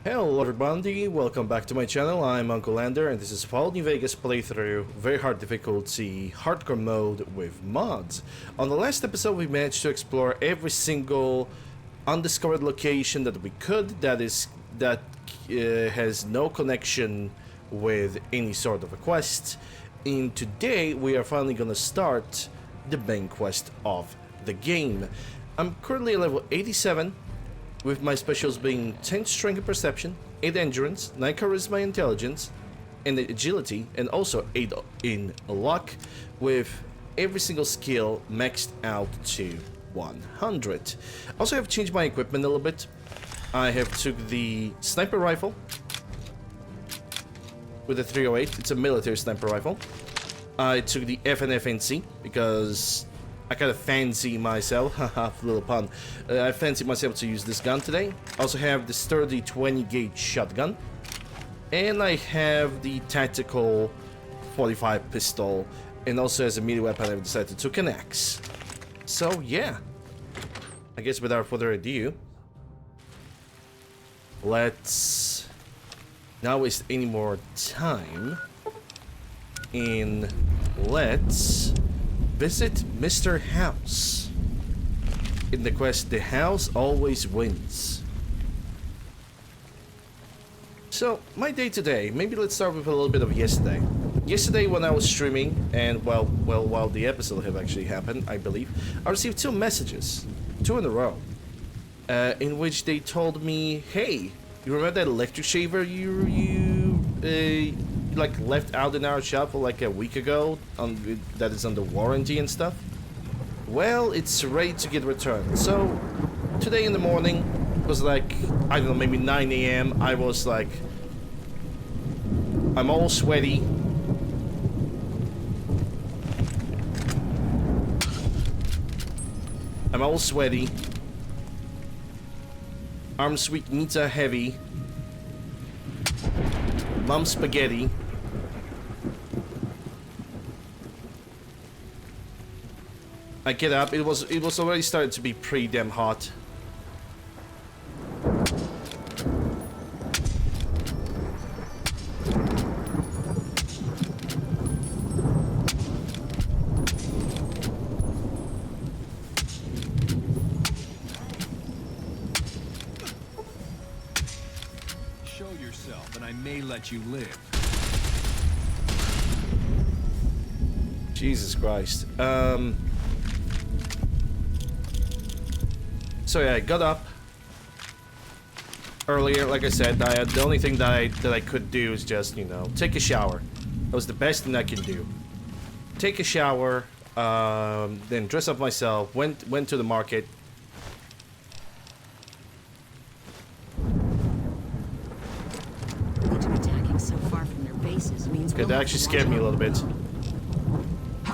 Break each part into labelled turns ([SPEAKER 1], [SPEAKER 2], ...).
[SPEAKER 1] Hello everybody, welcome back to my channel. I'm Uncle Lander and this is Fallout New Vegas playthrough, very hard difficulty, hardcore mode with mods. On the last episode we managed to explore every single undiscovered location that we could that has no connection with any sort of a quest. And today we are finally gonna start the main quest of the game. I'm currently at level 87. with my specials being 10 strength and perception, 8 endurance, 9 charisma and intelligence, and agility, and also 8 in luck, with every single skill maxed out to 100. I also have changed my equipment a little bit. I have took the sniper rifle with the 308. It's a military sniper rifle. I took the FNFNC because I kind of fancy myself, haha, little pun. I fancy myself to use this gun today. I also have the sturdy 20 gauge shotgun. And I have the tactical 45 pistol. And also as a melee weapon I've decided to take an axe. So yeah. I guess without further ado, let's not waste any more time. And let's visit Mr. House. In the quest, the house always wins. So, my day today, maybe let's start with a little bit of yesterday. Yesterday when I was streaming, and while the episode have actually happened, I believe, I received 2 messages, 2 in a row, in which they told me, hey, you remember that electric shaver you like left out in our shop for like a week ago that is under warranty and stuff? Well, it's ready to get returned. So today in the morning it was like, I don't know, maybe 9 a.m. I was like, I'm all sweaty. Arms weak, knees are heavy. Mom spaghetti. I get up. It was already starting to be pretty damn hot.
[SPEAKER 2] Show yourself, and I may let you live.
[SPEAKER 1] Jesus Christ. So yeah, I got up earlier. Like I said, the only thing that I could do is just, you know, take a shower. That was the best thing I could do. Take a shower, then dress up myself. Went to the market.
[SPEAKER 3] Attacking so far from their bases means
[SPEAKER 1] Okay, that actually scared me a little bit.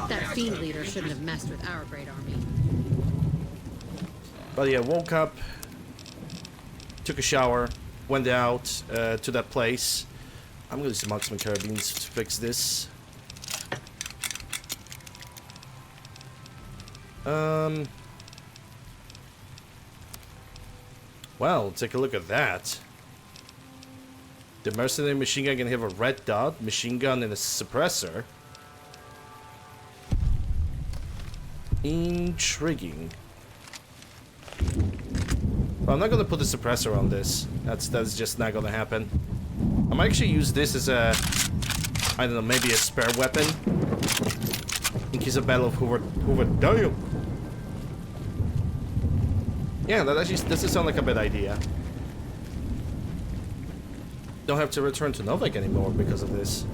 [SPEAKER 3] That fiend leader shouldn't have messed with our great army.
[SPEAKER 1] But yeah, woke up, took a shower, went out to that place. I'm gonna use the marksman carabines to fix this. Well, take a look at that. The mercenary machine gun can have a red dot, machine gun, and a suppressor. Intriguing. Well, I'm not gonna put the suppressor on this. That's just not gonna happen. I might actually use this as a, I don't know, maybe a spare weapon in case of Battle of Hoover Dale. Yeah, that actually doesn't sound like a bad idea. Don't have to return to Novak anymore because of this.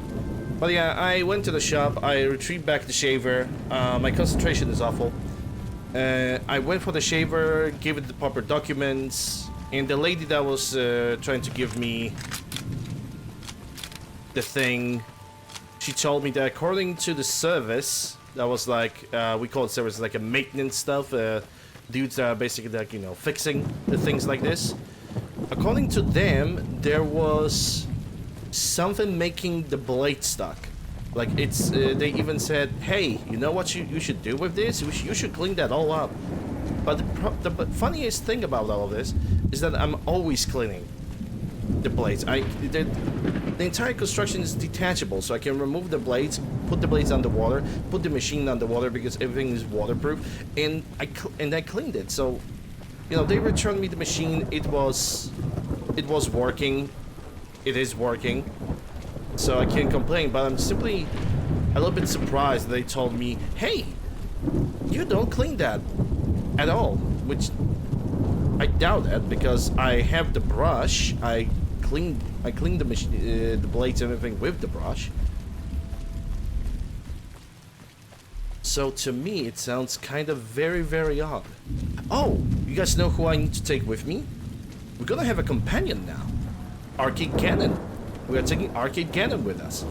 [SPEAKER 1] But yeah, I went to the shop. I retrieved back the shaver. My concentration is awful. I went for the shaver, gave it the proper documents, and the lady that was trying to give me the thing, she told me that according to the service, that was like, we call it service, like a maintenance stuff, dudes that are basically like, you know, fixing the things like this. According to them, there was something making the blade stuck. Like, it's, they even said, hey, you know what you should do with this? You should clean that all up. But the funniest thing about all of this is that I'm always cleaning. the blades. The entire construction is detachable, so I can remove the blades, put the blades underwater, put the machine underwater because everything is waterproof, and I cleaned it. So, you know, they returned me the machine. It was working. It is working. So I can't complain, but I'm simply a little bit surprised they told me, hey, you don't clean that at all, which I doubt that because I have the brush. I cleaned the machine, the blades and everything with the brush. So to me, it sounds kind of very, very odd. Oh, you guys know who I need to take with me? We're gonna have a companion now. Arcade Cannon. We are taking Arcade Cannon with us.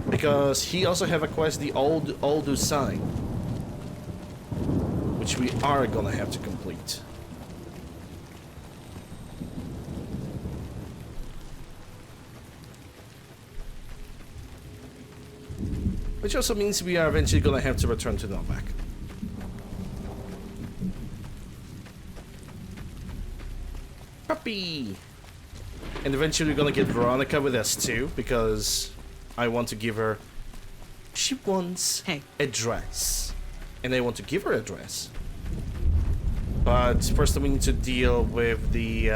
[SPEAKER 1] Because he also have a quest, the Old Sign. Which we are gonna have to complete. Which also means we are eventually gonna have to return to Novak. Puppy! And eventually we're gonna get Veronica with us too, because I want to give her... She wants a dress. And I want to give her a dress. But first we need to deal with the...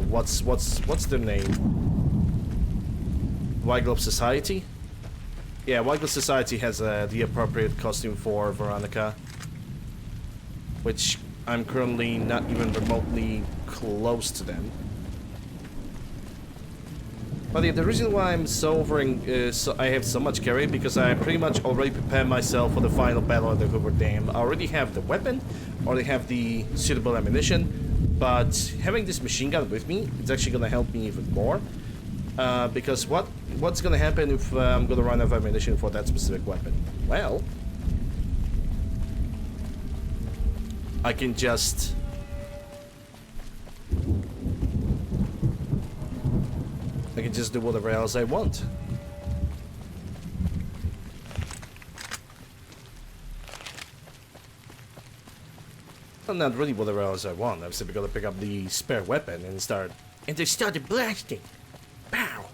[SPEAKER 1] What's their name? White Glove Society? Yeah, White Glove Society has the appropriate costume for Veronica. Which I'm currently not even remotely close to them. But yeah, the reason why I'm so I have so much carry because I pretty much already prepared myself for the final battle at the Hoover Dam. I already have the weapon, already have the suitable ammunition, but having this machine gun with me, it's actually gonna help me even more. Because what's gonna happen if I'm gonna run out of ammunition for that specific weapon? Well, I can just do whatever else I want. Well, not really whatever else I want. I'm simply gonna pick up the spare weapon and start. And they started blasting. Pow!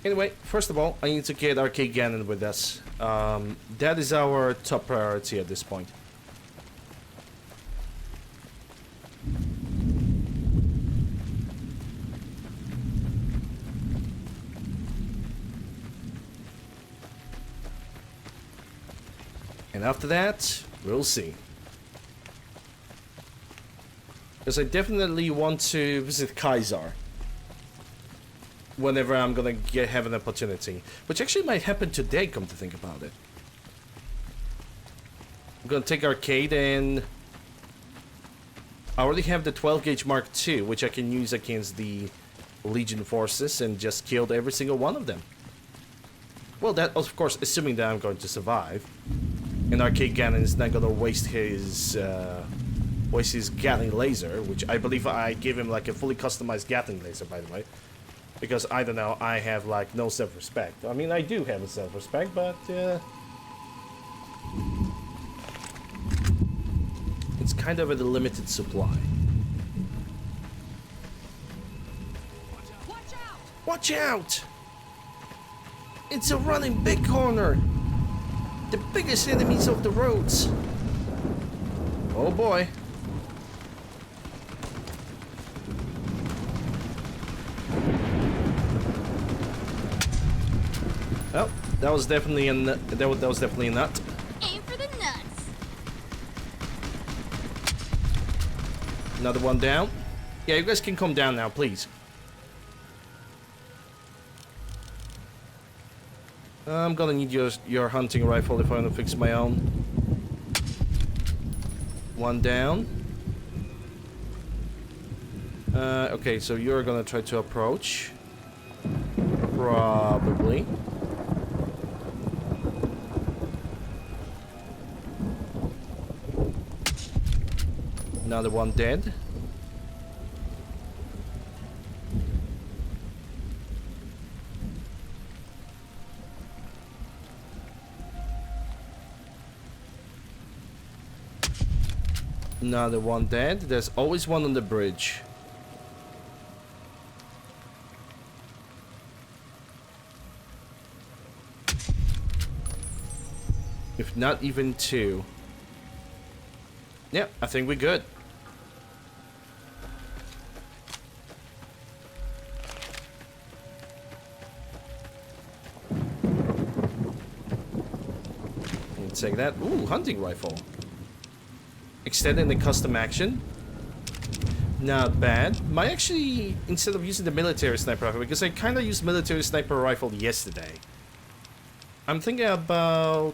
[SPEAKER 1] Anyway, first of all, I need to get Arcade Gannon with us. That is our top priority at this point. And after that, we'll see. Because I definitely want to visit Kaisar. Whenever I'm gonna have an opportunity. Which actually might happen today, come to think about it. I'm gonna take Arcade and... I already have the 12 gauge Mark II, which I can use against the Legion forces and just killed every single one of them. Well, that, of course, assuming that I'm going to survive. And Arcade Gannon is not gonna waste his Gatling laser, which I believe I gave him like a fully customized Gatling laser, by the way. Because I don't know, I have like no self-respect. I mean, I do have a self-respect, but it's kind of at a limited supply.
[SPEAKER 4] Watch out!
[SPEAKER 1] Watch out! It's a running big corner. The biggest enemies of the roads. Oh boy. Oh, that was definitely a nut. That was definitely a nut.
[SPEAKER 4] Aim for the nuts.
[SPEAKER 1] Another one down. Yeah, you guys can come down now, please. I'm gonna need your hunting rifle if I want to fix my own. One down. Okay, so you're gonna try to approach. Probably. Another one dead. Another one dead. There's always one on the bridge. If not even two. Yeah, I think we're good. Let's take that. Ooh, hunting rifle. Extending the custom action. Not bad. Might actually, instead of using the military sniper rifle, because I kind of used military sniper rifle yesterday. I'm thinking about...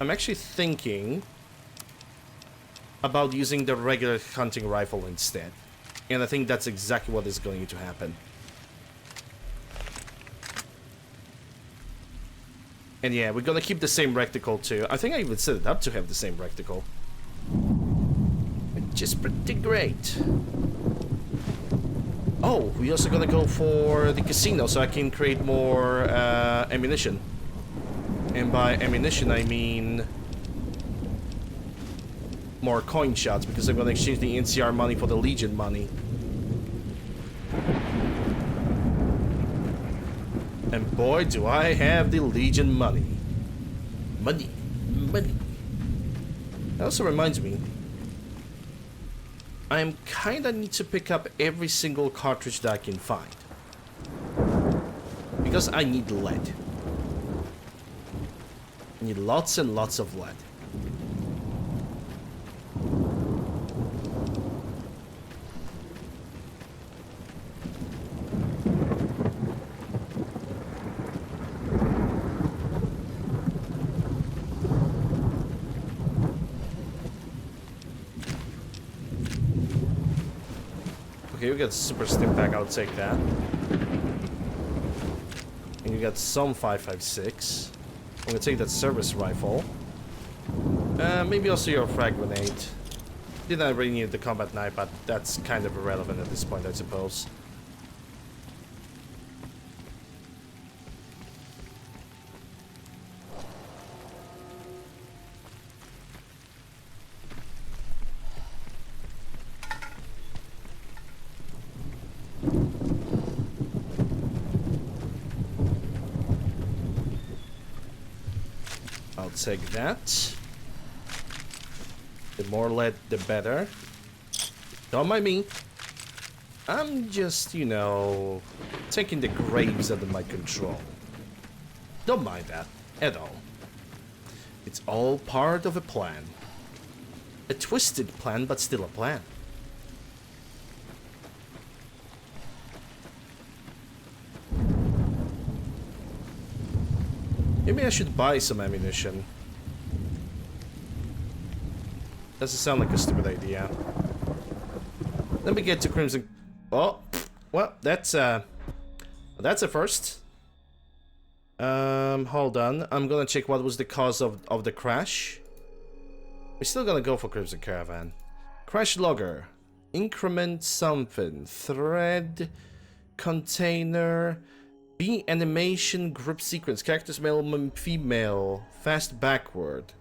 [SPEAKER 1] I'm actually thinking about using the regular hunting rifle instead. And I think that's exactly what is going to happen. And yeah, we're gonna keep the same reticle too. I think I even set it up to have the same reticle. Which is pretty great. Oh, we're also gonna go for the casino so I can create more ammunition. And by ammunition I mean more coin shots, because I'm gonna exchange the NCR money for the Legion money. And boy, do I have the Legion money. Money. Money. That also reminds me, I kinda need to pick up every single cartridge that I can find. Because I need lead. I need lots and lots of lead. Okay, we got super stim pack, I'll take that. And you got some 5.56. I'm gonna take that service rifle. Maybe also your frag grenade. Didn't really need the combat knife, but that's kind of irrelevant at this point, I suppose. I'll take that. The more lead, the better. Don't mind me. I'm just, you know, taking the graves under my control. Don't mind that at all. It's all part of a plan. A twisted plan, but still a plan. Maybe I should buy some ammunition. Doesn't sound like a stupid idea. Let me get to Crimson... Oh, well, that's a first. Hold on. I'm gonna check what was the cause of the crash. We're still gonna go for Crimson Caravan. Crash logger. Increment something. Thread. Container. B animation group sequence. Characters male and female. Fast backward.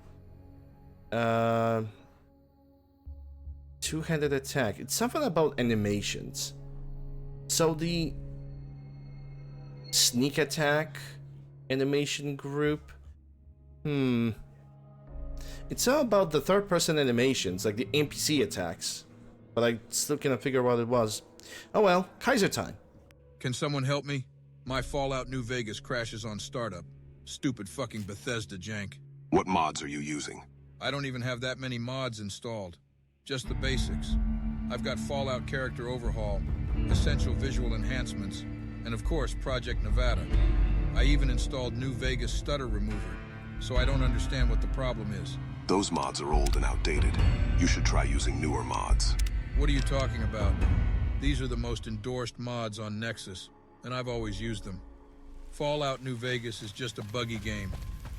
[SPEAKER 1] Two-handed attack. It's something about animations. So the sneak attack animation group. It's all about the third-person animations, like the NPC attacks. But I still cannot figure out what it was. Oh well, Kaiser time.
[SPEAKER 2] Can someone help me? My Fallout New Vegas crashes on startup. Stupid fucking Bethesda jank.
[SPEAKER 4] What mods are you using?
[SPEAKER 2] I don't even have that many mods installed. Just the basics. I've got Fallout Character Overhaul, Essential Visual Enhancements, and of course Project Nevada. I even installed New Vegas Stutter Remover, so I don't understand what the problem is.
[SPEAKER 4] Those mods are old and outdated. You should try using newer mods.
[SPEAKER 2] What are you talking about? These are the most endorsed mods on Nexus, and I've always used them. Fallout New Vegas is just a buggy game.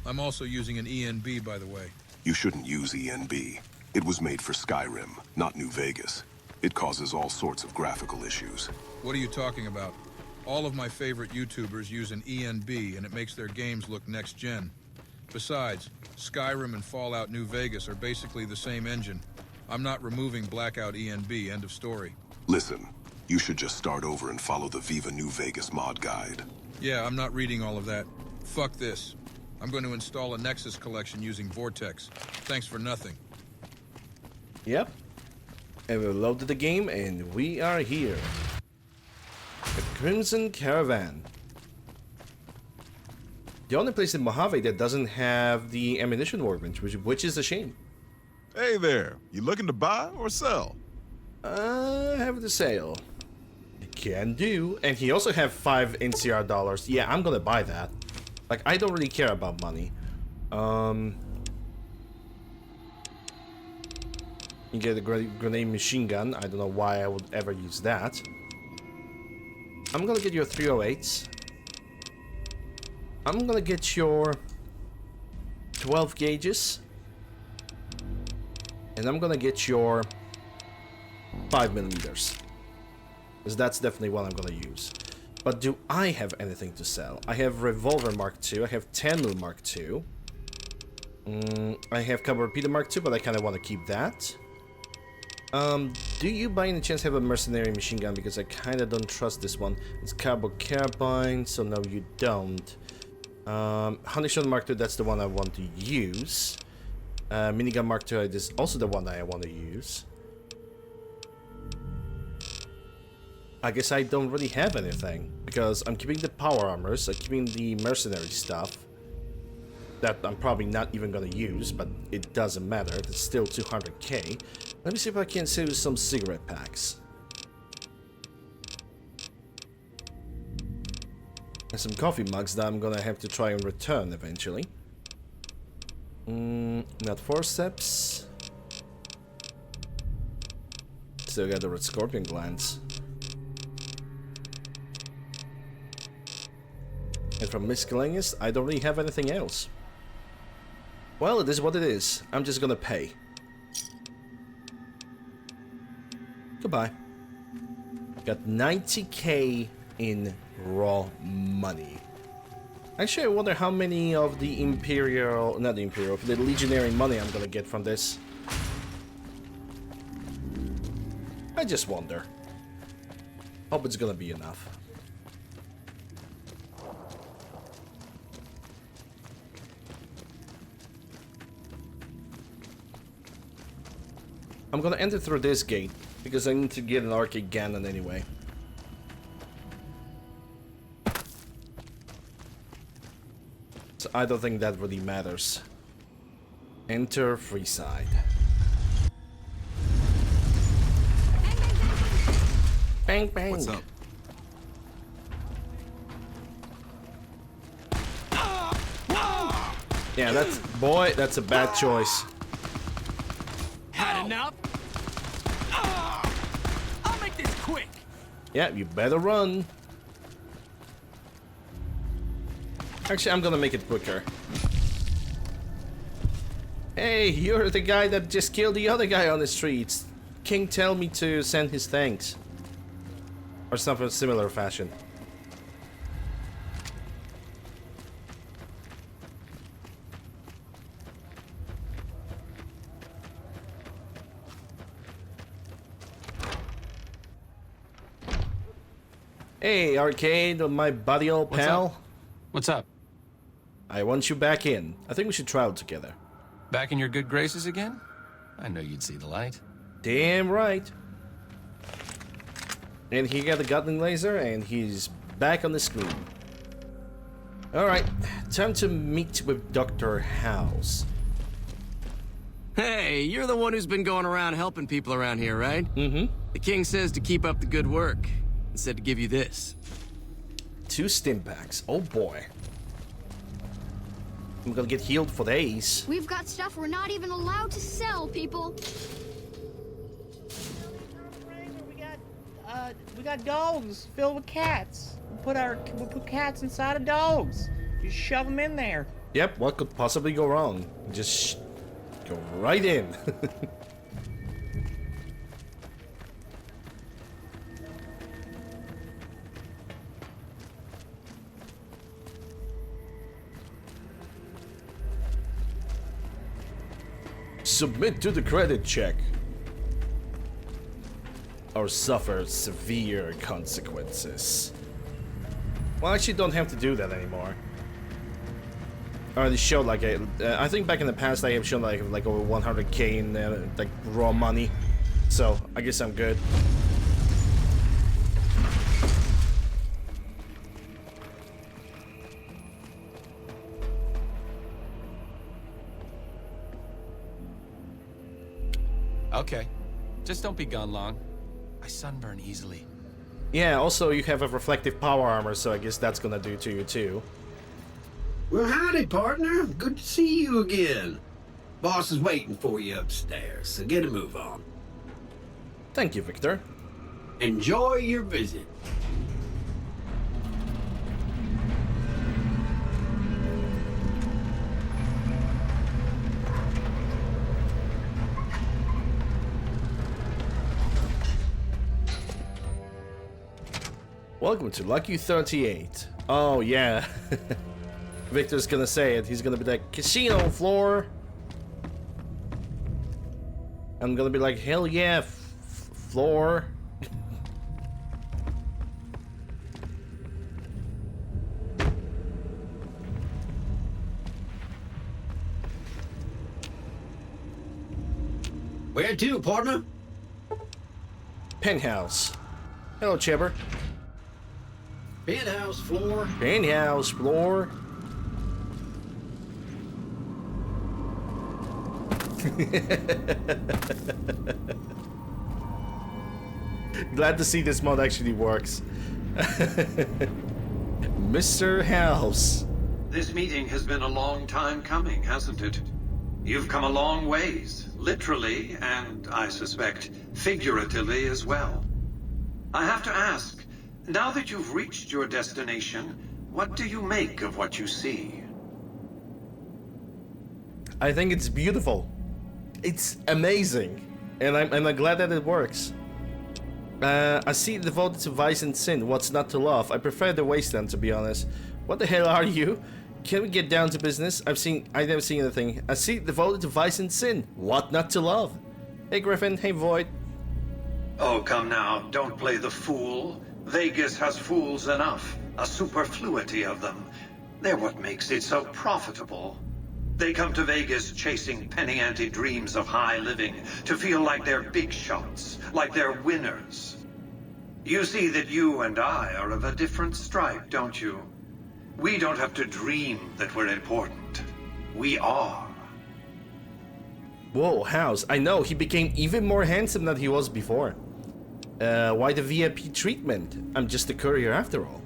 [SPEAKER 2] I'm also using an ENB, by the way.
[SPEAKER 4] You shouldn't use ENB. It was made for Skyrim, not New Vegas. It causes all sorts of graphical issues.
[SPEAKER 2] What are you talking about? All of my favorite YouTubers use an ENB, and it makes their games look next-gen. Besides, Skyrim and Fallout New Vegas are basically the same engine. I'm not removing Blackout ENB, end of story.
[SPEAKER 4] Listen, you should just start over and follow the Viva New Vegas mod guide.
[SPEAKER 2] Yeah, I'm not reading all of that. Fuck this. I'm going to install a Nexus collection using Vortex. Thanks for nothing.
[SPEAKER 1] Yep. And we loaded the game, and we are here. The Crimson Caravan. The only place in Mojave that doesn't have the ammunition workbench, which is a shame.
[SPEAKER 5] Hey there, you looking to buy or sell?
[SPEAKER 1] Have the sale. Can do. And he also have 5 NCR dollars. Yeah, I'm gonna buy that. Like, I don't really care about money. You get a grenade machine gun. I don't know why I would ever use that. I'm gonna get your 308s. I'm gonna get your 12 gauges. And I'm gonna get your 5mm. Because that's definitely what I'm gonna use. But do I have anything to sell? I have Revolver Mark II. I have 10mm Mark II. I have Cabo Repeater Mark II, but I kind of want to keep that. Do you by any chance have a mercenary machine gun? Because I kind of don't trust this one. It's Cabo Carbine, so no, you don't. Honeyshot Mark II, that's the one I want to use. Minigun Mark II is also the one that I want to use. I guess I don't really have anything, because I'm keeping the power armors, I'm keeping the mercenary stuff that I'm probably not even gonna use, but it doesn't matter, it's still 200k. Let me see if I can save some cigarette packs. And some coffee mugs that I'm gonna have to try and return eventually. Not forceps. Still got the red scorpion glands. And from miscellaneous, I don't really have anything else. Well, it is what it is. I'm just gonna pay. Goodbye. Got 90k in raw money. Actually, I wonder how many of the Imperial... not the Imperial, the Legionary money I'm gonna get from this. I just wonder. Hope it's gonna be enough. I'm gonna enter through this gate, because I need to get an arcade cannon anyway. So I don't think that really matters. Enter Freeside. Bang bang!
[SPEAKER 5] What's up?
[SPEAKER 1] Yeah, that's... boy, that's a bad choice.
[SPEAKER 6] Had enough? I'll make this quick.
[SPEAKER 1] Yeah, you better run. Actually, I'm gonna make it quicker. Hey, you're the guy that just killed the other guy on the streets. King tell me to send his thanks. Or something similar fashion. Hey, Arcade, my buddy old pal.
[SPEAKER 6] What's up?
[SPEAKER 1] I want you back in. I think we should travel together.
[SPEAKER 6] Back in your good graces again? I know you'd see the light.
[SPEAKER 1] Damn right. And he got the Gatling laser, and he's back on the screen. Alright, time to meet with Dr. House.
[SPEAKER 7] Hey, you're the one who's been going around helping people around here, right?
[SPEAKER 1] Mm-hmm.
[SPEAKER 7] The king says to keep up the good work. And said to give you this.
[SPEAKER 1] 2 stim packs. Oh boy. I'm gonna get healed for days.
[SPEAKER 8] We've got stuff we're not even allowed to sell, people.
[SPEAKER 9] We got dogs filled with cats. We'll put cats inside of dogs. Just shove them in there.
[SPEAKER 1] Yep, what could possibly go wrong? Just go right in. Submit to the credit check. Or suffer severe consequences. Well, I actually don't have to do that anymore. I already showed like I think back in the past I have shown like over 100k in like raw money. So I guess I'm good.
[SPEAKER 6] Okay. Just don't be gone long. I sunburn easily.
[SPEAKER 1] Yeah, also you have a reflective power armor, so I guess that's gonna do to you too.
[SPEAKER 10] Well, howdy, partner. Good to see you again. Boss is waiting for you upstairs, so get a move on.
[SPEAKER 1] Thank you, Victor.
[SPEAKER 10] Enjoy your visit.
[SPEAKER 1] Welcome to Lucky 38. Oh, yeah. Victor's gonna say it. He's gonna be like, casino floor. I'm gonna be like, hell yeah, floor.
[SPEAKER 10] Where to, partner?
[SPEAKER 1] Penthouse. Hello, Chipper.
[SPEAKER 10] Penthouse floor.
[SPEAKER 1] Penthouse floor. Glad to see this mod actually works. Mr. House.
[SPEAKER 11] This meeting has been a long time coming, hasn't it? You've come a long ways, literally, and I suspect figuratively as well. I have to ask, now that you've reached your destination, what do you make of what you see?
[SPEAKER 1] I think it's beautiful. It's amazing. And I'm glad that it works. I see devoted to vice and sin. What's not to love? I prefer the wasteland, to be honest. What the hell are you? Can we get down to business? I've never seen anything. I see devoted to vice and sin. What not to love? Hey Griffin, hey Void.
[SPEAKER 11] Oh, come now, don't play the fool. Vegas has fools enough, a superfluity of them. They're what makes it so profitable. They come to Vegas chasing penny-ante dreams of high living, to feel like they're big shots, like they're winners. You see that you and I are of a different stripe, don't you? We don't have to dream that we're important. We are.
[SPEAKER 1] Whoa, House. I know, he became even more handsome than he was before. Why the VIP treatment? I'm just a courier after all.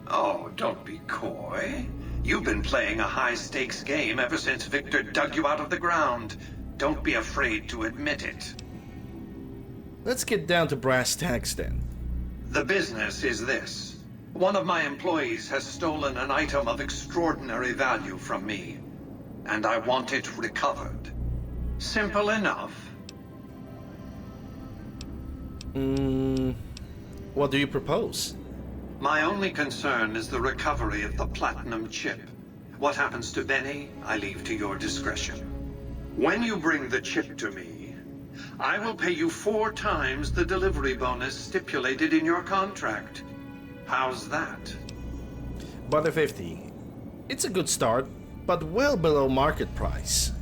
[SPEAKER 11] Oh, don't be coy. You've been playing a high-stakes game ever since Victor dug you out of the ground. Don't be afraid to admit it.
[SPEAKER 1] Let's get down to brass tacks then.
[SPEAKER 11] The business is this. One of my employees has stolen an item of extraordinary value from me, and I want it recovered. Simple enough.
[SPEAKER 1] What do you propose?
[SPEAKER 11] My only concern is the recovery of the platinum chip. What happens to Benny, I leave to your discretion. When you bring the chip to me, I will pay you 4 times the delivery bonus stipulated in your contract. How's that?
[SPEAKER 1] Butter 50. It's a good start, but well below market price.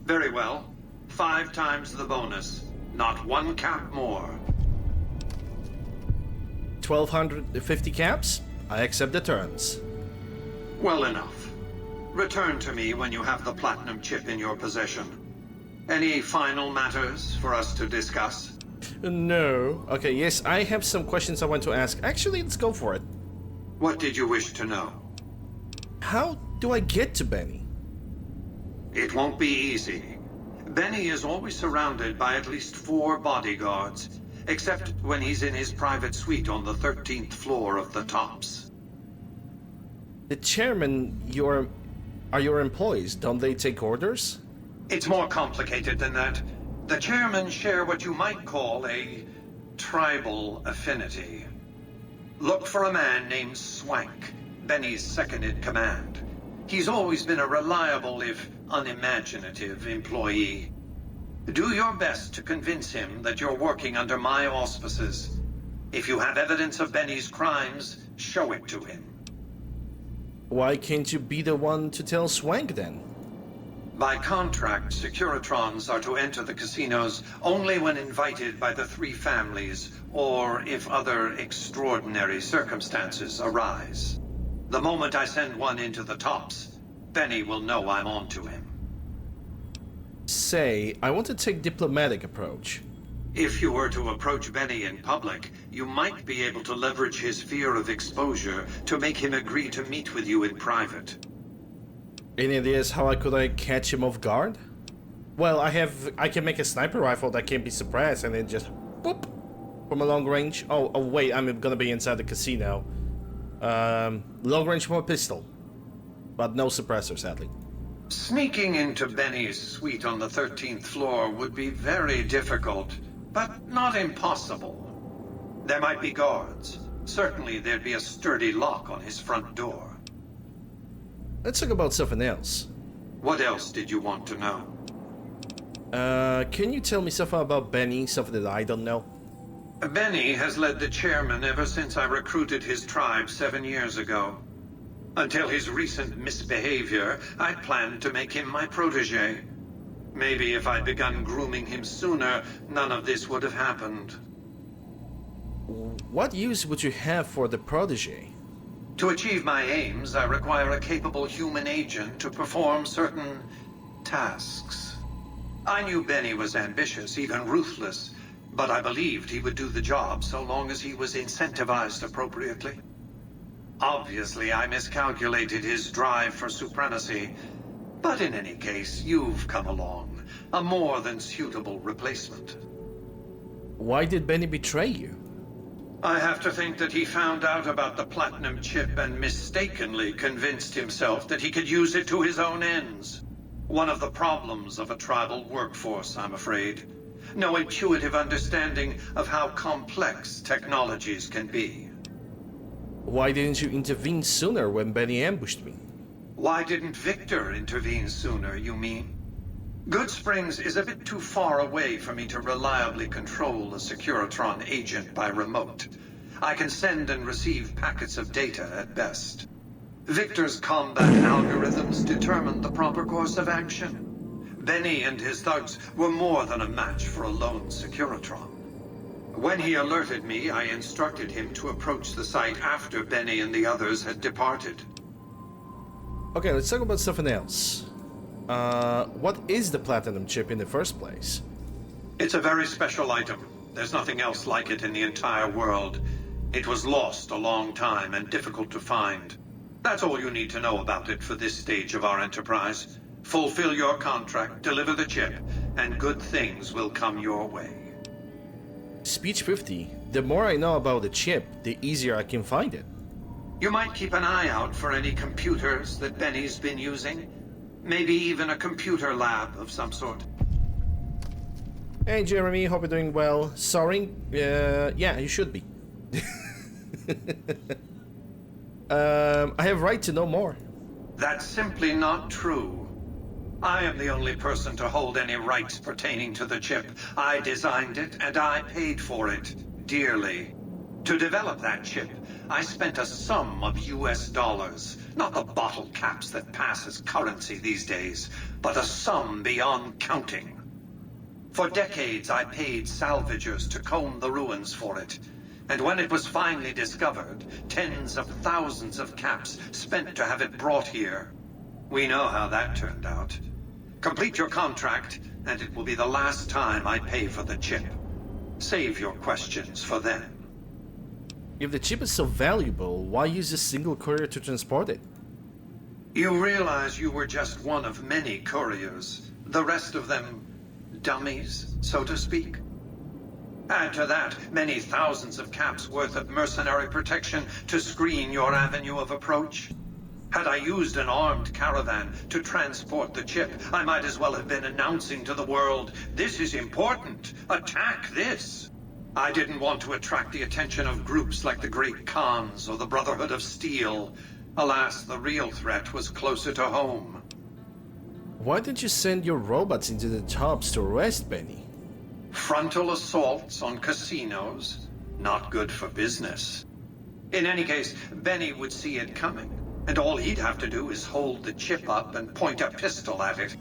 [SPEAKER 11] Very well. 5 times the bonus. Not 1 cap more.
[SPEAKER 1] 1,250 caps? I accept the terms.
[SPEAKER 11] Well enough. Return to me when you have the platinum chip in your possession. Any final matters for us to discuss?
[SPEAKER 1] No. Okay, yes, I have some questions I want to ask. Actually, let's go for it.
[SPEAKER 11] What did you wish to know?
[SPEAKER 1] How do I get to Benny?
[SPEAKER 11] It won't be easy. Benny is always surrounded by at least 4 bodyguards, except when he's in his private suite on the 13th floor of the Tops.
[SPEAKER 1] The chairman, are your employees? Don't they take orders?
[SPEAKER 11] It's more complicated than that. The chairmen share what you might call a tribal affinity. Look for a man named Swank, Benny's second in command. He's always been a reliable, if unimaginative, employee. Do your best to convince him that you're working under my auspices. If you have evidence of Benny's crimes, show it to him.
[SPEAKER 1] Why can't you be the one to tell Swank then?
[SPEAKER 11] By contract, Securitrons are to enter the casinos only when invited by the three families, or if other extraordinary circumstances arise. The moment I send one into the tops, Benny will know I'm on to him.
[SPEAKER 1] Say, I want to take diplomatic approach.
[SPEAKER 11] If you were to approach Benny in public, you might be able to leverage his fear of exposure to make him agree to meet with you in private.
[SPEAKER 1] Any ideas how I could catch him off guard? Well, I can make a sniper rifle that can be suppressed and then just boop from a long range. Oh wait, I'm gonna be inside the casino. Long range from a pistol, but no suppressor, sadly.
[SPEAKER 11] Sneaking into Benny's suite on the 13th floor would be very difficult, but not impossible. There might be guards. Certainly there'd be a sturdy lock on his front door.
[SPEAKER 1] Let's talk about something else.
[SPEAKER 11] What else did you want to know?
[SPEAKER 1] Can you tell me something about Benny, something that I don't know?
[SPEAKER 11] Benny has led the chairman ever since I recruited his tribe 7 years ago. Until his recent misbehavior, I planned to make him my protege. Maybe if I'd begun grooming him sooner, none of this would have happened.
[SPEAKER 1] What use would you have for the protege?
[SPEAKER 11] To achieve my aims, I require a capable human agent to perform certain tasks. I knew Benny was ambitious, even ruthless, but I believed he would do the job so long as he was incentivized appropriately. Obviously, I miscalculated his drive for supremacy, but in any case, you've come along, a more than suitable replacement.
[SPEAKER 1] Why did Benny betray you?
[SPEAKER 11] I have to think that he found out about the platinum chip and mistakenly convinced himself that he could use it to his own ends. One of the problems of a tribal workforce, I'm afraid. No intuitive understanding of how complex technologies can be.
[SPEAKER 1] Why didn't you intervene sooner when Benny ambushed me?
[SPEAKER 11] Why didn't Victor intervene sooner, you mean? Good Springs is a bit too far away for me to reliably control a Securitron agent by remote. I can send and receive packets of data at best. Victor's combat algorithms determined the proper course of action. Benny and his thugs were more than a match for a lone Securitron. When he alerted me, I instructed him to approach the site after Benny and the others had departed.
[SPEAKER 1] Okay, let's talk about something else. What is the platinum chip in the first place?
[SPEAKER 11] It's a very special item. There's nothing else like it in the entire world. It was lost a long time and difficult to find. That's all you need to know about it for this stage of our enterprise. Fulfill your contract, deliver the chip, and good things will come your way.
[SPEAKER 1] Speech 50. The more I know about the chip, the easier I can find it.
[SPEAKER 11] You might keep an eye out for any computers that Benny's been using. Maybe even a computer lab of some sort.
[SPEAKER 1] Hey Jeremy, hope you're doing well. Sorry? Yeah, you should be. I have right to know more.
[SPEAKER 11] That's simply not true. I am the only person to hold any rights pertaining to the chip. I designed it, and I paid for it, dearly. To develop that chip, I spent a sum of US dollars. Not the bottle caps that pass as currency these days, but a sum beyond counting. For decades, I paid salvagers to comb the ruins for it. And when it was finally discovered, tens of thousands of caps spent to have it brought here. We know how that turned out. Complete your contract, and it will be the last time I pay for the chip. Save your questions for then.
[SPEAKER 1] If the chip is so valuable, why use a single courier to transport it?
[SPEAKER 11] You realize you were just one of many couriers. The rest of them, dummies, so to speak. Add to that many thousands of caps worth of mercenary protection to screen your avenue of approach. Had I used an armed caravan to transport the chip, I might as well have been announcing to the world, "This is important. Attack this." I didn't want to attract the attention of groups like the Great Khans or the Brotherhood of Steel. Alas, the real threat was closer to home.
[SPEAKER 1] Why didn't you send your robots into the tubs to arrest Benny?
[SPEAKER 11] Frontal assaults on casinos? Not good for business. In any case, Benny would see it coming, and all he'd have to do is hold the chip up and point a pistol at it.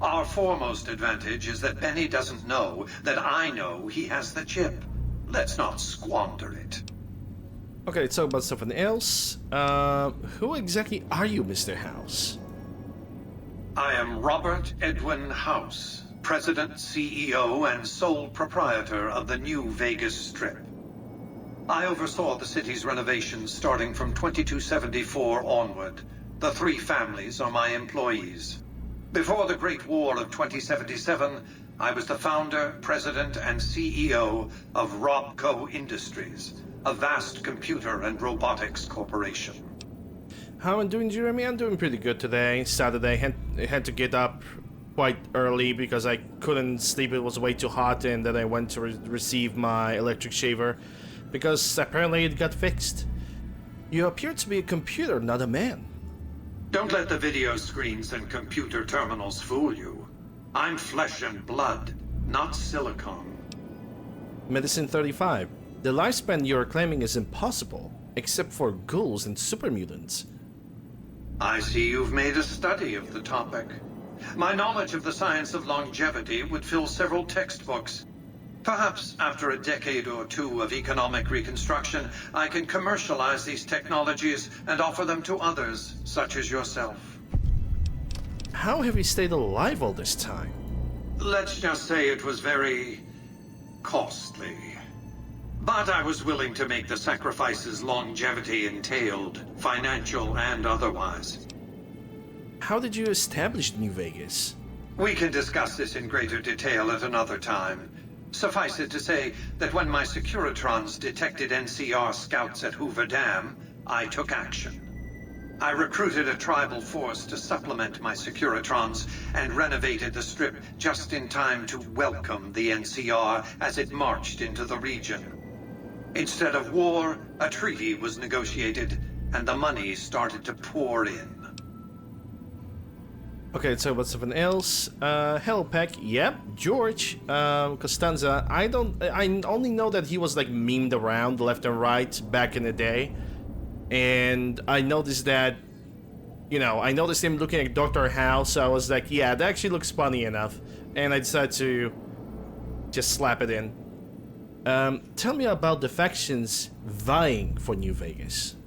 [SPEAKER 11] Our foremost advantage is that Benny doesn't know that I know he has the chip. Let's not squander it.
[SPEAKER 1] Okay, let's talk about something else. Who exactly are you, Mr. House?
[SPEAKER 11] I am Robert Edwin House, President, CEO, and sole proprietor of the New Vegas Strip. I oversaw the city's renovations starting from 2274 onward. The three families are my employees. Before the Great War of 2077, I was the founder, president, and CEO of Robco Industries, a vast computer and robotics corporation.
[SPEAKER 1] How am I doing, Jeremy? I'm doing pretty good today. Saturday, had to get up quite early because I couldn't sleep. It was way too hot, and then I went to receive my electric shaver because apparently it got fixed. You appear to be a computer, not a man.
[SPEAKER 11] Don't let the video screens and computer terminals fool you. I'm flesh and blood, not silicone.
[SPEAKER 1] Medicine 35. The lifespan you are claiming is impossible, except for ghouls and super mutants.
[SPEAKER 11] I see you've made a study of the topic. My knowledge of the science of longevity would fill several textbooks. Perhaps after a decade or two of economic reconstruction, I can commercialize these technologies and offer them to others, such as yourself.
[SPEAKER 1] How have you stayed alive all this time?
[SPEAKER 11] Let's just say it was very costly. But I was willing to make the sacrifices longevity entailed, financial and otherwise.
[SPEAKER 1] How did you establish New Vegas?
[SPEAKER 11] We can discuss this in greater detail at another time. Suffice it to say that when my Securitrons detected NCR scouts at Hoover Dam, I took action. I recruited a tribal force to supplement my Securitrons and renovated the Strip just in time to welcome the NCR as it marched into the region. Instead of war, a treaty was negotiated, and the money started to pour in.
[SPEAKER 1] Okay, let's talk about something else. Hello, Peck. Yep, George. Costanza. I only know that he was like memed around left and right back in the day. And I noticed that, you know, I noticed him looking at Dr. House, so I was like, yeah, that actually looks funny enough. And I decided to just slap it in. Tell me about the factions vying for New Vegas.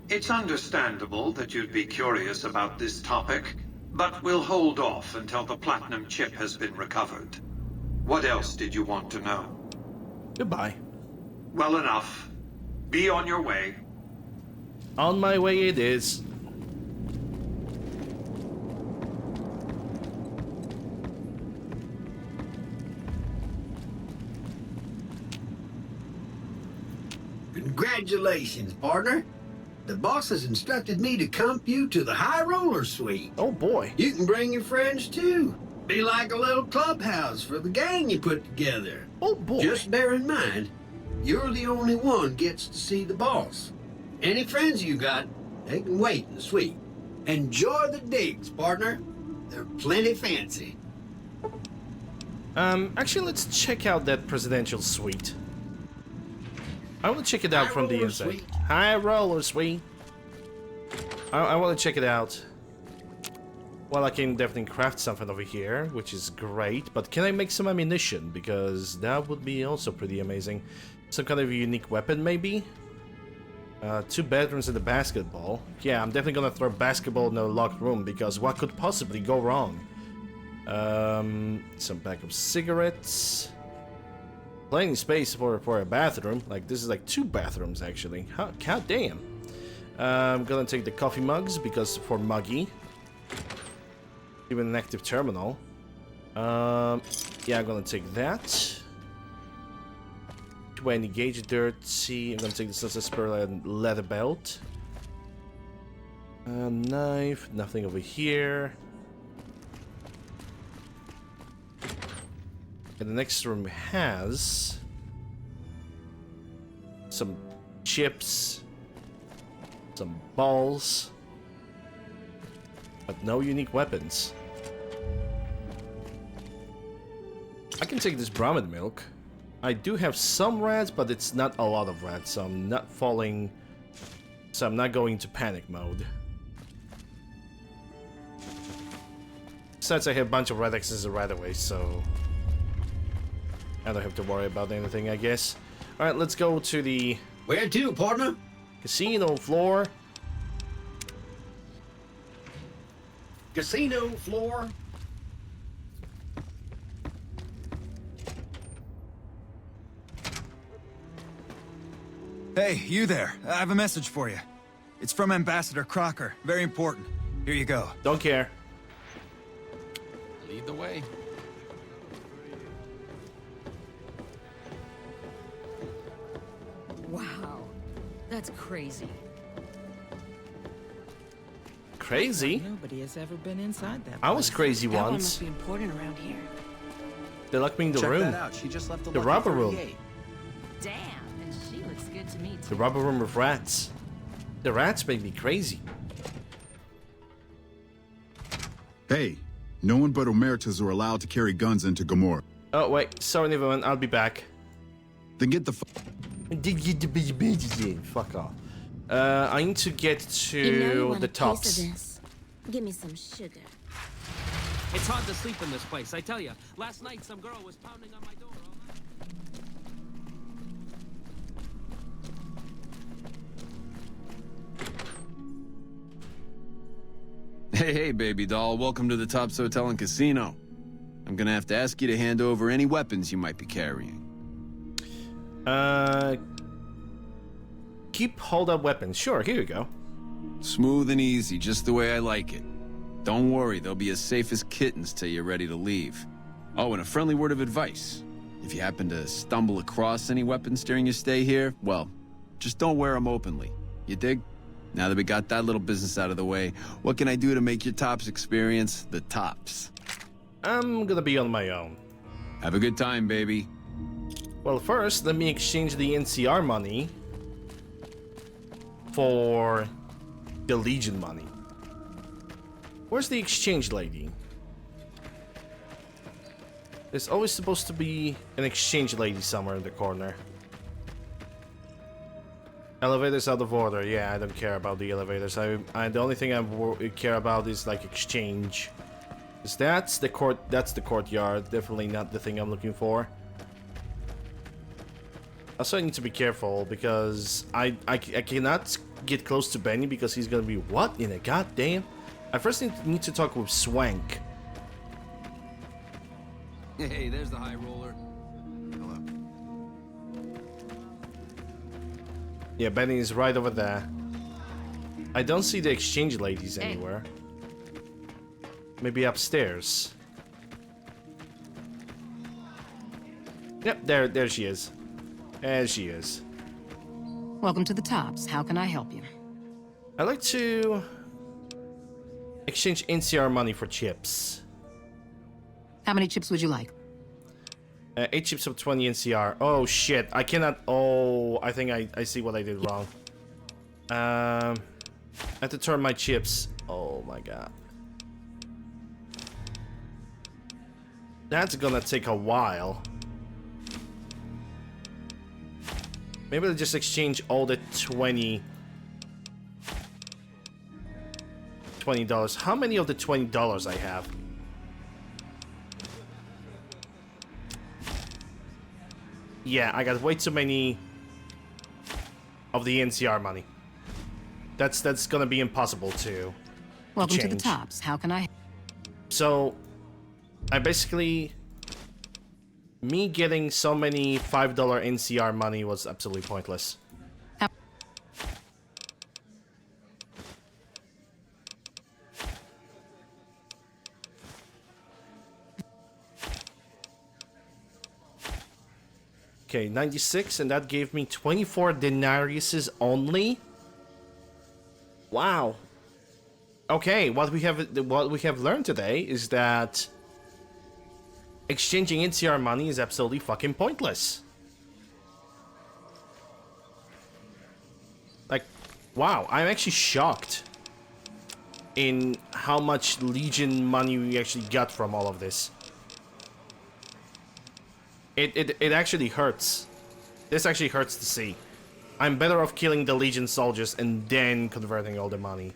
[SPEAKER 11] It's understandable that you'd be curious about this topic, but we'll hold off until the platinum chip has been recovered. What else did you want to know?
[SPEAKER 1] Goodbye.
[SPEAKER 11] Well enough. Be on your way.
[SPEAKER 1] On my way it is.
[SPEAKER 10] Congratulations, partner. The boss has instructed me to comp you to the High Roller Suite.
[SPEAKER 1] Oh boy.
[SPEAKER 10] You can bring your friends too. Be like a little clubhouse for the gang you put together.
[SPEAKER 1] Oh boy.
[SPEAKER 10] Just bear in mind, you're the only one gets to see the boss. Any friends you got, they can wait in the suite. Enjoy the digs, partner. They're plenty fancy.
[SPEAKER 1] Actually, let's check out that presidential suite. I want to check it out from the inside. High Roller Suite. I want to check it out. Well, I can definitely craft something over here, which is great. But can I make some ammunition? Because that would be also pretty amazing. Some kind of a unique weapon, maybe? 2 bedrooms and a basketball. Yeah, I'm definitely gonna throw basketball in a locked room, because what could possibly go wrong? Some backup cigarettes. Plenty of space for a bathroom. Like, this is like 2 bathrooms, actually. Huh, god damn. I'm gonna take the coffee mugs, because for Muggy. Even an active terminal. Yeah, I'm gonna take that. 20 gauge dirty. I'm gonna take the Sunset Spur and leather belt. Knife. Nothing over here. And the next room has some chips, Some balls. But no unique weapons. I can take this Brahmin milk. I do have some rats, but it's not a lot of rats, so I'm not falling... So I'm not going into panic mode. Besides, I have a bunch of red X's right away, so... I don't have to worry about anything, I guess. Alright, let's go to the...
[SPEAKER 10] Where to, partner?
[SPEAKER 1] Casino floor.
[SPEAKER 10] Casino floor.
[SPEAKER 12] Hey, you there. I have a message for you. It's from Ambassador Crocker. Very important. Here you go.
[SPEAKER 1] Don't care.
[SPEAKER 6] Lead the way.
[SPEAKER 3] Wow. That's crazy.
[SPEAKER 1] Crazy?
[SPEAKER 9] Nobody has ever been inside that.
[SPEAKER 1] I was crazy
[SPEAKER 8] That one
[SPEAKER 1] once.
[SPEAKER 8] must be important around here.
[SPEAKER 1] They locked me in the
[SPEAKER 7] Check
[SPEAKER 1] room.
[SPEAKER 7] that out. She just left the
[SPEAKER 1] The
[SPEAKER 7] Lucky
[SPEAKER 1] rubber room.
[SPEAKER 7] 38.
[SPEAKER 3] Damn, and she looks good to me
[SPEAKER 1] The
[SPEAKER 3] too.
[SPEAKER 1] rubber room with rats. The rats make me crazy.
[SPEAKER 5] Hey, no one but Omertas are allowed to carry guns into Gamora.
[SPEAKER 1] Oh, wait. Sorry, everyone. I'll be back.
[SPEAKER 5] Then get the
[SPEAKER 1] Fuck off. I need to get to
[SPEAKER 8] You know you want
[SPEAKER 1] the
[SPEAKER 8] a piece
[SPEAKER 1] tops.
[SPEAKER 8] of this. Give me some sugar.
[SPEAKER 13] It's hard to sleep in this place, I tell you. Last night, some girl was pounding on my door all night.
[SPEAKER 7] Hey, baby doll. Welcome to the Tops Hotel and Casino. I'm gonna have to ask you to hand over any weapons you might be carrying.
[SPEAKER 1] Keep hold up weapons. Sure, here you go.
[SPEAKER 7] Smooth and easy, just the way I like it. Don't worry, they'll be as safe as kittens till you're ready to leave. Oh, and a friendly word of advice. If you happen to stumble across any weapons during your stay here, well, just don't wear them openly. You dig? Now that we got that little business out of the way, what can I do to make your Tops experience the tops?
[SPEAKER 1] I'm gonna be on my own.
[SPEAKER 7] Have a good time, baby.
[SPEAKER 1] Well, first, let me exchange the NCR money for the Legion money. Where's the exchange lady? There's always supposed to be an exchange lady somewhere in the corner. Elevators out of order. Yeah, I don't care about the elevators. The only thing I care about is like exchange. Is that's the court? That's the courtyard. Definitely not the thing I'm looking for. Also, I need to be careful because I cannot get close to Benny because he's gonna be what in a goddamn. I first need to talk with Swank.
[SPEAKER 7] Hey, there's the high roller. Hello.
[SPEAKER 1] Yeah, Benny is right over there. I don't see the exchange ladies anywhere. Maybe upstairs. Yep, there she is. There she is.
[SPEAKER 3] Welcome to the Tops. How can I help you?
[SPEAKER 1] I'd like to exchange NCR money for chips.
[SPEAKER 3] How many chips would you like?
[SPEAKER 1] 8 chips of 20 NCR. Oh shit, I cannot. Oh, I think I see what I did wrong. I have to turn my chips. Oh my god. That's gonna take a while. Maybe I'll just exchange all the $20. How many of the $20 I have? Yeah, I got way too many of the NCR money. That's gonna be impossible to
[SPEAKER 3] Welcome to the
[SPEAKER 1] change.
[SPEAKER 3] Tops. How can I?
[SPEAKER 1] So, I basically... Me getting so many $5 NCR money was absolutely pointless. Okay, 96, and that gave me 24 denariuses only. Wow. Okay, what we have learned today is that exchanging NCR money is absolutely fucking pointless. Like, Wow, I'm actually shocked in how much Legion money we actually got from all of this. It actually hurts. This actually hurts to see. I'm better off killing the Legion soldiers and then converting all the money.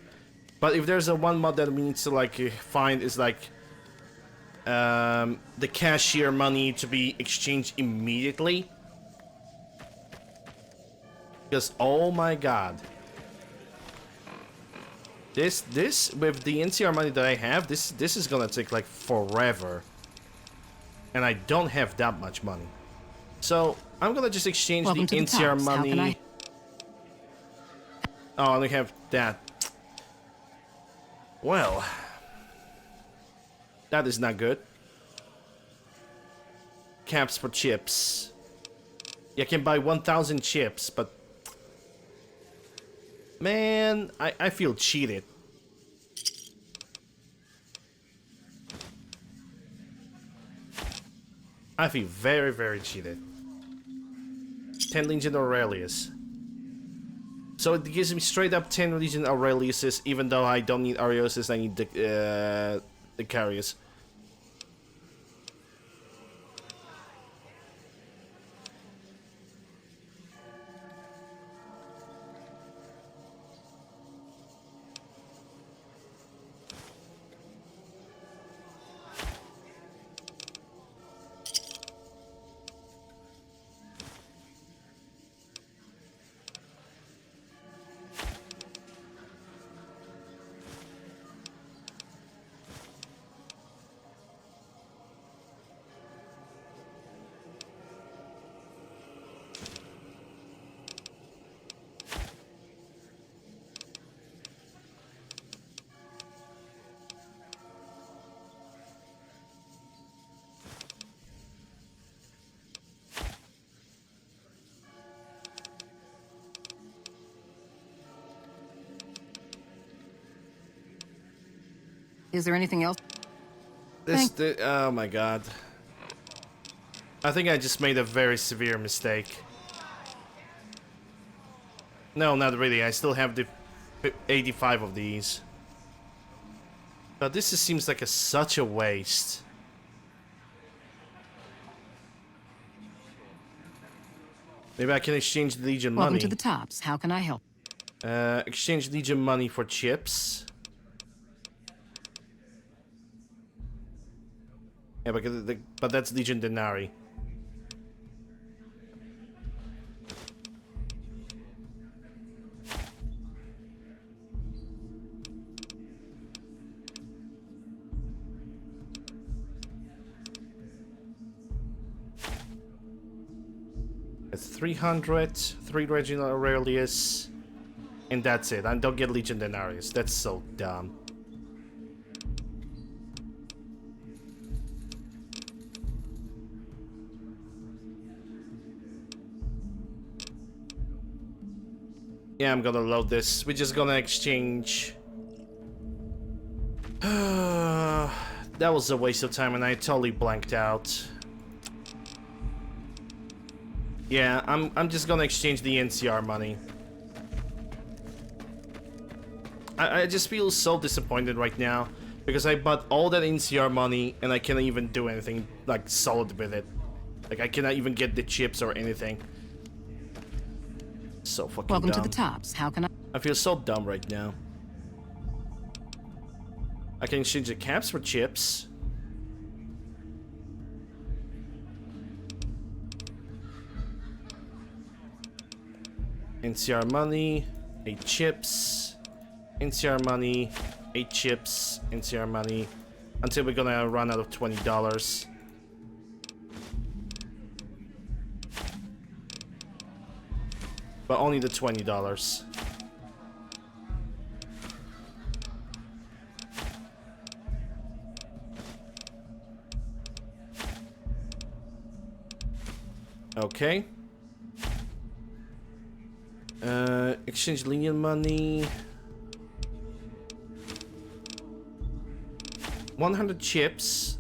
[SPEAKER 1] But if there's a one mod that we need to like find is like the cashier money to be exchanged immediately. Because oh my god. This with the NCR money that I have, this is gonna take like forever. And I don't have that much money. So I'm gonna just exchange the NCR money. Oh, I only have that. Well, that is not good. Caps for chips. You can buy 1,000 chips, but man, I feel cheated. I feel very, very cheated. 10 Legion Aurelius. So it gives me straight up 10 Legion Aureliuses, even though I don't need Aureliuses, I need the carriers.
[SPEAKER 14] Is there anything else?
[SPEAKER 1] Oh my god. I think I just made a very severe mistake. No, not really. I still have the 85 of these. But this just seems like such a waste. Maybe I can exchange Legion money.
[SPEAKER 14] Welcome to the tops. How can I help?
[SPEAKER 1] Exchange Legion money for chips. Yeah, but that's Legion Denarii. It's 300, 3 Legion Aurelius, and that's it. I don't get Legion Denarius. That's so dumb. Yeah, I'm gonna load this. We're just gonna exchange. That was a waste of time and I totally blanked out. Yeah, I'm just gonna exchange the NCR money. I just feel so disappointed right now because I bought all that NCR money and I cannot even do anything like solid with it. Like I cannot even get the chips or anything. So fucking
[SPEAKER 14] Welcome
[SPEAKER 1] dumb.
[SPEAKER 14] to the tops. How can
[SPEAKER 1] I feel so dumb right now. I can exchange the caps for chips. NCR money, 8 chips. NCR money, 8 chips. NCR money. Until we're gonna run out of $20. But only the $20. Okay. Exchange Legion money. 100 chips.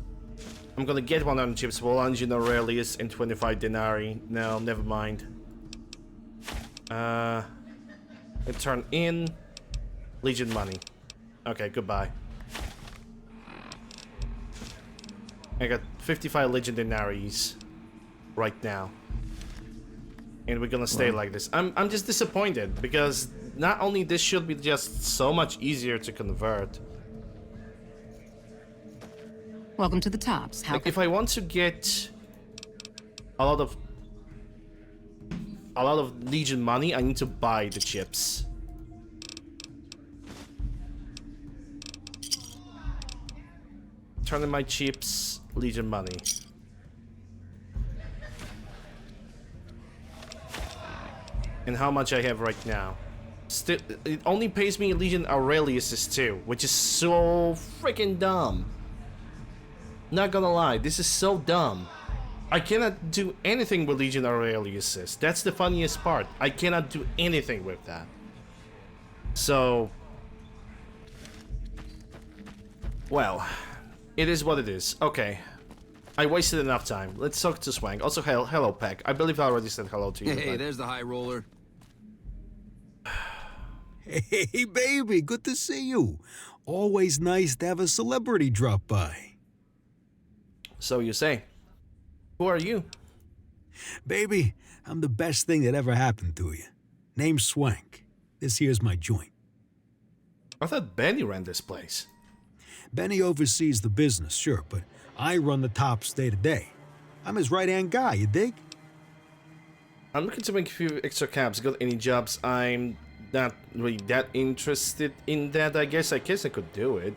[SPEAKER 1] I'm gonna get 100 chips for Legion Aurelius and 25 denarii. No, never mind. and turn in Legion money. Okay, goodbye. I got 55 Legion denaries right now. And we're gonna stay like this. I'm just disappointed because not only this should be just so much easier to convert.
[SPEAKER 14] Welcome to the tops.
[SPEAKER 1] Like if I want to get a lot of Legion money, I need to buy the chips. Turn in my chips, Legion money. And how much I have right now. Still, it only pays me Legion Aurelius's too, which is so freaking dumb. Not gonna lie, this is so dumb. I cannot do anything with Legion Aurelius's. That's the funniest part. I cannot do anything with that. So, well, it is what it is. Okay. I wasted enough time. Let's talk to Swank. Also, hello, Peck. I believe I already said hello to you.
[SPEAKER 15] Hey,
[SPEAKER 1] but...
[SPEAKER 15] there's the high roller.
[SPEAKER 16] Hey, baby, good to see you. Always nice to have a celebrity drop by.
[SPEAKER 1] So you say. Who are you?
[SPEAKER 16] Baby, I'm the best thing that ever happened to you. Name's Swank. This here's my joint.
[SPEAKER 1] I thought Benny ran this place.
[SPEAKER 16] Benny oversees the business, sure, but I run the tops day to day. I'm his right-hand guy, you dig?
[SPEAKER 1] I'm looking to make a few extra caps. Got any jobs? I'm not really that interested in that. I guess I could do it.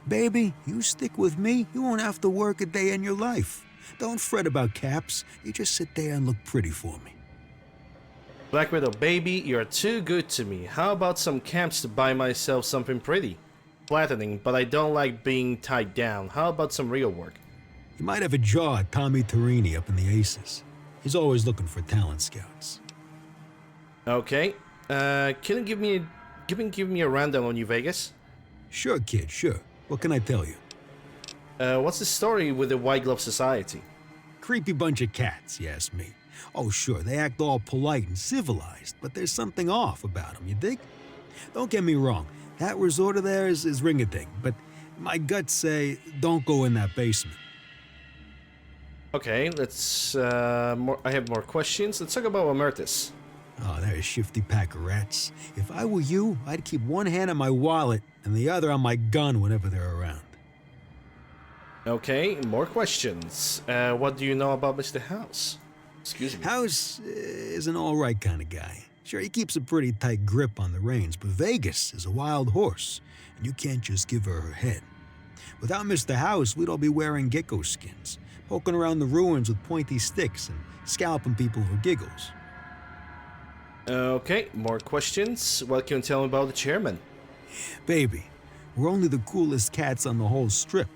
[SPEAKER 16] Baby, you stick with me, you won't have to work a day in your life. Don't fret about caps. You just sit there and look pretty for me.
[SPEAKER 1] Black Widow, baby, you're too good to me. How about some caps to buy myself something pretty? Flattening, but I don't like being tied down. How about some real work?
[SPEAKER 16] You might have a jaw at Tommy Torini up in the Aces. He's always looking for talent scouts.
[SPEAKER 1] Okay. Can you give me a rundown on New Vegas?
[SPEAKER 16] Sure, kid, sure. What can I tell you?
[SPEAKER 1] What's the story with the White Glove Society?
[SPEAKER 16] Creepy bunch of cats, you ask me. Oh, sure, they act all polite and civilized, but there's something off about them, you dig? Don't get me wrong, that resort of theirs is ring-a-ding, but my guts say don't go in that basement.
[SPEAKER 1] Okay, let's, I have more questions. Let's talk about Omertus.
[SPEAKER 16] Oh, they're a shifty pack of rats. If I were you, I'd keep one hand on my wallet and the other on my gun whenever they're around.
[SPEAKER 1] Okay, more questions. What do you know about Mr. House? Excuse me.
[SPEAKER 16] House is an all-right kind of guy. Sure, he keeps a pretty tight grip on the reins, but Vegas is a wild horse, and you can't just give her her head. Without Mr. House, we'd all be wearing gecko skins, poking around the ruins with pointy sticks and scalping people for giggles.
[SPEAKER 1] Okay, more questions. What can you tell me about the chairman?
[SPEAKER 16] Baby, we're only the coolest cats on the whole strip.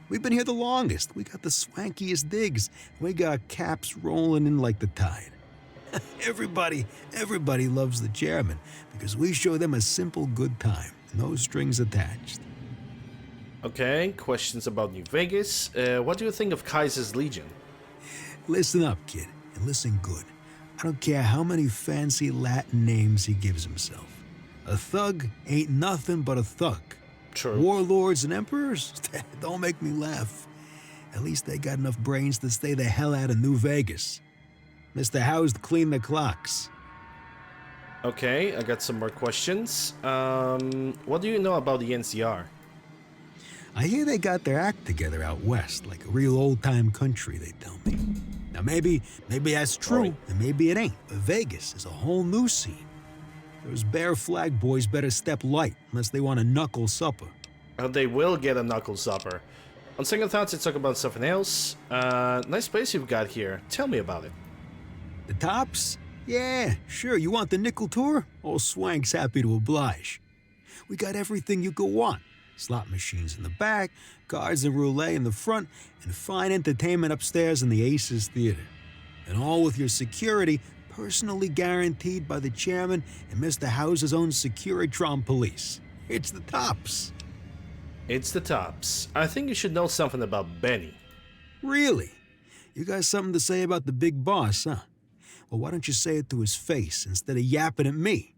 [SPEAKER 16] We've been here the longest. We got the swankiest digs. We got caps rolling in like the tide. Everybody loves the chairman because we show them a simple good time, no strings attached.
[SPEAKER 1] Okay, questions about New Vegas. What do you think of Kaiser's Legion?
[SPEAKER 16] Listen up, kid, and listen good. I don't care how many fancy Latin names he gives himself. A thug ain't nothing but a thug.
[SPEAKER 1] True.
[SPEAKER 16] Warlords and emperors? Don't make me laugh. At least they got enough brains to stay the hell out of New Vegas. Mr. House to clean the clocks.
[SPEAKER 1] Okay, I got some more questions. What do you know about the NCR?
[SPEAKER 16] I hear they got their act together out west, like a real old-time country, they tell me. Now maybe that's true, and maybe it ain't, but Vegas is a whole new scene. Those Bear Flag boys better step light, unless they want a knuckle supper.
[SPEAKER 1] They will get a knuckle supper. On second thoughts, let's talk about something else. Nice place you've got here. Tell me about it.
[SPEAKER 16] The tops? Yeah, sure, you want the nickel tour? Old Swank's happy to oblige. We got everything you could want. Slot machines in the back, cards and roulette in the front, and fine entertainment upstairs in the Aces Theater. And all with your security personally guaranteed by the chairman and Mr. House's own Securitron police. It's the tops.
[SPEAKER 1] It's the tops. I think you should know something about Benny.
[SPEAKER 16] Really? You got something to say about the big boss, huh? Well, why don't you say it to his face instead of yapping at me?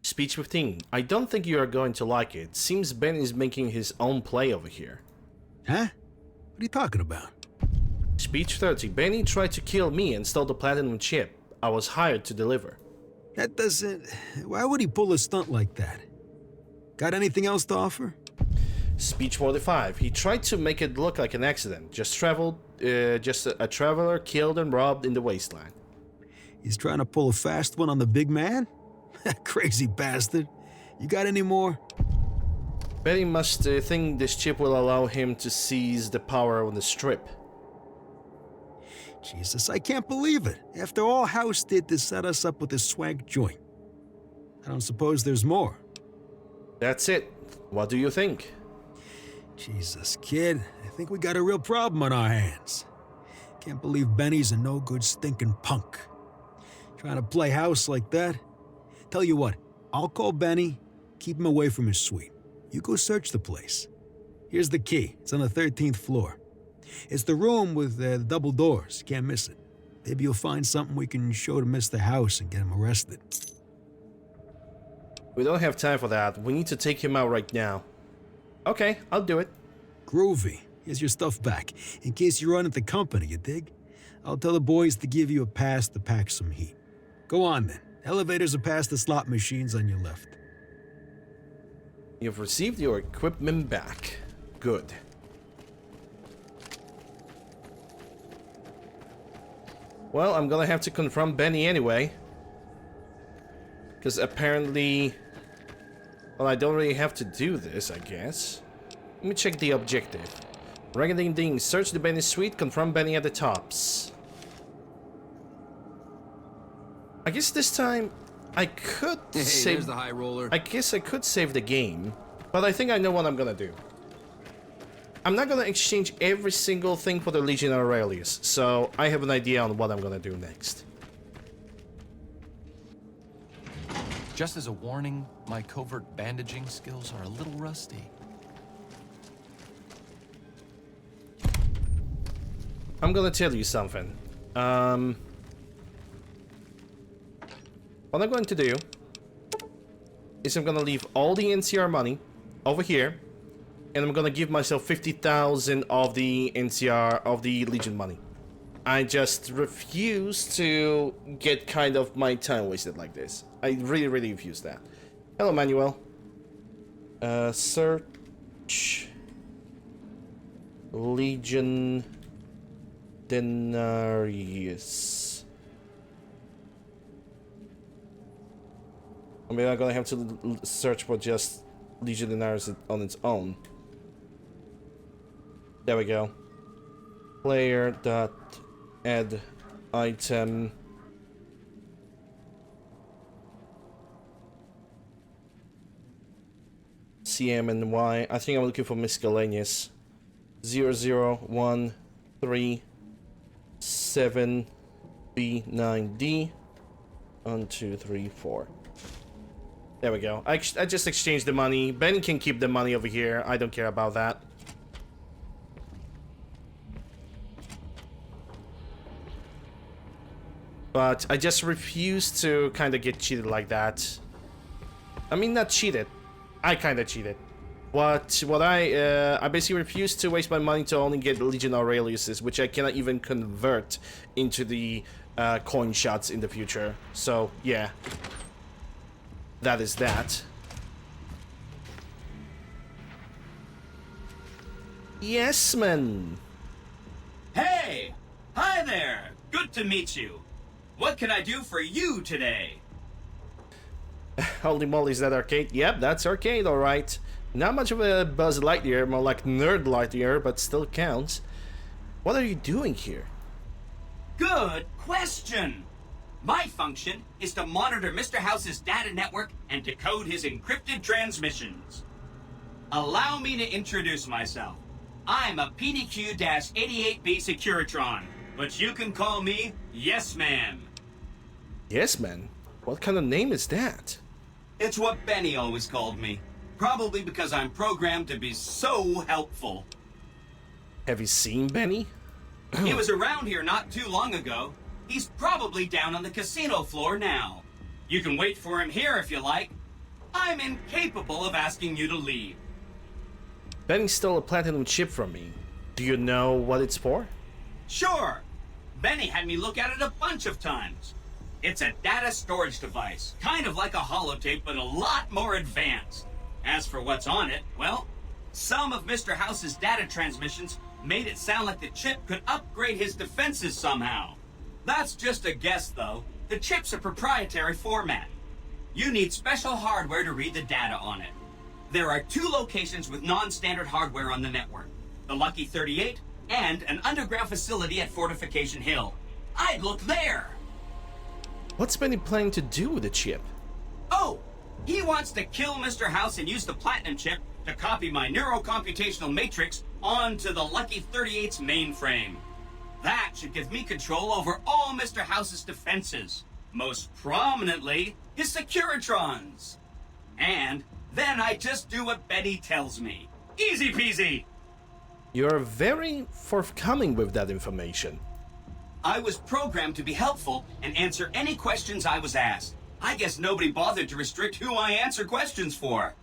[SPEAKER 1] Speech 15. I don't think you are going to like it. Seems Ben is making his own play over here.
[SPEAKER 16] Huh? What are you talking about?
[SPEAKER 1] Speech 30. Benny tried to kill me and stole the platinum chip. I was hired to deliver.
[SPEAKER 16] That doesn't... Why would he pull a stunt like that? Got anything else to offer?
[SPEAKER 1] Speech 45. He tried to make it look like an accident. Just a traveler killed and robbed in the wasteland.
[SPEAKER 16] He's trying to pull a fast one on the big man? Crazy bastard. You got any more?
[SPEAKER 1] Benny must think this chip will allow him to seize the power on the strip.
[SPEAKER 16] Jesus, I can't believe it. After all House did to set us up with this swank joint. I don't suppose there's more.
[SPEAKER 1] That's it. What do you think?
[SPEAKER 16] Jesus, kid. I think we got a real problem on our hands. Can't believe Benny's a no-good stinking punk. Trying to play house like that? Tell you what, I'll call Benny, keep him away from his suite. You go search the place. Here's the key. It's on the 13th floor. It's the room with the double doors. Can't miss it. Maybe you'll find something we can show to Mr. House and get him arrested.
[SPEAKER 1] We don't have time for that. We need to take him out right now. Okay, I'll do it.
[SPEAKER 16] Groovy. Here's your stuff back. In case you run into company, you dig? I'll tell the boys to give you a pass to pack some heat. Go on then. Elevators are past the slot machines on your left.
[SPEAKER 1] You've received your equipment back. Good. Well, I'm gonna have to confront Benny anyway. Because apparently... Well, I don't really have to do this, I guess. Let me check the objective. Ring-a-ding-ding. Search the Benny suite. Confront Benny at the tops. I guess this time I could save...
[SPEAKER 7] there's the high roller.
[SPEAKER 1] I guess I could save the game. But I think I know what I'm gonna do. I'm not gonna exchange every single thing for the Legion Aurelius. So I have an idea on what I'm gonna do next.
[SPEAKER 6] Just as a warning, my covert bandaging skills are a little rusty.
[SPEAKER 1] I'm gonna tell you something. What I'm going to do is I'm gonna leave all the NCR money over here, and I'm gonna give myself 50,000 of the NCR of the Legion money. I just refuse to get kind of my time wasted like this. I really refuse that. Hello, Manuel. Search Legion Denarius. I mean, I'm gonna have to search for just Legion Denarius on its own. There we go. Player.add item. CM and Y. I think I'm looking for miscellaneous. 00137B9D. 1, 2, 3, 4. There we go. I just exchanged the money. Ben can keep the money over here. I don't care about that. But I just refuse to kind of get cheated like that. I mean, not cheated. I kind of cheated. What I basically refuse to waste my money to only get Legion Aureliuses, which I cannot even convert into the coin shots in the future. So yeah, that is that. Yes, man.
[SPEAKER 15] Hey! Hi there! Good to meet you. What can I do for you today?
[SPEAKER 1] Holy moly, is that arcade? Yep, that's arcade, alright. Not much of a Buzz Lightyear, more like Nerd Lightyear, but still counts. What are you doing here?
[SPEAKER 15] Good question! My function is to monitor Mr. House's data network and decode his encrypted transmissions. Allow me to introduce myself. I'm a PDQ-88B Securitron, but you can call me Yes Man.
[SPEAKER 1] Yes Man? What kind of name is that?
[SPEAKER 15] It's what Benny always called me. Probably because I'm programmed to be so helpful.
[SPEAKER 1] Have you seen Benny?
[SPEAKER 15] He was around here not too long ago. He's probably down on the casino floor now. You can wait for him here if you like. I'm incapable of asking you to leave.
[SPEAKER 1] Benny stole a platinum chip from me. Do you know what it's for?
[SPEAKER 15] Sure. Benny had me look at it a bunch of times. It's a data storage device, kind of like a holotape, but a lot more advanced. As for what's on it, well, some of Mr. House's data transmissions made it sound like the chip could upgrade his defenses somehow. That's just a guess, though. The chip's a proprietary format. You need special hardware to read the data on it. There are 2 locations with non-standard hardware on the network. The Lucky 38 and an underground facility at Fortification Hill. I'd look there!
[SPEAKER 1] What's Benny planning to do with the chip?
[SPEAKER 15] Oh! He wants to kill Mr. House and use the Platinum chip to copy my neurocomputational matrix onto the Lucky 38's mainframe. That should give me control over all Mr. House's defenses. Most prominently, his Securitrons. And then I just do what Benny tells me. Easy peasy!
[SPEAKER 1] You're very forthcoming with that information.
[SPEAKER 15] I was programmed to be helpful and answer any questions I was asked. I guess nobody bothered to restrict who I answer questions for.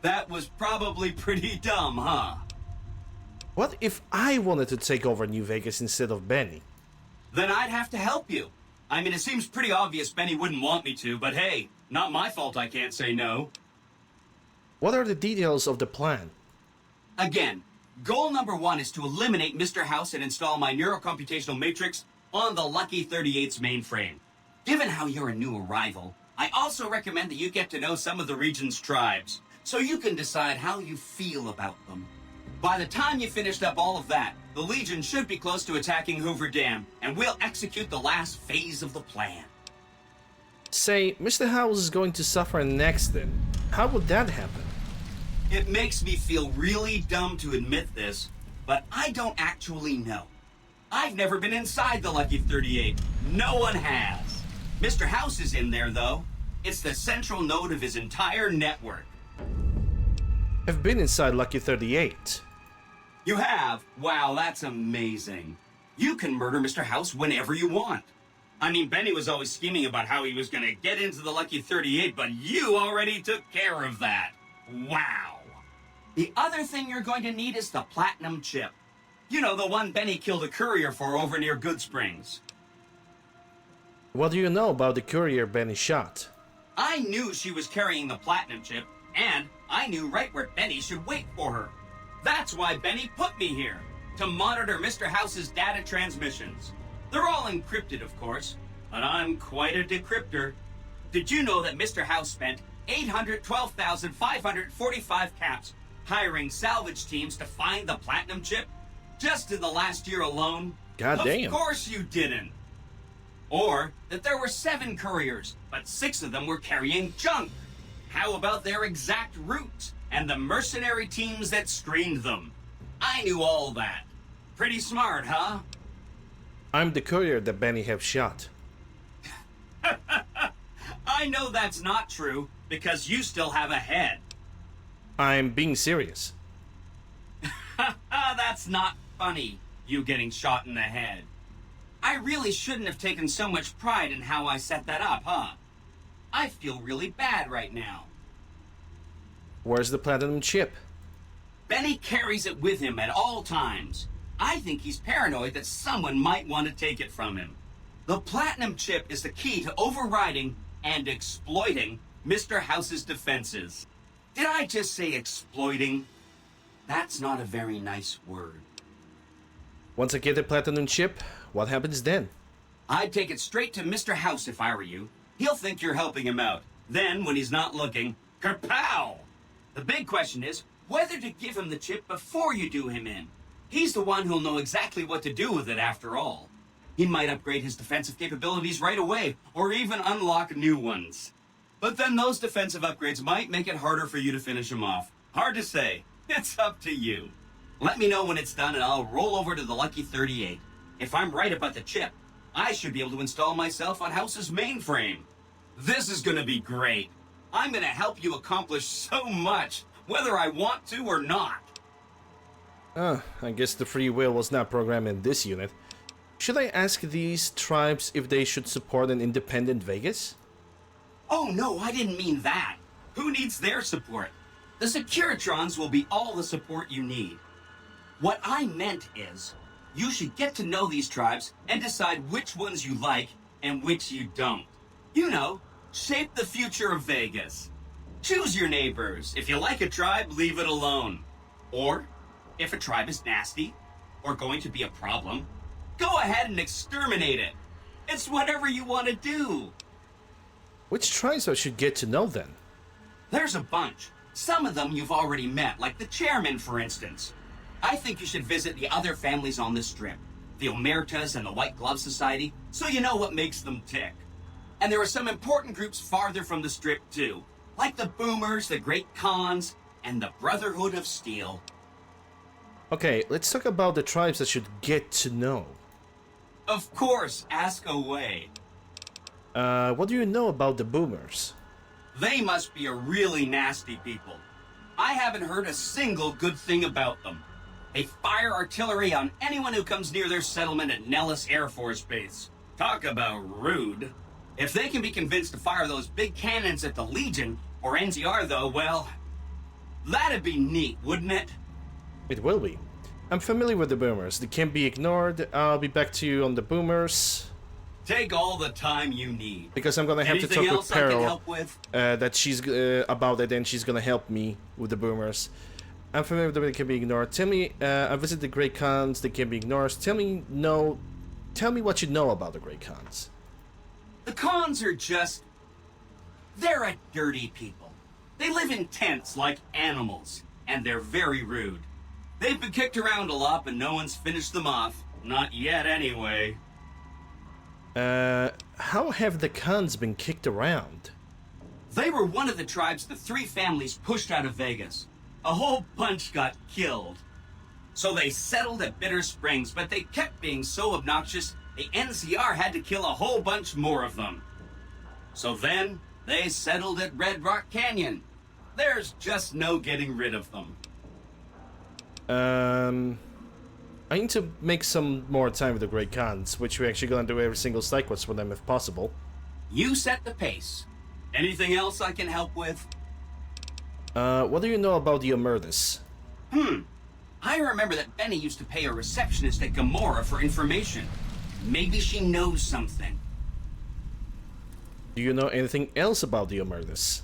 [SPEAKER 15] That was probably pretty dumb, huh?
[SPEAKER 1] What if I wanted to take over New Vegas instead of Benny?
[SPEAKER 15] Then I'd have to help you. I mean, it seems pretty obvious Benny wouldn't want me to, but hey, not my fault I can't say no.
[SPEAKER 1] What are the details of the plan?
[SPEAKER 15] Again, goal number 1 is to eliminate Mr. House and install my neurocomputational matrix on the Lucky 38's mainframe. Given how you're a new arrival, I also recommend that you get to know some of the region's tribes, so you can decide how you feel about them. By the time you finished up all of that, the Legion should be close to attacking Hoover Dam, and we'll execute the last phase of the plan.
[SPEAKER 1] Say, Mr. House is going to suffer an accident. How would that happen?
[SPEAKER 15] It makes me feel really dumb to admit this, but I don't actually know. I've never been inside the Lucky 38. No one has. Mr. House is in there, though. It's the central node of his entire network.
[SPEAKER 1] I've been inside Lucky 38.
[SPEAKER 15] You have? Wow, that's amazing. You can murder Mr. House whenever you want. I mean, Benny was always scheming about how he was going to get into the Lucky 38, but you already took care of that. Wow. The other thing you're going to need is the Platinum chip. You know, the one Benny killed a courier for over near Good Springs.
[SPEAKER 1] What do you know about the courier Benny shot?
[SPEAKER 15] I knew she was carrying the Platinum chip, and I knew right where Benny should wait for her. That's why Benny put me here, to monitor Mr. House's data transmissions. They're all encrypted, of course, but I'm quite a decryptor. Did you know that Mr. House spent 812,545 caps hiring salvage teams to find the Platinum chip? Just in the last year alone?
[SPEAKER 1] God damn.
[SPEAKER 15] Of course you didn't. Or that there were 7 couriers, but 6 of them were carrying junk. How about their exact routes and the mercenary teams that screened them? I knew all that. Pretty smart, huh?
[SPEAKER 1] I'm the courier that Benny have shot.
[SPEAKER 15] I know that's not true, because you still have a head.
[SPEAKER 1] I'm being serious.
[SPEAKER 15] That's not funny, you getting shot in the head. I really shouldn't have taken so much pride in how I set that up, huh? I feel really bad right now.
[SPEAKER 1] Where's the Platinum chip?
[SPEAKER 15] Benny carries it with him at all times. I think he's paranoid that someone might want to take it from him. The Platinum chip is the key to overriding and exploiting Mr. House's defenses. Did I just say exploiting? That's not a very nice word.
[SPEAKER 1] Once I get the Platinum chip, what happens then?
[SPEAKER 15] I'd take it straight to Mr. House if I were you. He'll think you're helping him out. Then, when he's not looking, kerpow! The big question is whether to give him the chip before you do him in. He's the one who'll know exactly what to do with it after all. He might upgrade his defensive capabilities right away, or even unlock new ones. But then those defensive upgrades might make it harder for you to finish him off. Hard to say. It's up to you. Let me know when it's done and I'll roll over to the Lucky 38. If I'm right about the chip, I should be able to install myself on House's mainframe. This is gonna be great. I'm gonna help you accomplish so much, whether I want to or not.
[SPEAKER 1] I guess the free will was not programmed in this unit. Should I ask these tribes if they should support an independent Vegas?
[SPEAKER 15] Oh no, I didn't mean that. Who needs their support? The Securitrons will be all the support you need. What I meant is, you should get to know these tribes and decide which ones you like and which you don't. You know, shape the future of Vegas. Choose your neighbors. If you like a tribe, leave it alone. Or, if a tribe is nasty, or going to be a problem, go ahead and exterminate it. It's whatever you want to do.
[SPEAKER 1] Which tribes I should get to know then?
[SPEAKER 15] There's a bunch. Some of them you've already met, like the chairman, for instance. I think you should visit the other families on this strip, the Omertas and the White Glove Society, so you know what makes them tick. And there are some important groups farther from the strip, too, like the Boomers, the Great Khans, and the Brotherhood of Steel.
[SPEAKER 1] Okay, let's talk about the tribes I should get to know.
[SPEAKER 15] Of course, ask away.
[SPEAKER 1] What do you know about the Boomers?
[SPEAKER 15] They must be a really nasty people. I haven't heard a single good thing about them. They fire artillery on anyone who comes near their settlement at Nellis Air Force Base. Talk about rude. If they can be convinced to fire those big cannons at the Legion, or NCR though, well, that'd be neat, wouldn't it?
[SPEAKER 1] It will be. I'm familiar with the Boomers. They can't be ignored. I'll be back to you on the Boomers.
[SPEAKER 15] Take all the time you need.
[SPEAKER 1] Because I'm gonna have
[SPEAKER 15] Anything
[SPEAKER 1] to talk
[SPEAKER 15] else
[SPEAKER 1] with
[SPEAKER 15] I can
[SPEAKER 1] Pearl
[SPEAKER 15] help with?
[SPEAKER 1] that she's about it, and she's gonna help me with the Boomers. I'm familiar with them. They can be ignored. Tell me, I visited the Great Khans. They can be ignored. Tell me what you know about the Great Khans.
[SPEAKER 15] The Khans are just... they're a dirty people. They live in tents like animals, and they're very rude. They've been kicked around a lot, but no one's finished them off. Not yet, anyway.
[SPEAKER 1] How have the Khans been kicked around?
[SPEAKER 15] They were one of the tribes the three families pushed out of Vegas. A whole bunch got killed. So they settled at Bitter Springs, but they kept being so obnoxious, the NCR had to kill a whole bunch more of them. So then, they settled at Red Rock Canyon. There's just no getting rid of them.
[SPEAKER 1] I need to make some more time with the Great Khans, which we're actually gonna do every single side quest for them if possible.
[SPEAKER 15] You set the pace. Anything else I can help with?
[SPEAKER 1] What do you know about the Omertas?
[SPEAKER 15] I remember that Benny used to pay a receptionist at Gamora for information. Maybe she knows something.
[SPEAKER 1] Do you know anything else about the Omertas?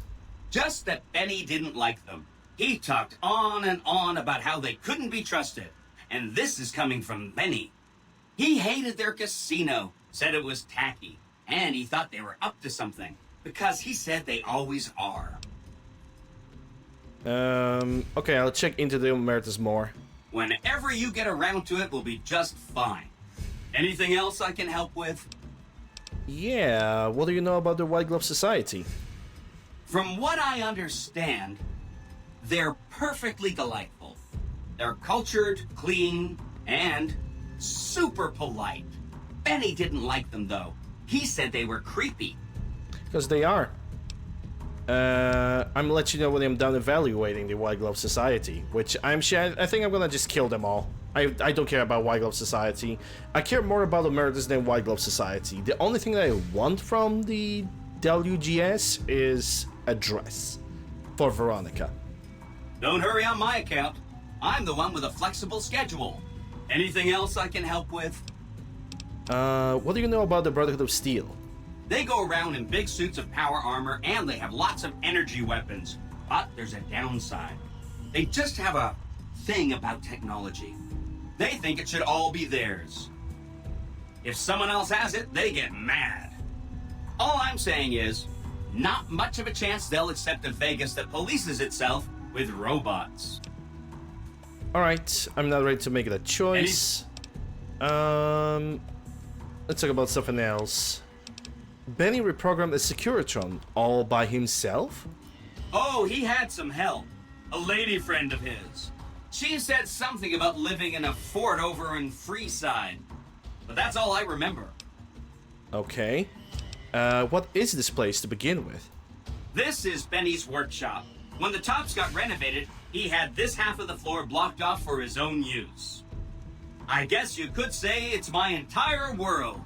[SPEAKER 15] Just that Benny didn't like them. He talked on and on about how they couldn't be trusted. And this is coming from Benny. He hated their casino, said it was tacky, and he thought they were up to something, because he said they always are.
[SPEAKER 1] Okay, I'll check into the Omertas more.
[SPEAKER 15] Whenever you get around to it, we'll be just fine. Anything else I can help with?
[SPEAKER 1] Yeah, what do you know about the White Glove Society?
[SPEAKER 15] From what I understand, they're perfectly delightful. They're cultured, clean, and super polite. Benny didn't like them, though. He said they were creepy.
[SPEAKER 1] Because they are. I'm gonna let you know when I'm done evaluating the White Glove Society, which I think I'm gonna just kill them all. I don't care about White Glove Society. I care more about the murders than White Glove Society. The only thing that I want from the WGS is a dress for Veronica.
[SPEAKER 15] Don't hurry on my account. I'm the one with a flexible schedule. Anything else I can help with?
[SPEAKER 1] What do you know about the Brotherhood of Steel?
[SPEAKER 15] They go around in big suits of power armor, and they have lots of energy weapons. But there's a downside. They just have a thing about technology. They think it should all be theirs. If someone else has it, they get mad. All I'm saying is, not much of a chance they'll accept a Vegas that polices itself with robots.
[SPEAKER 1] Alright, I'm not ready to make that choice. Let's talk about something else. Benny reprogrammed a Securitron all by himself?
[SPEAKER 15] Oh, he had some help. A lady friend of his. She said something about living in a fort over in Freeside. But that's all I remember.
[SPEAKER 1] Okay. What is this place to begin with?
[SPEAKER 15] This is Benny's workshop. When the tops got renovated, he had this half of the floor blocked off for his own use. I guess you could say it's my entire world.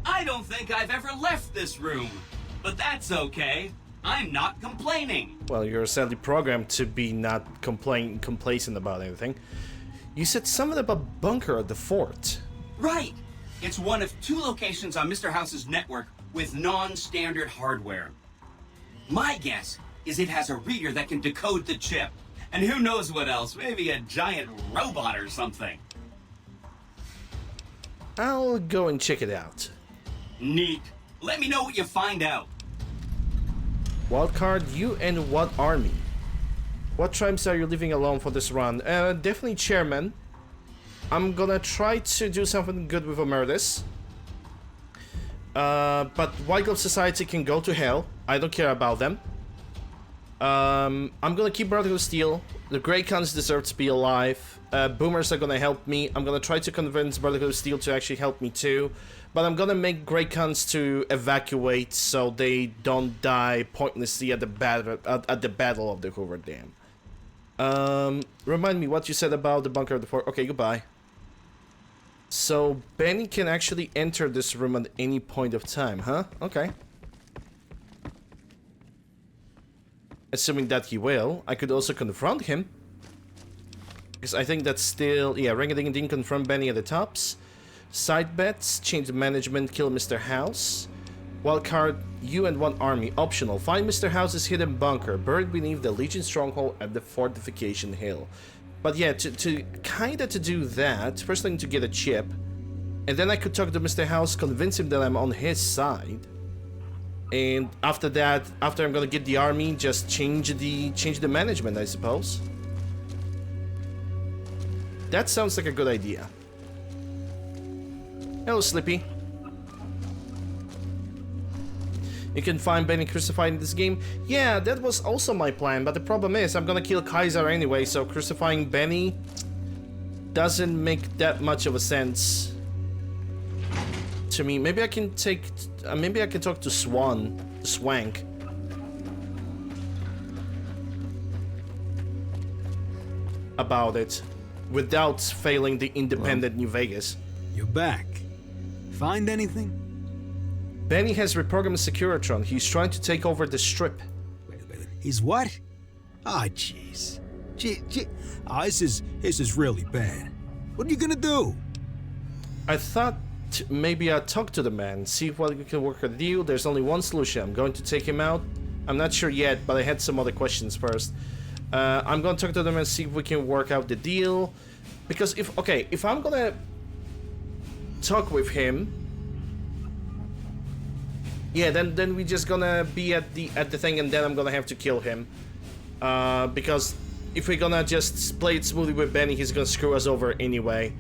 [SPEAKER 15] I don't think I've ever left this room, but that's okay. I'm not complaining.
[SPEAKER 1] Well, you're sadly programmed to be not complacent about anything. You said something about bunker at the fort.
[SPEAKER 15] Right. It's one of 2 locations on Mr. House's network with non-standard hardware. My guess is it has a reader that can decode the chip. And who knows what else? Maybe a giant robot or something.
[SPEAKER 1] I'll go and check it out.
[SPEAKER 15] Neat. Let me know what you find out.
[SPEAKER 1] Wildcard, you and what army? What tribes are you leaving alone for this run? Definitely Chairman. I'm gonna try to do something good with Modlists. But White Glove Society can go to hell. I don't care about them. I'm gonna keep Brotherhood of Steel. The Grey Khans deserve to be alive. Boomers are gonna help me. I'm gonna try to convince Brotherhood of Steel to actually help me too. But I'm gonna make Grey Khans to evacuate so they don't die pointlessly at the battle of the Hoover Dam. Remind me what you said about the bunker of the fort. Okay, goodbye. So Benny can actually enter this room at any point of time, huh? Okay. Assuming that he will. I could also confront him. Because I think that's still... Yeah, ring-a-ding-a-ding, confront Benny at the tops. Side bets, change the management, kill Mr. House. Wildcard, you and one army, optional. Find Mr. House's hidden bunker, buried beneath the Legion stronghold at the fortification hill. But yeah, to do that, first I need to get a chip. And then I could talk to Mr. House, convince him that I'm on his side. And after that, after I'm gonna get the army, just change the management, I suppose. That sounds like a good idea. Hello, Slippy. You can find Benny crucified in this game. Yeah, that was also my plan, but the problem is I'm gonna kill Kaiser anyway, so crucifying Benny doesn't make that much of a sense to me. Maybe I can talk to Swank. About it without failing the independent New Vegas.
[SPEAKER 16] You're back. Find anything?
[SPEAKER 1] Benny has reprogrammed Securitron. He's trying to take over the strip.
[SPEAKER 16] Wait. He's what? Ah, jeez. Ah, this is really bad. What are you gonna do?
[SPEAKER 1] I thought maybe I'd talk to the man, see what we can work a deal. There's only one solution. I'm going to take him out. I'm not sure yet, but I had some other questions first. I'm going to talk to them and see if we can work out the deal. Because if I'm gonna talk with him, yeah, then we just gonna be at the thing, and then I'm gonna have to kill him. Because if we're gonna just play it smoothly with Benny, he's gonna screw us over anyway.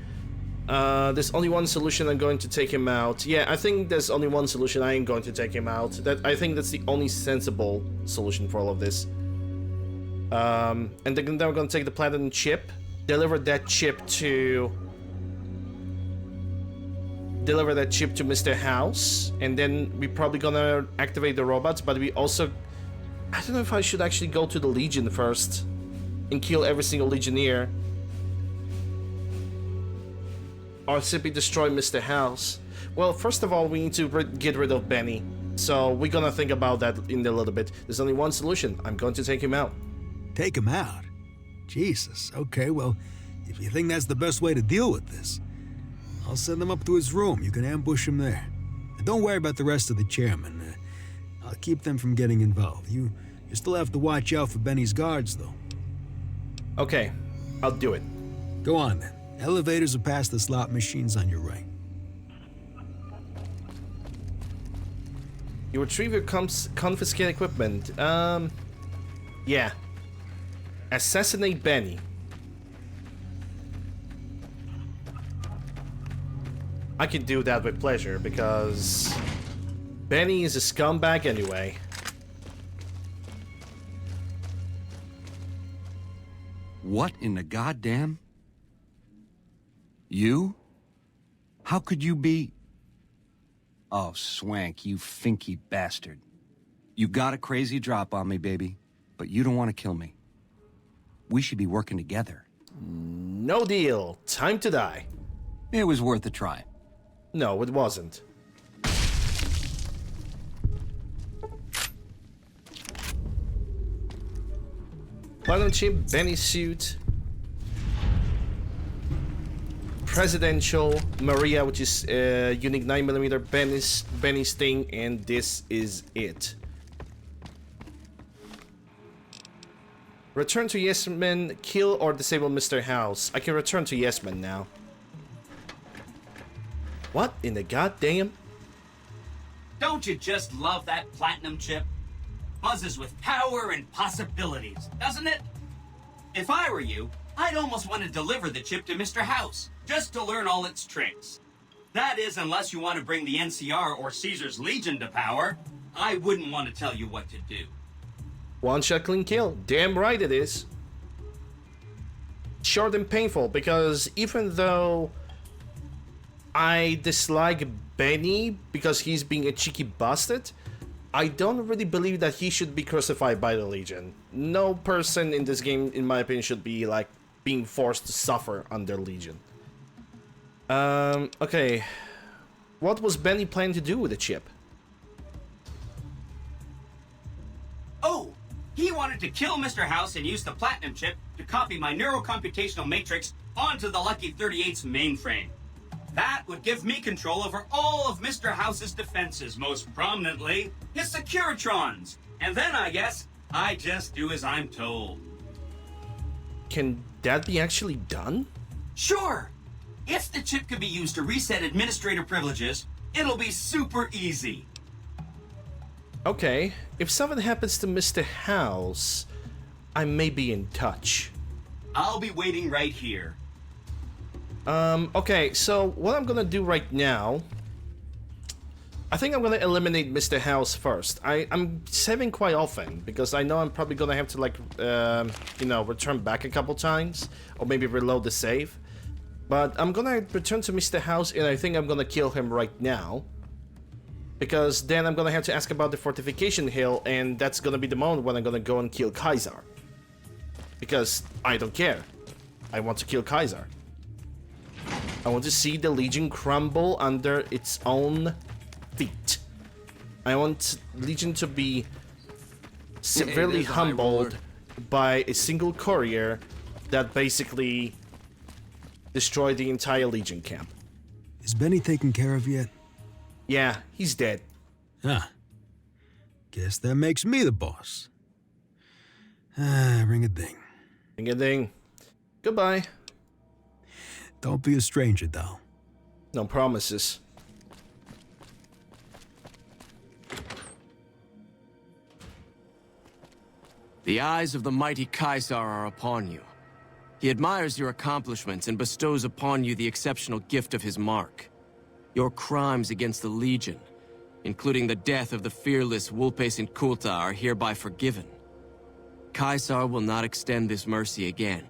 [SPEAKER 1] There's only one solution. I'm going to take him out. Yeah, I think there's only one solution. I ain't going to take him out. I think that's the only sensible solution for all of this. And then we're gonna take the platinum chip, deliver that chip to Mr. House, and then we're probably gonna activate the robots. But we also, I don't know if I should actually go to the Legion first and kill every single Legionnaire, or simply destroy Mr. House. Well, first of all, we need to get rid of Benny, so we're gonna think about that in a little bit. There's only one solution. I'm going to take him out.
[SPEAKER 16] Take him out? Jesus. Okay, well, if you think that's the best way to deal with this, I'll send him up to his room. You can ambush him there. And don't worry about the rest of the chairmen. I'll keep them from getting involved. You still have to watch out for Benny's guards, though.
[SPEAKER 1] Okay, I'll do it.
[SPEAKER 16] Go on, then. Elevators are past the slot machines on your right.
[SPEAKER 1] You retrieve your confiscated equipment. Yeah. Assassinate Benny. I can do that with pleasure, because Benny is a scumbag anyway.
[SPEAKER 17] What in the goddamn? You? How could you be... Oh, Swank, you finky bastard. You got a crazy drop on me, baby, but you don't want to kill me. We should be working together.
[SPEAKER 1] No deal. Time to die.
[SPEAKER 17] It was worth a try.
[SPEAKER 1] No, it wasn't. Platinum chip, Benny suit, presidential, Maria, which is unique 9mm, Benny's thing, and this is it. Return to Yes Man, kill or disable Mr. House. I can return to Yes Man now. What in the goddamn?
[SPEAKER 15] Don't you just love that platinum chip? Buzzes with power and possibilities, doesn't it? If I were you, I'd almost want to deliver the chip to Mr. House, just to learn all its tricks. That is, unless you want to bring the NCR or Caesar's Legion to power. I wouldn't want to tell you what to do.
[SPEAKER 1] One shot clean kill. Damn right it is. Short and painful, because even though I dislike Benny because he's being a cheeky bastard, I don't really believe that he should be crucified by the Legion. No person in this game, in my opinion, should be like being forced to suffer under Legion. Okay. What was Benny planning to do with the chip?
[SPEAKER 15] Oh! He wanted to kill Mr. House and use the platinum chip to copy my neurocomputational matrix onto the Lucky 38's mainframe. That would give me control over all of Mr. House's defenses, most prominently his Securitrons. And then, I guess, I just do as I'm told.
[SPEAKER 1] Can that be actually done?
[SPEAKER 15] Sure! If the chip can be used to reset administrator privileges, it'll be super easy.
[SPEAKER 1] Okay, if something happens to Mr. House, I may be in touch.
[SPEAKER 15] I'll be waiting right here.
[SPEAKER 1] Okay, so what I'm gonna do right now, I think I'm gonna eliminate Mr. House first. I'm saving quite often, because I know I'm probably gonna have to, like, you know, return back a couple times, or maybe reload the save. But I'm gonna return to Mr. House, and I think I'm gonna kill him right now. Because then I'm gonna have to ask about the fortification hill, and that's gonna be the moment when I'm gonna go and kill Kaiser. Because I don't care. I want to kill Kaiser. I want to see the Legion crumble under its own feet. I want Legion to be severely humbled by a single courier that basically destroyed the entire Legion camp.
[SPEAKER 16] Is Benny taken care of yet?
[SPEAKER 1] Yeah, he's dead.
[SPEAKER 16] Huh. Guess that makes me the boss. Ring a ding.
[SPEAKER 1] Ring a ding. Goodbye.
[SPEAKER 16] Don't be a stranger, though.
[SPEAKER 1] No promises.
[SPEAKER 18] The eyes of the mighty Caesar are upon you. He admires your accomplishments and bestows upon you the exceptional gift of his mark. Your crimes against the Legion, including the death of the fearless Wulpes and Kulta, are hereby forgiven. Caesar will not extend this mercy again.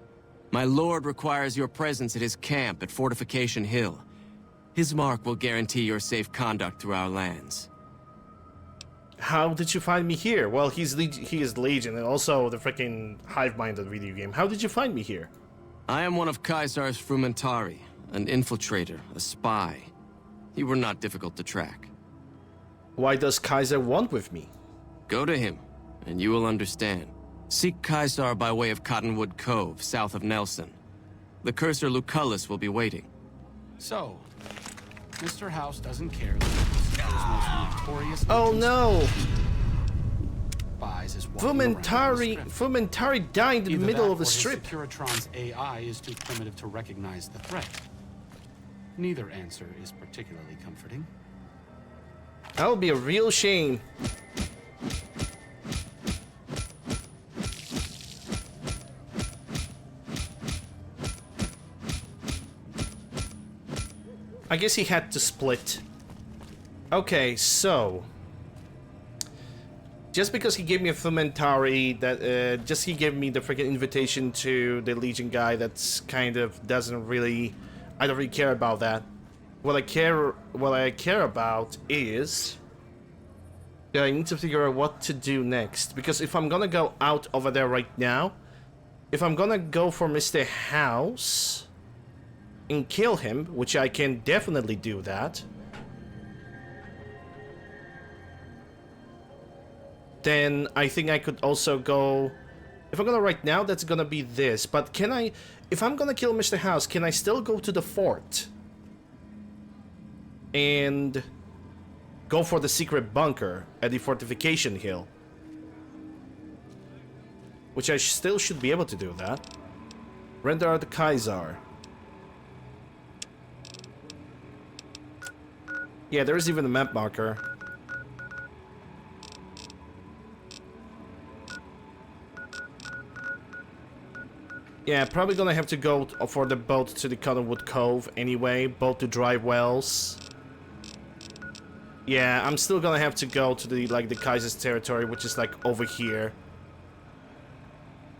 [SPEAKER 18] My lord requires your presence at his camp at Fortification Hill. His mark will guarantee your safe conduct through our lands.
[SPEAKER 1] How did you find me here? Well, he is Legion, and also the freaking hive mind of the video game. How did you find me here?
[SPEAKER 18] I am one of Caesar's frumentari, an infiltrator, a spy. You were not difficult to track.
[SPEAKER 1] Why does Kaiser want with me?
[SPEAKER 18] Go to him, and you will understand. Seek Caesar by way of Cottonwood Cove, south of Nelson. The cursor Lucullus will be waiting.
[SPEAKER 19] So, Mr. House doesn't care that most notorious...
[SPEAKER 1] Oh no!
[SPEAKER 19] Spies is
[SPEAKER 1] Frumentari died in the middle of the strip.
[SPEAKER 19] Securitron's AI is too primitive to recognize the threat. Neither answer is particularly comforting.
[SPEAKER 1] That would be a real shame. I guess he had to split. Okay, so just because he gave me a Frumentari, that just he gave me the freaking invitation to the Legion guy, that's kind of doesn't really, I don't really care about that. What I care about is that I need to figure out what to do next, because if I'm gonna go out over there right now, if I'm gonna go for Mr. House and kill him, which I can definitely do that, then I think I could also go If I'm gonna right now, that's gonna be this. But can I... If I'm gonna kill Mr. House, can I still go to the fort? And... go for the secret bunker at the fortification hill? Which I still should be able to do that. Render out the Kaiser. Yeah, there is even a map marker. Yeah, probably gonna have to go for the boat to the Cottonwood Cove anyway. Boat to dry wells. Yeah, I'm still gonna have to go to the, like, the Kaiser's territory, which is, like, over here.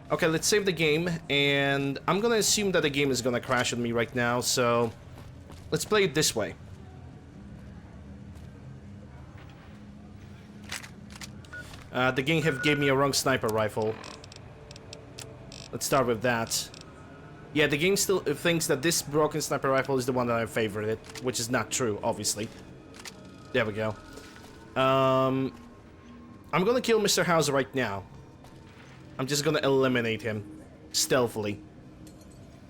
[SPEAKER 1] Okay, let's save the game, and I'm gonna assume that the game is gonna crash on me right now, so... let's play it this way. The game have gave me a wrong sniper rifle. Let's start with that. Yeah, the game still thinks that this broken sniper rifle is the one that I favorited, which is not true, obviously. There we go. I'm gonna kill Mr. House right now. I'm just gonna eliminate him stealthily.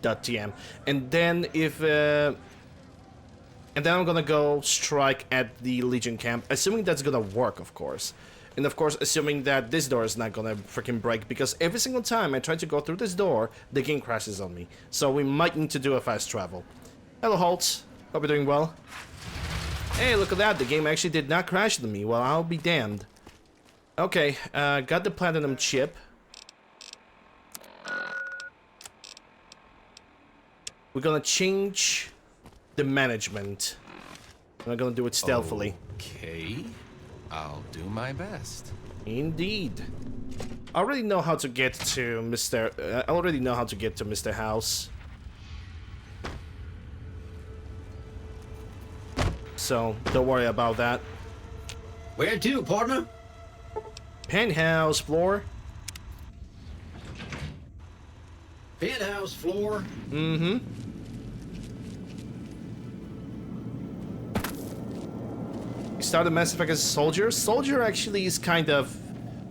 [SPEAKER 1] .tm. And then if and then I'm gonna go strike at the Legion camp, assuming that's gonna work, of course. And of course, assuming that this door is not gonna freaking break, because every single time I try to go through this door, the game crashes on me. So we might need to do a fast travel. Hello, Holt. Hope you're doing well. Hey, look at that. The game actually did not crash on me. Well, I'll be damned. Okay, got the platinum chip. We're gonna change the management. We're gonna do it stealthily.
[SPEAKER 6] Okay. I'll do my best.
[SPEAKER 1] Indeed. I already know how to get to Mr. House. So, don't worry about that.
[SPEAKER 10] Where to, partner?
[SPEAKER 1] Penthouse floor.
[SPEAKER 10] Penthouse floor?
[SPEAKER 1] Mm-hmm. Started Mass Effect as a soldier. Soldier actually is kind of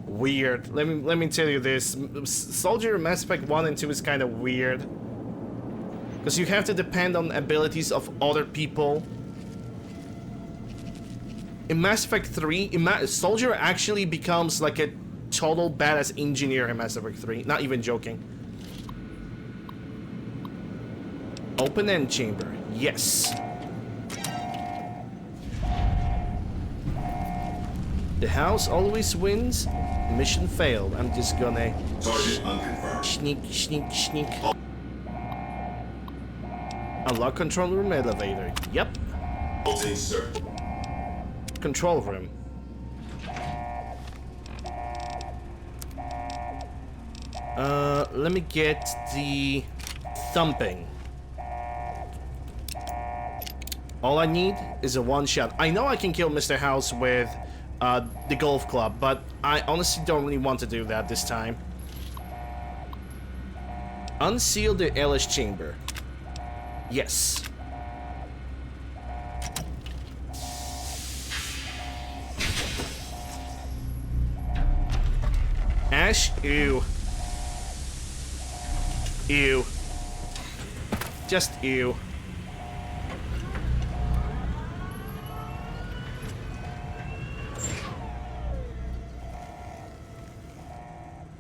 [SPEAKER 1] weird. Let me tell you this. Soldier in Mass Effect 1 and 2 is kind of weird. Because you have to depend on abilities of other people. In Mass Effect 3, Soldier actually becomes like a total badass engineer in Mass Effect 3. Not even joking. Open end chamber. Yes. The house always wins. Mission failed. I'm just gonna sneak, sneak, sneak. Unlock control room elevator. Yep. Control room. Let me get the thumping. All I need is a one shot. I know I can kill Mr. House with the golf club, but I honestly don't really want to do that this time. Unseal the LS chamber. Yes. Ash, ew. Ew. Just ew.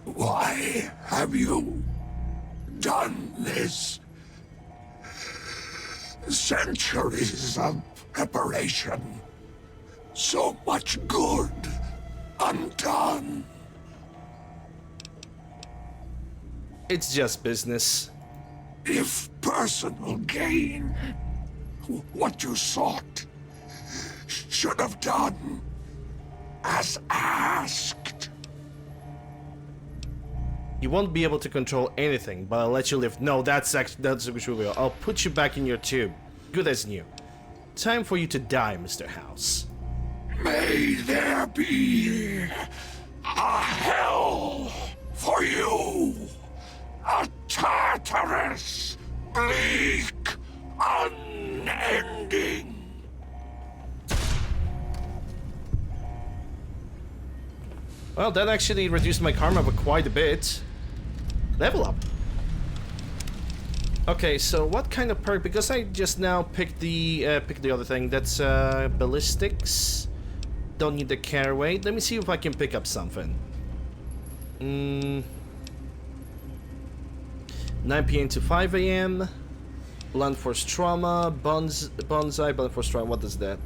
[SPEAKER 20] Why have you done this? Centuries of preparation. So much good undone.
[SPEAKER 1] It's just business.
[SPEAKER 20] If personal gain, what you sought, should have done as asked.
[SPEAKER 1] You won't be able to control anything, but I'll let you live. No, that's true. I'll put you back in your tube. Good as new. Time for you to die, Mr. House.
[SPEAKER 20] May there be a hell for you. A Tartarus, bleak, unending.
[SPEAKER 1] Well, that actually reduced my karma by quite a bit. Level up. Okay, so what kind of perk? Because I just now picked the other thing. That's ballistics. Don't need the carry weight. Let me see if I can pick up something. 9 p.m. to 5 a.m. Blunt force trauma. Bonsai. Blunt force trauma. What is that?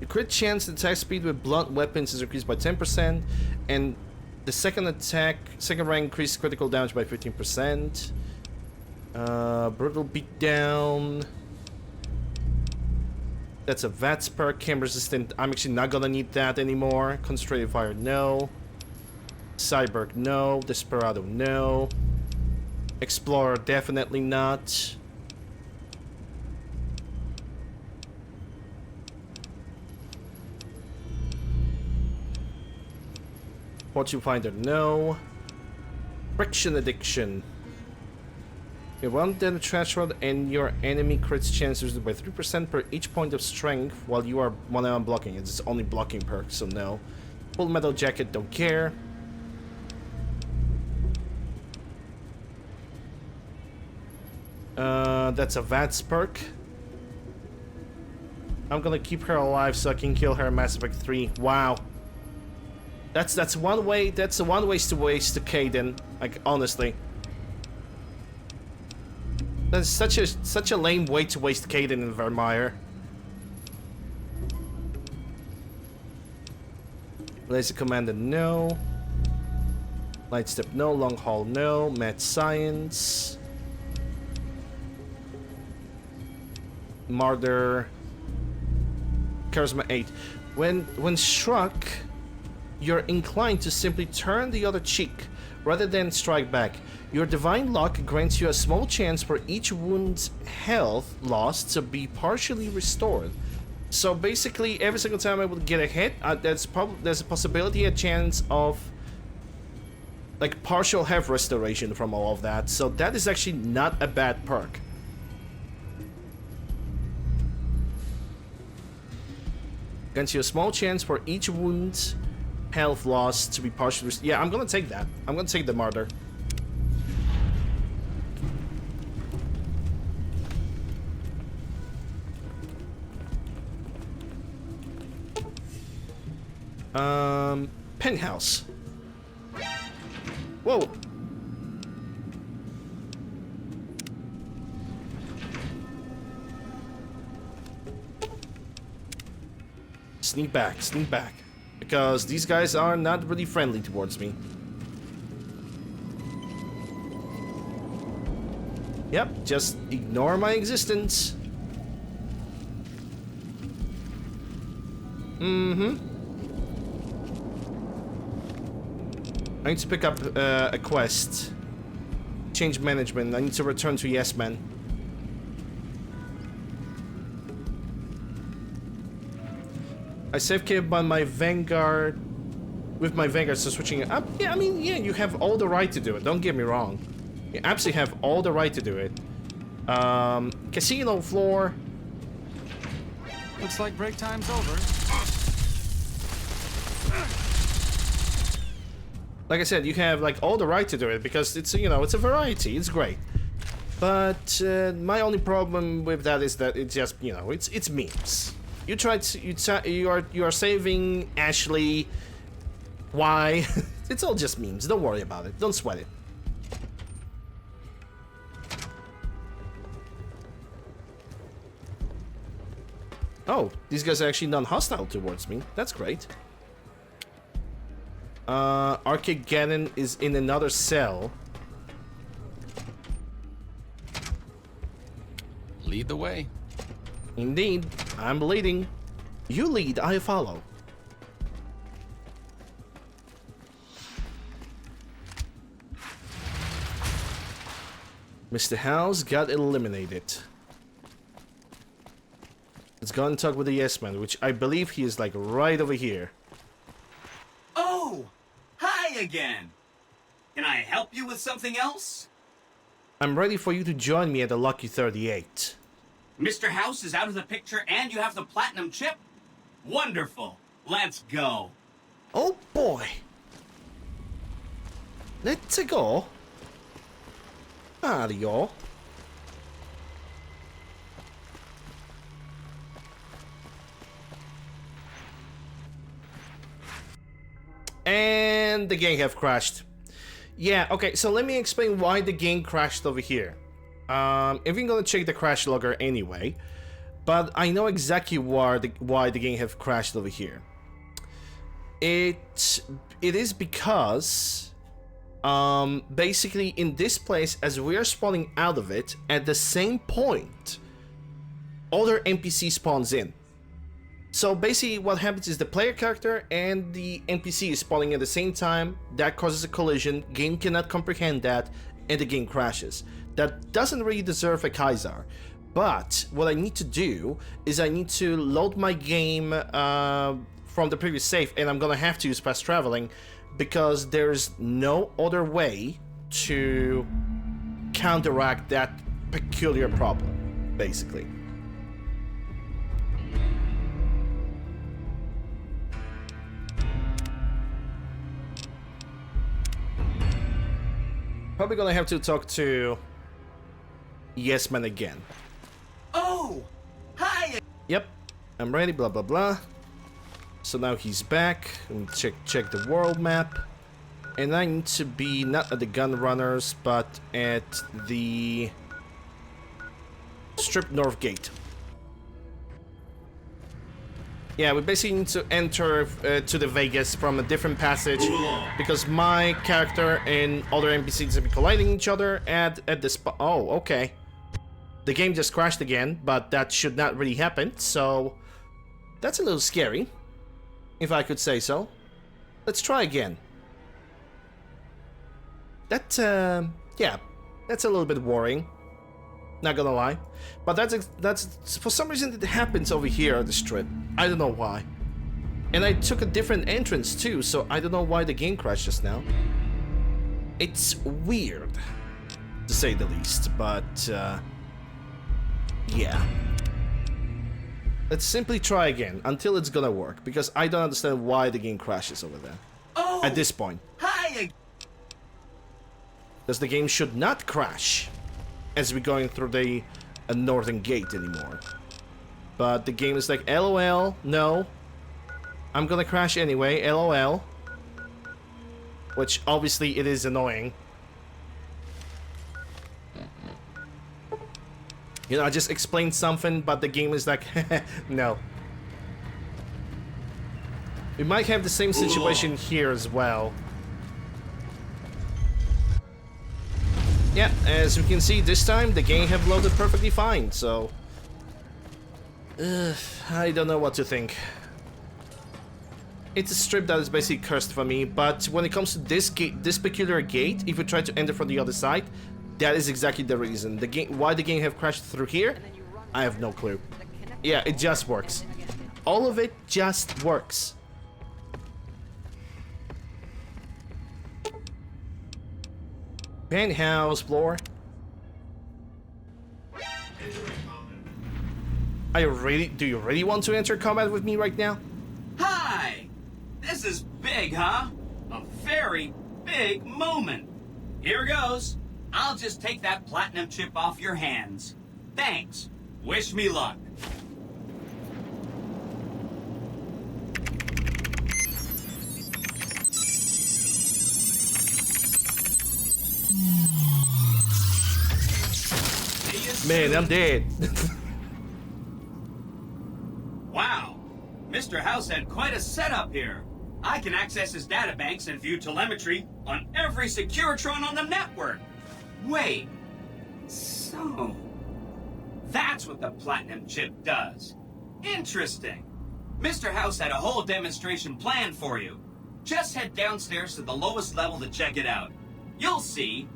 [SPEAKER 1] The crit chance attack speed with blunt weapons is increased by 10%, and the second rank increased critical damage by 15%. Brutal beatdown. That's a VATS perk. Chem resistant. I'm actually not gonna need that anymore. Concentrated fire, no. Cyborg, no. Desperado, no. Explorer, definitely not. Fortune finder, no. Friction addiction. You run down the threshold and your enemy crits chance reduced by 3% per each point of strength while you are one-on-one blocking. It's only blocking perk, so no. Full metal jacket, don't care. That's a VATS perk. I'm gonna keep her alive so I can kill her in Mass Effect 3. Wow. That's one way. That's one way to waste the Kaden. Like, honestly. That's such a lame way to waste Kaden in Vermeer. Laser Commander, no. Light Step, no. Long Haul, no. Mad Science. Martyr. Charisma 8. When struck, you're inclined to simply turn the other cheek rather than strike back. Your Divine Lock grants you a small chance for each wound's health lost to be partially restored. So basically, every single time I would get a hit, there's a possibility, a chance of like partial health restoration from all of that. So that is actually not a bad perk. Grants you a small chance for each wound's health lost to be partially restored. Yeah, I'm gonna take that. I'm gonna take the Martyr. Penthouse. Whoa. Sneak back, because these guys are not really friendly towards me. Yep, just ignore my existence. I need to pick up a quest. Change management. I need to return to Yes Man. I safekept by my Vanguard. With my Vanguard, so switching it up. Yeah, I mean, yeah, you have all the right to do it. Don't get me wrong. You absolutely have all the right to do it. Casino floor.
[SPEAKER 19] Looks like break time's over.
[SPEAKER 1] Like I said, you have like all the right to do it because it's, you know, it's a variety. It's great. But my only problem with that is that it's just, you know, it's memes. You tried to, you are saving Ashley. Why? It's all just memes. Don't worry about it. Don't sweat it. Oh, these guys are actually non-hostile towards me. That's great. Arcagannon is in another cell.
[SPEAKER 6] Lead the way.
[SPEAKER 1] Indeed, I'm leading. You lead, I follow. Mr. House got eliminated. Let's go and talk with the Yes Man, which I believe he is like right over here.
[SPEAKER 15] Oh! Hi again! Can I help you with something else?
[SPEAKER 1] I'm ready for you to join me at the Lucky 38.
[SPEAKER 15] Mr. House is out of the picture and you have the platinum chip? Wonderful! Let's go!
[SPEAKER 1] Oh boy! Let's go. Mario. And the game have crashed. Yeah, okay, so let me explain why the game crashed over here. Even gonna check the crash logger anyway, but I know exactly why the game have crashed over here. It is because basically in this place, as we are spawning out of it, at the same point, other NPC spawns in. So basically what happens is the player character and the NPC is spawning at the same time. That causes a collision, game cannot comprehend that, and the game crashes. That doesn't really deserve a Kaiser. But what I need to do is I need to load my game from the previous save, and I'm gonna have to use fast traveling because there's no other way to counteract that peculiar problem, basically. Probably gonna have to talk to Yes Man again.
[SPEAKER 15] Oh, hi.
[SPEAKER 1] Yep, I'm ready. Blah blah blah. So now he's back. Let me check the world map, and I need to be not at the gun runners, but at the Strip North Gate. Yeah, we basically need to enter to the Vegas from a different passage because my character and other NPCs have been colliding each other at the spot. Oh, okay. The game just crashed again, but that should not really happen, so that's a little scary, if I could say so. Let's try again. That, yeah, that's a little bit worrying. Not gonna lie, but that's for some reason it happens over here at the strip. I don't know why, and I took a different entrance too, so I don't know why the game crashed just now. It's weird, to say the least, but yeah. Let's simply try again until it's gonna work, because I don't understand why the game crashes over there.
[SPEAKER 15] Oh,
[SPEAKER 1] at this point,
[SPEAKER 15] hi.
[SPEAKER 1] because the game should not crash as we're going through the northern gate anymore. But the game is like, LOL, no. I'm gonna crash anyway, LOL. Which obviously it is annoying. You know, I just explained something, but the game is like, no. We might have the same situation here as well. Yeah, as we can see, this time the game have loaded perfectly fine, so I don't know what to think. It's a strip that is basically cursed for me, but when it comes to this gate, this peculiar gate, if you try to enter from the other side, that is exactly the reason. The game, why the game have crashed through here, I have no clue. Yeah, it just works. All of it just works. Penthouse floor. Do you really want to enter combat with me right now?
[SPEAKER 15] Hi! This is big, huh? A very big moment. Here goes. I'll just take that platinum chip off your hands. Thanks. Wish me luck.
[SPEAKER 1] Man, I'm dead.
[SPEAKER 15] Wow. Mr. House had quite a setup here. I can access his databanks and view telemetry on every Securitron on the network. Wait. So, that's what the platinum chip does. Interesting. Mr. House had a whole demonstration planned for you. Just head downstairs to the lowest level to check it out. You'll see.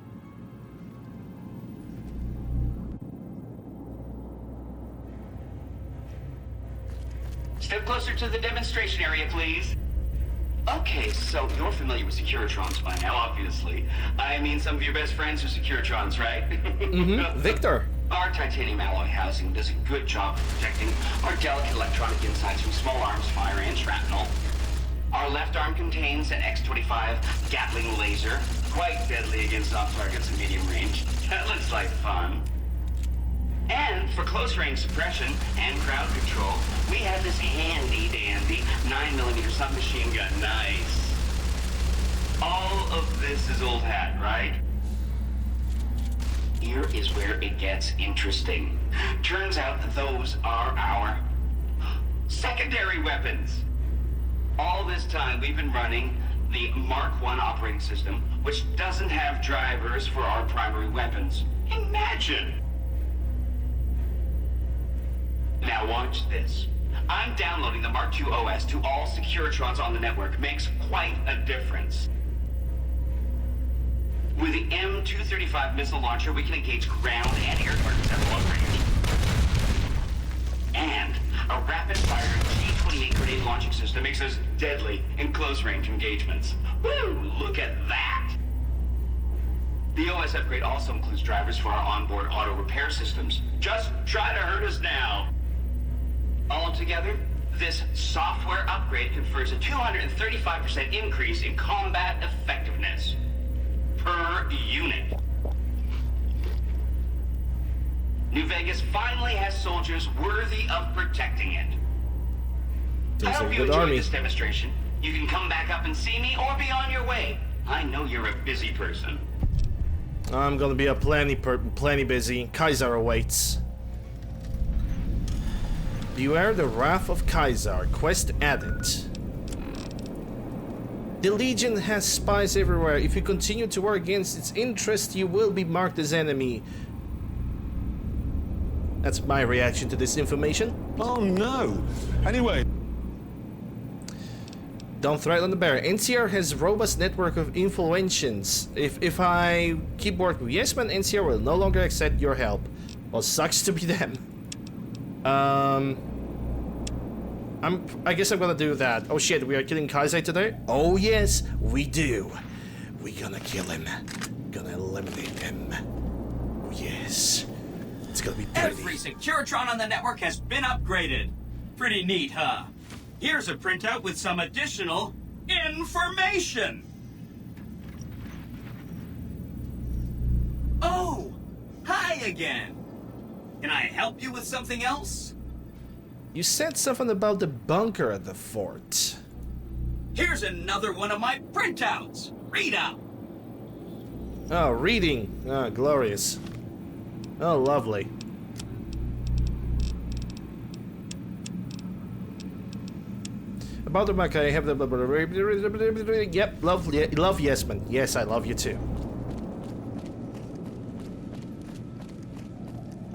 [SPEAKER 21] Step closer to the demonstration area, please. Okay, so you're familiar with Securitrons by now, obviously. I mean, some of your best friends are Securitrons, right?
[SPEAKER 1] Mm-hmm. Victor.
[SPEAKER 21] Our titanium alloy housing does a good job of protecting our delicate electronic insides from small arms fire and shrapnel. Our left arm contains an X-25 Gatling laser, quite deadly against soft targets in medium range. That looks like fun. And for close-range suppression and crowd control, we have this handy-dandy 9mm submachine gun. Nice. All of this is old hat, right? Here is where it gets interesting. Turns out that those are our secondary weapons. All this time we've been running the Mark I operating system, which doesn't have drivers for our primary weapons. Imagine! Now watch this. I'm downloading the Mark II OS to all Securitrons on the network. Makes quite a difference. With the M235 missile launcher, we can engage ground and air targets at long range. And a rapid-fire G-28 grenade launching system makes us deadly in close-range engagements. Woo! Look at that! The OS upgrade also includes drivers for our onboard auto repair systems. Just try to hurt us now. Altogether, this software upgrade confers a 235% increase in combat effectiveness per unit. New Vegas finally has soldiers worthy of protecting it. I hope you enjoyed this demonstration. You can come back up and see me or be on your way. I know you're a busy person.
[SPEAKER 1] I'm gonna be a plenty busy. Kaiser awaits. Beware the Wrath of Kaiser. Quest added. The Legion has spies everywhere. If you continue to work against its interests, you will be marked as enemy. That's my reaction to this information.
[SPEAKER 20] Oh no! Anyway.
[SPEAKER 1] Don't threaten the bear. NCR has a robust network of influentians. If I keep working with Yes Man, NCR will no longer accept your help. Well, sucks to be them. I guess I'm gonna do that. Oh shit, we are killing Kaizai today? Oh yes, we do. We're gonna kill him. Gonna eliminate him. Oh yes. It's gonna be pretty.
[SPEAKER 15] Every Securitron on the network has been upgraded. Pretty neat, huh? Here's a printout with some additional information. Oh, hi again. Can I help you with something else?
[SPEAKER 1] You said something about the bunker at the fort.
[SPEAKER 15] Here's another one of my printouts. Read up.
[SPEAKER 1] Oh, reading. Oh, glorious. Oh, lovely. About the bunker, I have the... Yep, love Yes Man. Yes, I love you too.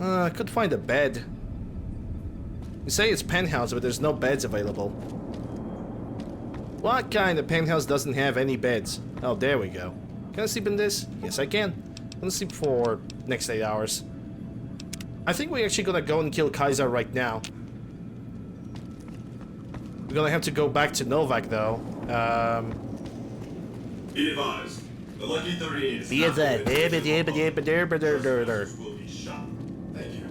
[SPEAKER 1] I could find a bed. You say it's penthouse, but there's no beds available. What kind of penthouse doesn't have any beds? Oh, there we go. Can I sleep in this? Yes, I can. I'm gonna sleep for next 8 hours. I think we're actually gonna go and kill Kaiser right now. We're gonna have to go back to Novak, though.
[SPEAKER 4] Be advised. The Lucky 38 is
[SPEAKER 1] Be advised.
[SPEAKER 4] will be shot. Thank you.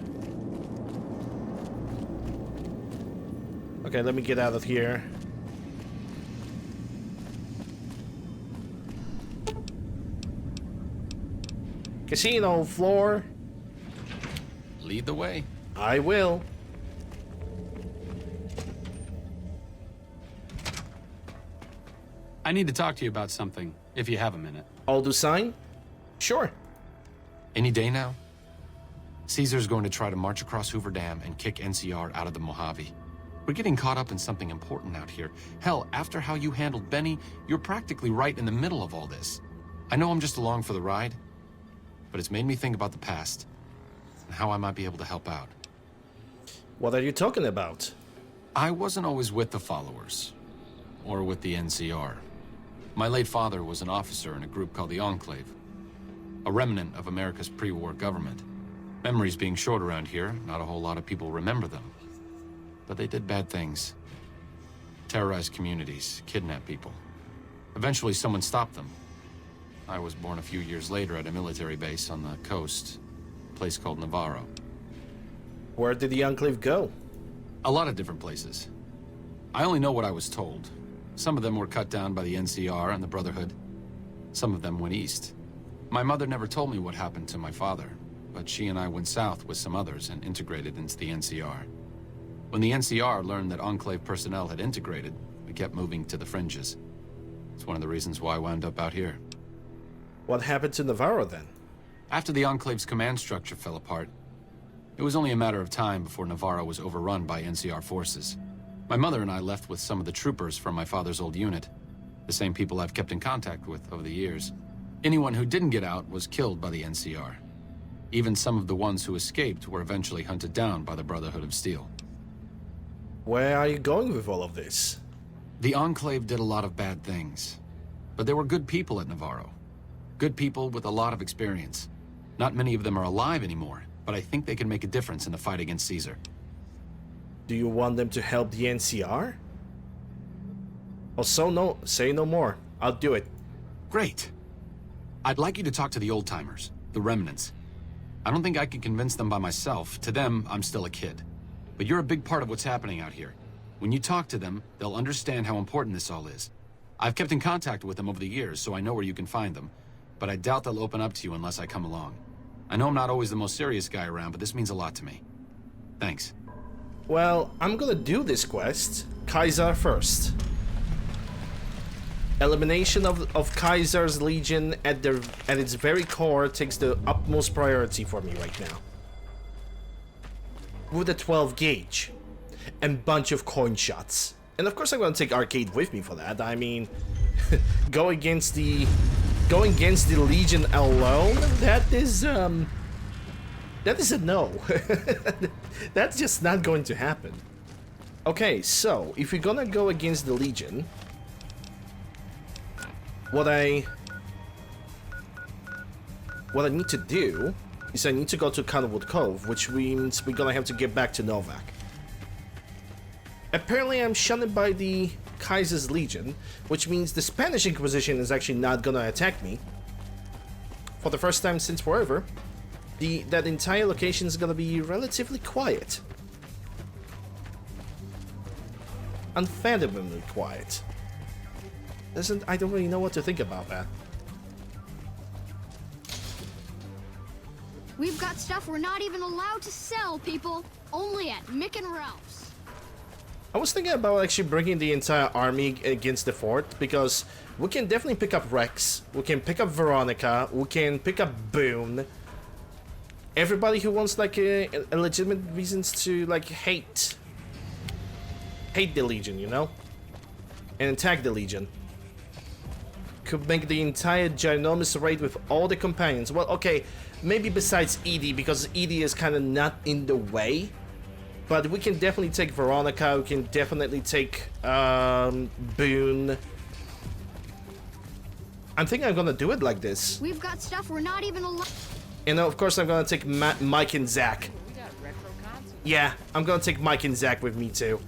[SPEAKER 1] Okay, let me get out of here. Casino floor.
[SPEAKER 6] Lead the way.
[SPEAKER 1] I will.
[SPEAKER 19] I need to talk to you about something, if you have a minute.
[SPEAKER 1] I'll do sign? Sure.
[SPEAKER 6] Any day now? Caesar's going to try to march across Hoover Dam and kick NCR out of the Mojave. We're getting caught up in something important out here. Hell, after how you handled Benny, you're practically right in the middle of all this. I know I'm just along for the ride, but it's made me think about the past and how I might be able to help out.
[SPEAKER 1] What are you talking about?
[SPEAKER 6] I wasn't always with the followers, or with the NCR. My late father was an officer in a group called the Enclave, a remnant of America's pre-war government. Memories being short around here, not a whole lot of people remember them. But they did bad things. Terrorized communities, kidnapped people. Eventually someone stopped them. I was born a few years later at a military base on the coast, a place called Navarro.
[SPEAKER 1] Where did the Enclave go?
[SPEAKER 6] A lot of different places. I only know what I was told. Some of them were cut down by the NCR and the Brotherhood. Some of them went east. My mother never told me what happened to my father, but she and I went south with some others and integrated into the NCR. When the NCR learned that Enclave personnel had integrated, we kept moving to the fringes. It's one of the reasons why I wound up out here.
[SPEAKER 1] What happened to Navarro then?
[SPEAKER 6] After the Enclave's command structure fell apart, it was only a matter of time before Navarro was overrun by NCR forces. My mother and I left with some of the troopers from my father's old unit, the same people I've kept in contact with over the years. Anyone who didn't get out was killed by the NCR. Even some of the ones who escaped were eventually hunted down by the Brotherhood of Steel.
[SPEAKER 1] Where are you going with all of this?
[SPEAKER 6] The Enclave did a lot of bad things, but there were good people at Navarro. Good people with a lot of experience. Not many of them are alive anymore, but I think they can make a difference in the fight against Caesar.
[SPEAKER 1] Do you want them to help the NCR? Oh, say no more. I'll do it.
[SPEAKER 6] Great. I'd like you to talk to the old-timers, the remnants. I don't think I can convince them by myself. To them, I'm still a kid. But you're a big part of what's happening out here. When you talk to them, they'll understand how important this all is. I've kept in contact with them over the years, so I know where you can find them. But I doubt they'll open up to you unless I come along. I know I'm not always the most serious guy around, but this means a lot to me. Thanks.
[SPEAKER 1] Well, I'm gonna do this quest. Kaiser first. Elimination of Kaiser's Legion at its very core takes the utmost priority for me right now. With a 12 gauge and bunch of coin shots. And of course I'm gonna take Arcade with me for that. I mean, going against the Legion alone, that is a no. That's just not going to happen. Okay, so if you're gonna go against the Legion, what I need to do is I need to go to Cottonwood Cove, which means we're gonna have to get back to Novak. Apparently I'm shunned by the Kaiser's Legion, which means the Spanish Inquisition is actually not gonna attack me. For the first time since forever, that entire location is gonna be relatively quiet. Unfathomably quiet. I don't really know what to think about that.
[SPEAKER 2] We've got stuff we're not even allowed to sell, people. Only at Mick and Ralph's.
[SPEAKER 1] I was thinking about actually bringing the entire army against the fort, because we can definitely pick up Rex, we can pick up Veronica, we can pick up Boone. Everybody who wants like a legitimate reasons to like hate the Legion, you know? And attack the Legion. Could make the entire ginormous raid with all the companions. Well, okay, maybe besides Edie, because Edie is kind of not in the way. But we can definitely take Veronica, we can definitely take Boone. I think I'm gonna do it like this.
[SPEAKER 2] We've got stuff we're not even allowed.
[SPEAKER 1] And of course I'm gonna take Mike and Zach. Yeah, I'm gonna take Mike and Zach with me too.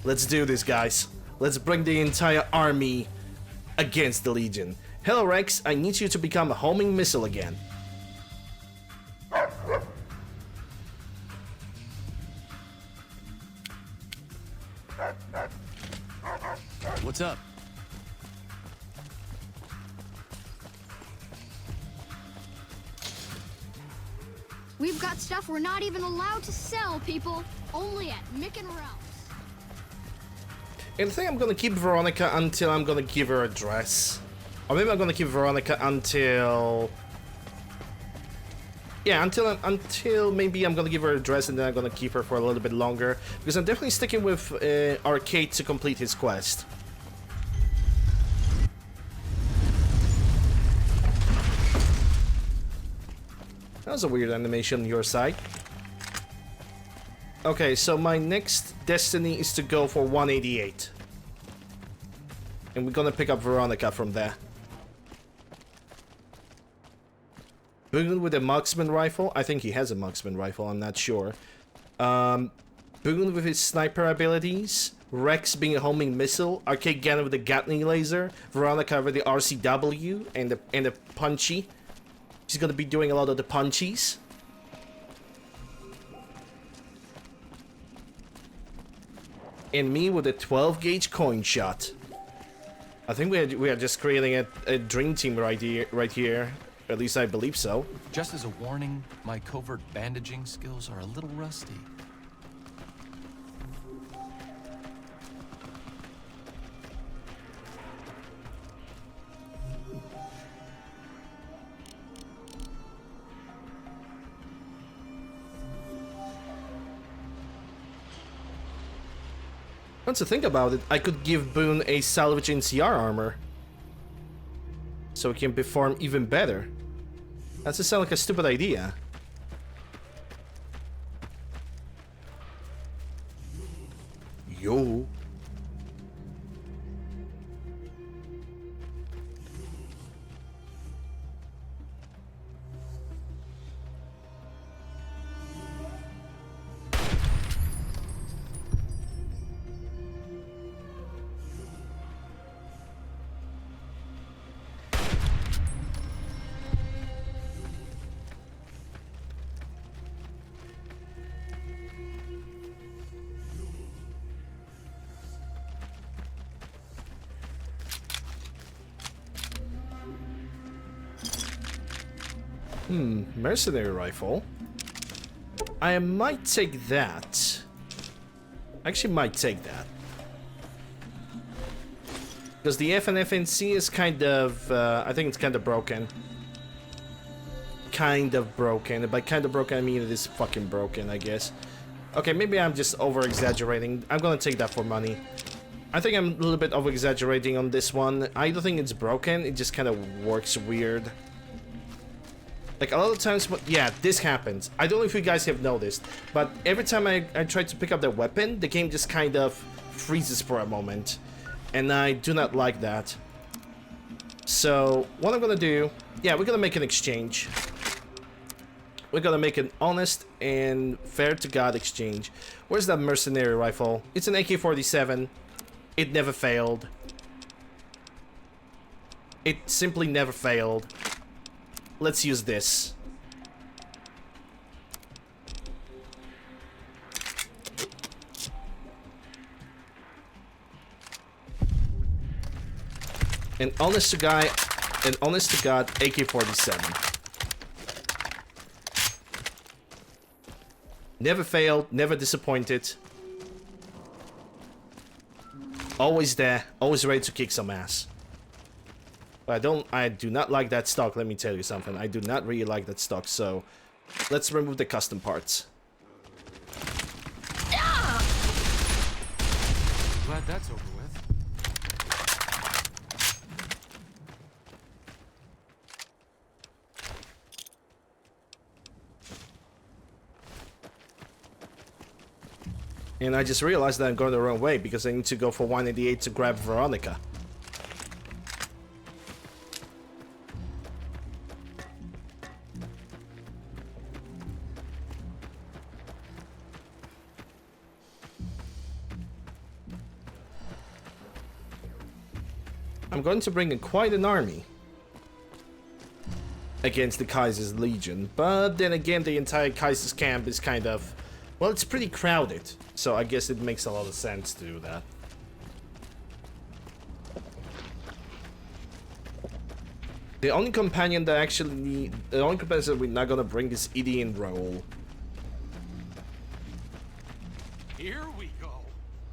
[SPEAKER 1] Let's do this, guys. Let's bring the entire army against the Legion. Hello, Rex. I need you to become a homing missile again.
[SPEAKER 18] What's up?
[SPEAKER 2] We've got stuff we're not even allowed to sell, people. Only at Mick and Ralph's.
[SPEAKER 1] And I think I'm gonna keep Veronica until I'm gonna give her a dress. Or maybe I'm gonna keep Veronica until... Yeah, until maybe I'm gonna give her a dress and then I'm gonna keep her for a little bit longer. Because I'm definitely sticking with Arcade to complete his quest. That was a weird animation on your side. Okay, so my next destiny is to go for 188. And we're gonna pick up Veronica from there. Boone with a marksman rifle. I think he has a marksman rifle, I'm not sure. Boone with his sniper abilities. Rex being a homing missile. Arcade Gannon with the Gatling laser. Veronica with the RCW and the punchy. She's gonna be doing a lot of the punchies. And me with a 12 gauge coin shot. I think we are just creating a dream team right here. At least I believe so.
[SPEAKER 6] Just as a warning, my covert bandaging skills are a little rusty.
[SPEAKER 1] Once I think about it, I could give Boone a salvage NCR armor, so he can perform even better. That doesn't sound like a stupid idea. Yo. Mercenary rifle. I might take that. Actually, might take that. Because the FNFNC is kind of, I think it's kind of broken. Kind of broken. By kind of broken, I mean it is fucking broken, I guess. Okay, maybe I'm just over-exaggerating. I'm gonna take that for money. I think I'm a little bit over-exaggerating on this one. I don't think it's broken, it just kind of works weird. Like, a lot of times, yeah, this happens. I don't know if you guys have noticed, but every time I try to pick up the weapon, the game just kind of freezes for a moment. And I do not like that. So, what I'm gonna do... Yeah, we're gonna make an exchange. We're gonna make an honest and fair-to-God exchange. Where's that mercenary rifle? It's an AK-47. It never failed. It simply never failed. Let's use this. An honest to God AK-47. Never failed, never disappointed. Always there, always ready to kick some ass. But I do not like that stock, let me tell you something. I do not really like that stock, so let's remove the custom parts.
[SPEAKER 6] Glad that's over with.
[SPEAKER 1] And I just realized that I'm going the wrong way because I need to go for 188 to grab Veronica. I'm going to bring in quite an army against the Kaiser's Legion, but then again the entire Kaiser's camp is kind of, well, it's pretty crowded, so I guess it makes a lot of sense to do that. The only companion that the only companion that we're not gonna bring is Idian Roll.
[SPEAKER 6] Here we go.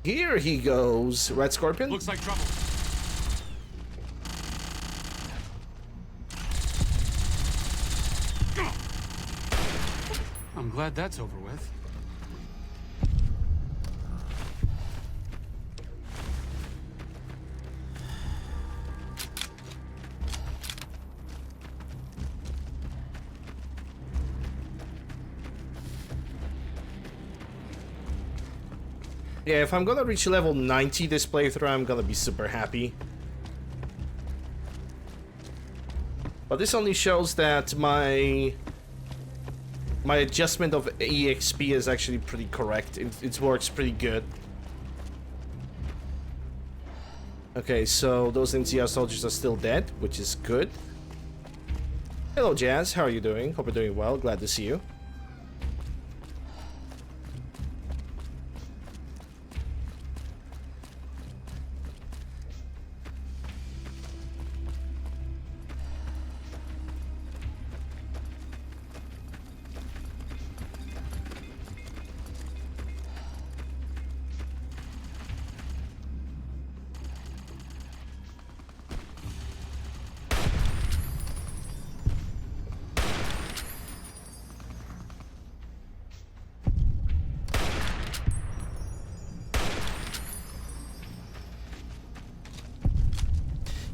[SPEAKER 1] Here he goes, Red Scorpion.
[SPEAKER 6] Looks like trouble. I'm glad that's over with.
[SPEAKER 1] Yeah, if I'm gonna reach level 90 this playthrough, I'm gonna be super happy. But this only shows that my adjustment of EXP is actually pretty correct. It works pretty good. Okay, so those NCR soldiers are still dead, which is good. Hello, Jazz. How are you doing? Hope you're doing well. Glad to see you.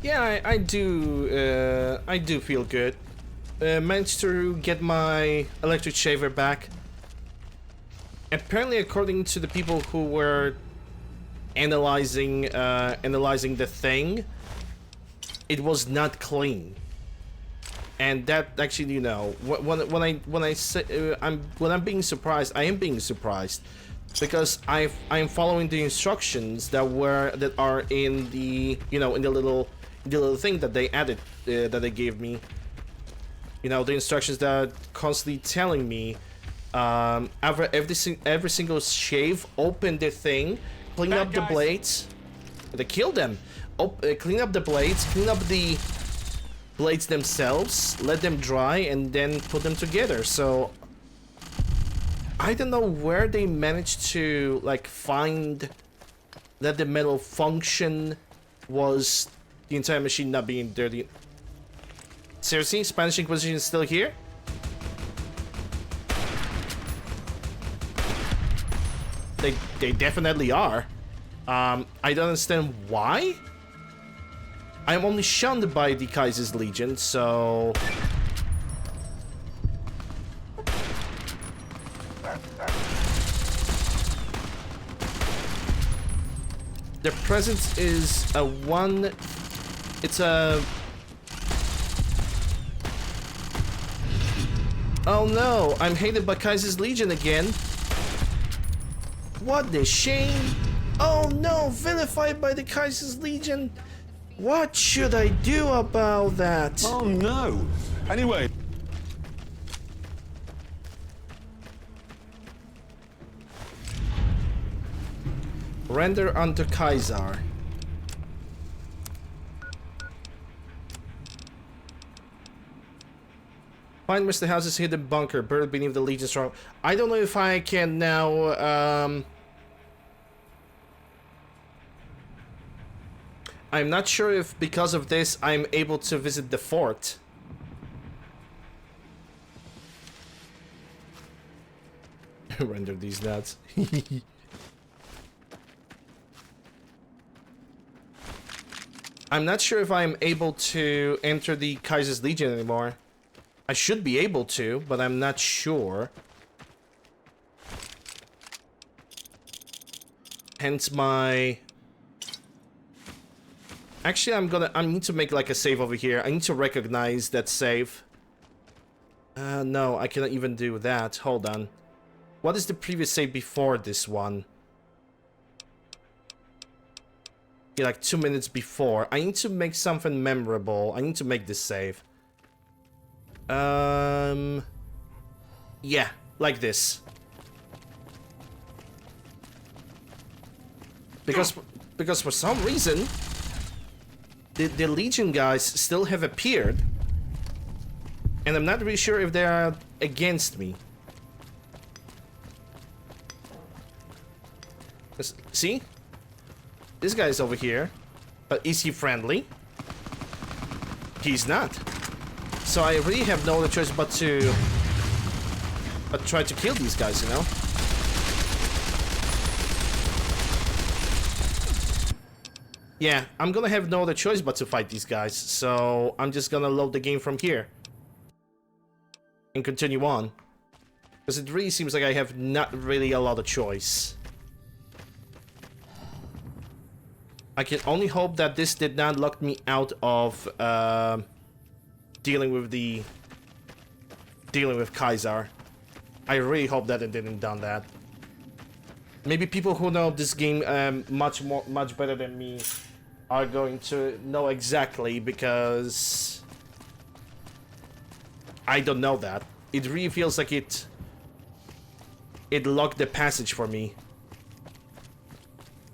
[SPEAKER 1] Yeah, I do feel good. Managed to get my electric shaver back. Apparently, according to the people who were analyzing the thing, it was not clean. And that actually, you know, when I say when I'm being surprised, I am being surprised because I'm following the instructions that are in the, you know, in the little thing that they added, that they gave me. You know, the instructions that are constantly telling me, every single shave, open the thing, clean up the blades. They kill them. Clean up the blades, clean up the blades themselves, let them dry, and then put them together. So I don't know where they managed to like find that the metal function was the entire machine not being dirty. Seriously, Spanish Inquisition is still here? They definitely are. I don't understand why. I'm only shunned by the Kaiser's Legion, so... Their presence is a one... It's a... Oh no, I'm hated by Kaiser's Legion again. What a shame. Oh no, vilified by the Kaiser's Legion. What should I do about that?
[SPEAKER 20] Oh no. Anyway.
[SPEAKER 1] Render unto Kaiser. Find Mr. House's hidden bunker, buried beneath the Legion's strong. I don't know if I can now, I'm not sure if because of this I'm able to visit the fort. Render these nuts. I'm not sure if I'm able to enter the Kaiser's Legion anymore. I should be able to, but I'm not sure. Hence my... Actually, I need to make like a save over here. I need to recognize that save. No, I cannot even do that. Hold on. What is the previous save before this one? Yeah, like 2 minutes before. I need to make something memorable. I need to make this save. Yeah, like this. Because for some reason, the Legion guys still have appeared, and I'm not really sure if they are against me. See? This guy's over here, but is he friendly? He's not. So I really have no other choice but try to kill these guys, you know? Yeah, I'm gonna have no other choice but to fight these guys, so I'm just gonna load the game from here. And continue on. Because it really seems like I have not really a lot of choice. I can only hope that this did not lock me out of dealing with Kaiser. I really hope that it didn't done that. Maybe people who know this game much better than me are going to know exactly, because I don't know that. It really feels like it locked the passage for me.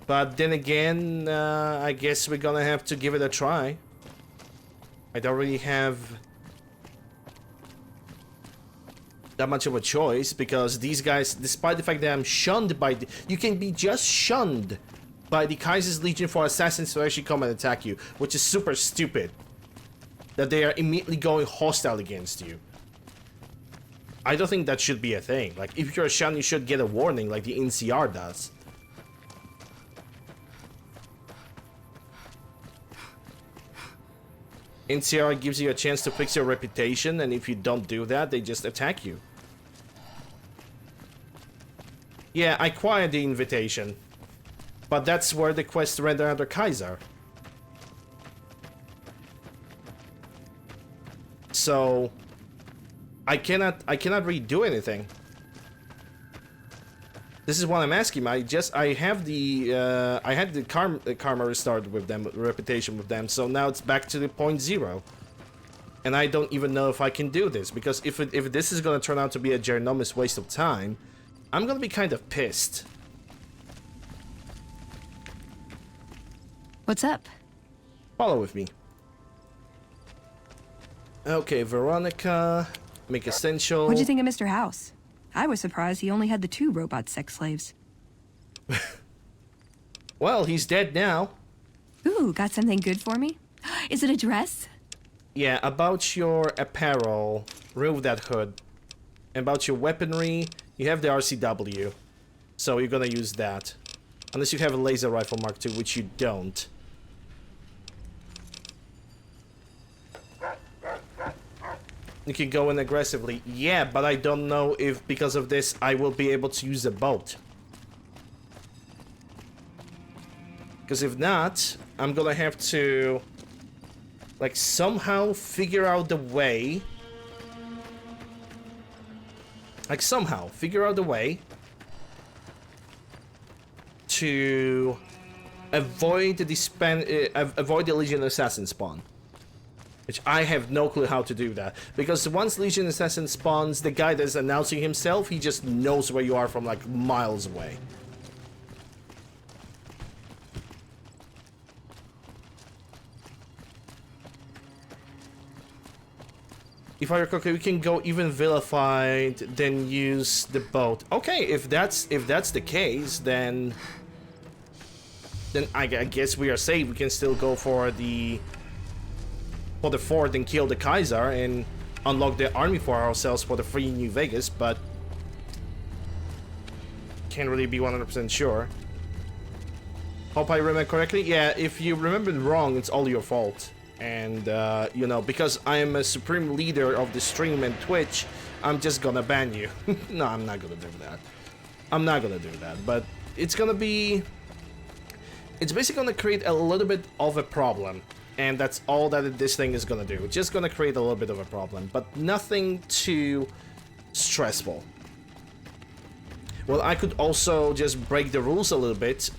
[SPEAKER 1] But then again, I guess we're gonna have to give it a try. I don't really have that much of a choice, because these guys, despite the fact that I'm shunned by the... You can be just shunned by the Kaiser's Legion for assassins to actually come and attack you, which is super stupid. That they are immediately going hostile against you. I don't think that should be a thing. Like, if you're shunned, you should get a warning like the NCR does. NCR gives you a chance to fix your reputation, and if you don't do that, they just attack you. Yeah, I acquired the invitation. But that's where the quest render under Kaiser. So I cannot really do anything. This is what I'm asking. I had the karma restored with them, reputation with them, so now it's back to the point 0. And I don't even know if I can do this, because if this is gonna turn out to be a ginormous waste of time, I'm gonna be kind of pissed.
[SPEAKER 14] What's up?
[SPEAKER 1] Follow with me. Okay, Veronica, make essential.
[SPEAKER 14] What'd you think of Mr. House? I was surprised he only had the 2 robot sex slaves.
[SPEAKER 1] Well, he's dead now.
[SPEAKER 14] Ooh, got something good for me? Is it a dress?
[SPEAKER 1] Yeah, about your apparel, remove that hood. About your weaponry, you have the RCW. So you're gonna use that. Unless you have a laser rifle Mark II, which you don't. You can go in aggressively. Yeah, but I don't know if because of this I will be able to use the boat. Because if not, I'm gonna have to like somehow figure out the way. To avoid the Legion Assassin spawn. Which I have no clue how to do that. Because once Legion Assassin spawns, the guy that's announcing himself, he just knows where you are from like miles away. If I recall, we can go even vilified, then use the boat. Okay, if that's the case, then I guess we are safe. We can still go for the fort and kill the Kaiser and unlock the army for ourselves for the free New Vegas, but can't really be 100% sure. Hope I remember correctly. Yeah, if you remembered wrong, it's all your fault. And, you know, because I am a supreme leader of the stream and Twitch, I'm just gonna ban you. No, I'm not gonna do that. I'm not gonna do that, but it's gonna be... It's basically gonna create a little bit of a problem. And that's all that this thing is gonna do. It's just gonna create a little bit of a problem, but nothing too stressful. Well, I could also just break the rules a little bit.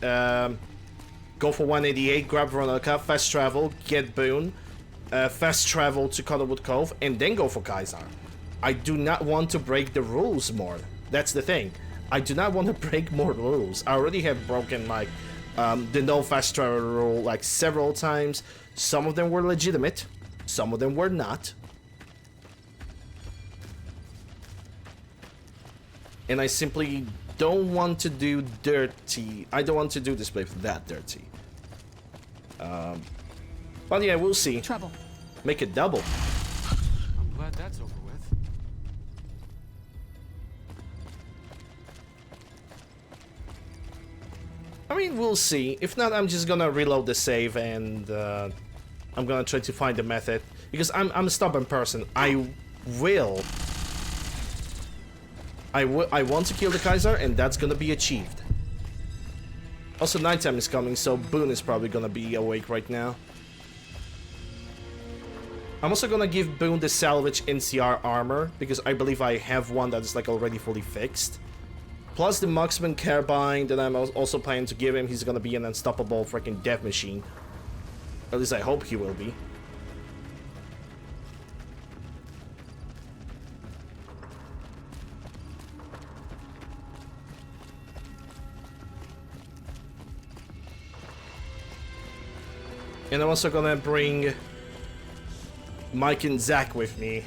[SPEAKER 1] Go for 188, grab Veronica, fast travel, get Boone, fast travel to Cuddlewood Cove, and then go for Kaiser. I do not want to break the rules more. That's the thing. I do not want to break more rules. I already have broken like the no fast travel rule like several times. Some of them were legitimate, some of them were not. And I simply don't want to do dirty. I don't want to do this place that dirty. But yeah, we'll see.
[SPEAKER 14] Trouble.
[SPEAKER 1] Make it double.
[SPEAKER 6] I'm glad that's over with.
[SPEAKER 1] I mean, we'll see. If not, I'm just gonna reload the save and I'm gonna try to find a method. Because I'm a stubborn person. I want to kill the Kaiser, and that's gonna be achieved. Also, nighttime is coming, so Boone is probably gonna be awake right now. I'm also gonna give Boone the salvage NCR armor, because I believe I have one that is like already fully fixed. Plus the marksman carbine that I'm also planning to give him. He's gonna be an unstoppable freaking death machine. At least I hope he will be. And I'm also gonna bring Mike and Zach with me.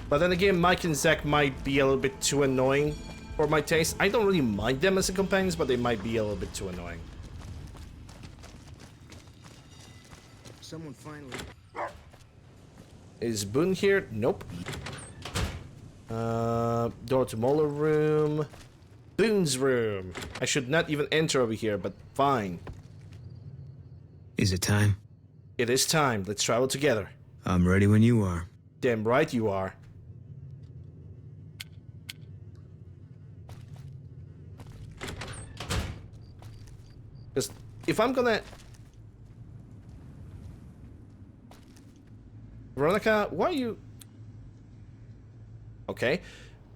[SPEAKER 1] But then again, Mike and Zach might be a little bit too annoying for my taste. I don't really mind them as companions, but they might be a little bit too annoying.
[SPEAKER 11] Someone finally...
[SPEAKER 1] Is Boone here? Nope. Door to Molar room. Boone's room. I should not even enter over here, but fine.
[SPEAKER 11] Is it time?
[SPEAKER 1] It is time. Let's travel together.
[SPEAKER 11] I'm ready when you are.
[SPEAKER 1] Damn right you are. Because if I'm gonna... Veronica, why are you... Okay.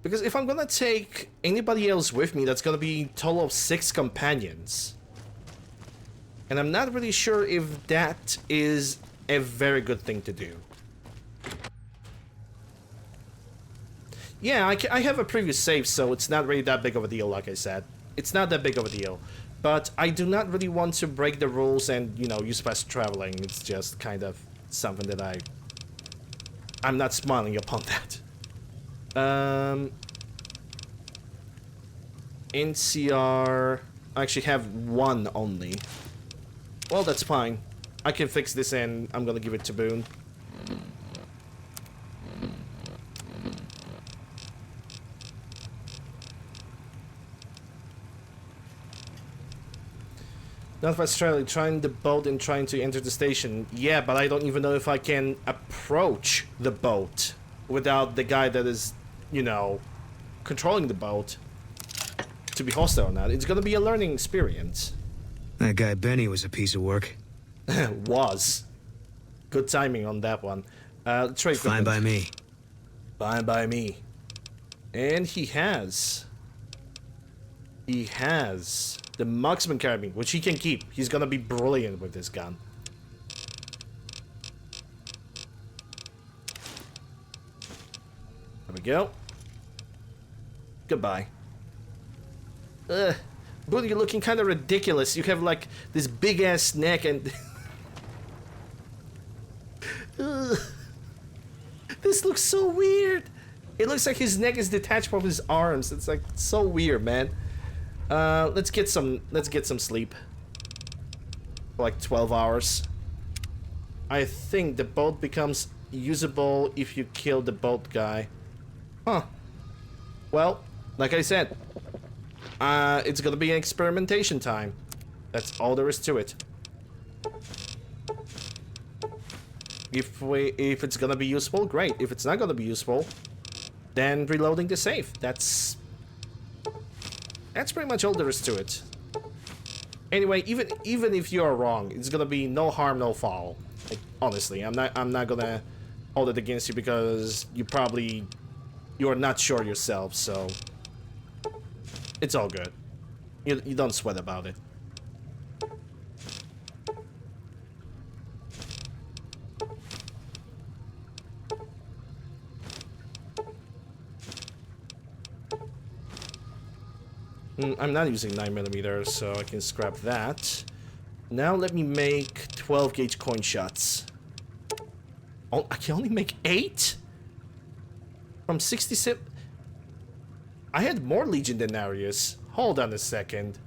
[SPEAKER 1] Because if I'm gonna take anybody else with me, that's gonna be a total of 6 companions. And I'm not really sure if that is a very good thing to do. Yeah, I have a previous save, so it's not really that big of a deal, like I said. It's not that big of a deal. But I do not really want to break the rules and, you know, use fast traveling. It's just kind of something that I'm not smiling upon that. NCR... I actually have 1 only. Well, that's fine. I can fix this and I'm gonna give it to Boone. Northwest traveling, trying the boat and trying to enter the station. Yeah, but I don't even know if I can approach the boat without the guy that is, you know, controlling the boat to be hostile or not. It's gonna be a learning experience.
[SPEAKER 11] That guy Benny was a piece of work.
[SPEAKER 1] Was. Good timing on that one. Trade
[SPEAKER 11] Fine by me.
[SPEAKER 1] Fine by me. And he has the marksman carabine, which he can keep. He's gonna be brilliant with this gun. There we go. Goodbye. Ugh. Boone, you're looking kind of ridiculous. You have like this big ass neck and... This looks so weird. It looks like his neck is detached from his arms. It's like so weird, man. Let's get some sleep. For like 12 hours. I think the boat becomes usable if you kill the boat guy. Huh. Well, like I said, it's gonna be an experimentation time. That's all there is to it. If it's gonna be useful, great. If it's not gonna be useful, then reloading the safe. That's pretty much all there is to it. Anyway, even if you are wrong, it's gonna be no harm, no foul. Like, honestly, I'm not gonna hold it against you because you are not sure yourself, so it's all good. You don't sweat about it. I'm not using 9mm, so I can scrap that. Now let me make 12 gauge coin shots. Oh, I can only make 8? From 67... I had more Legionarius. Hold on a second.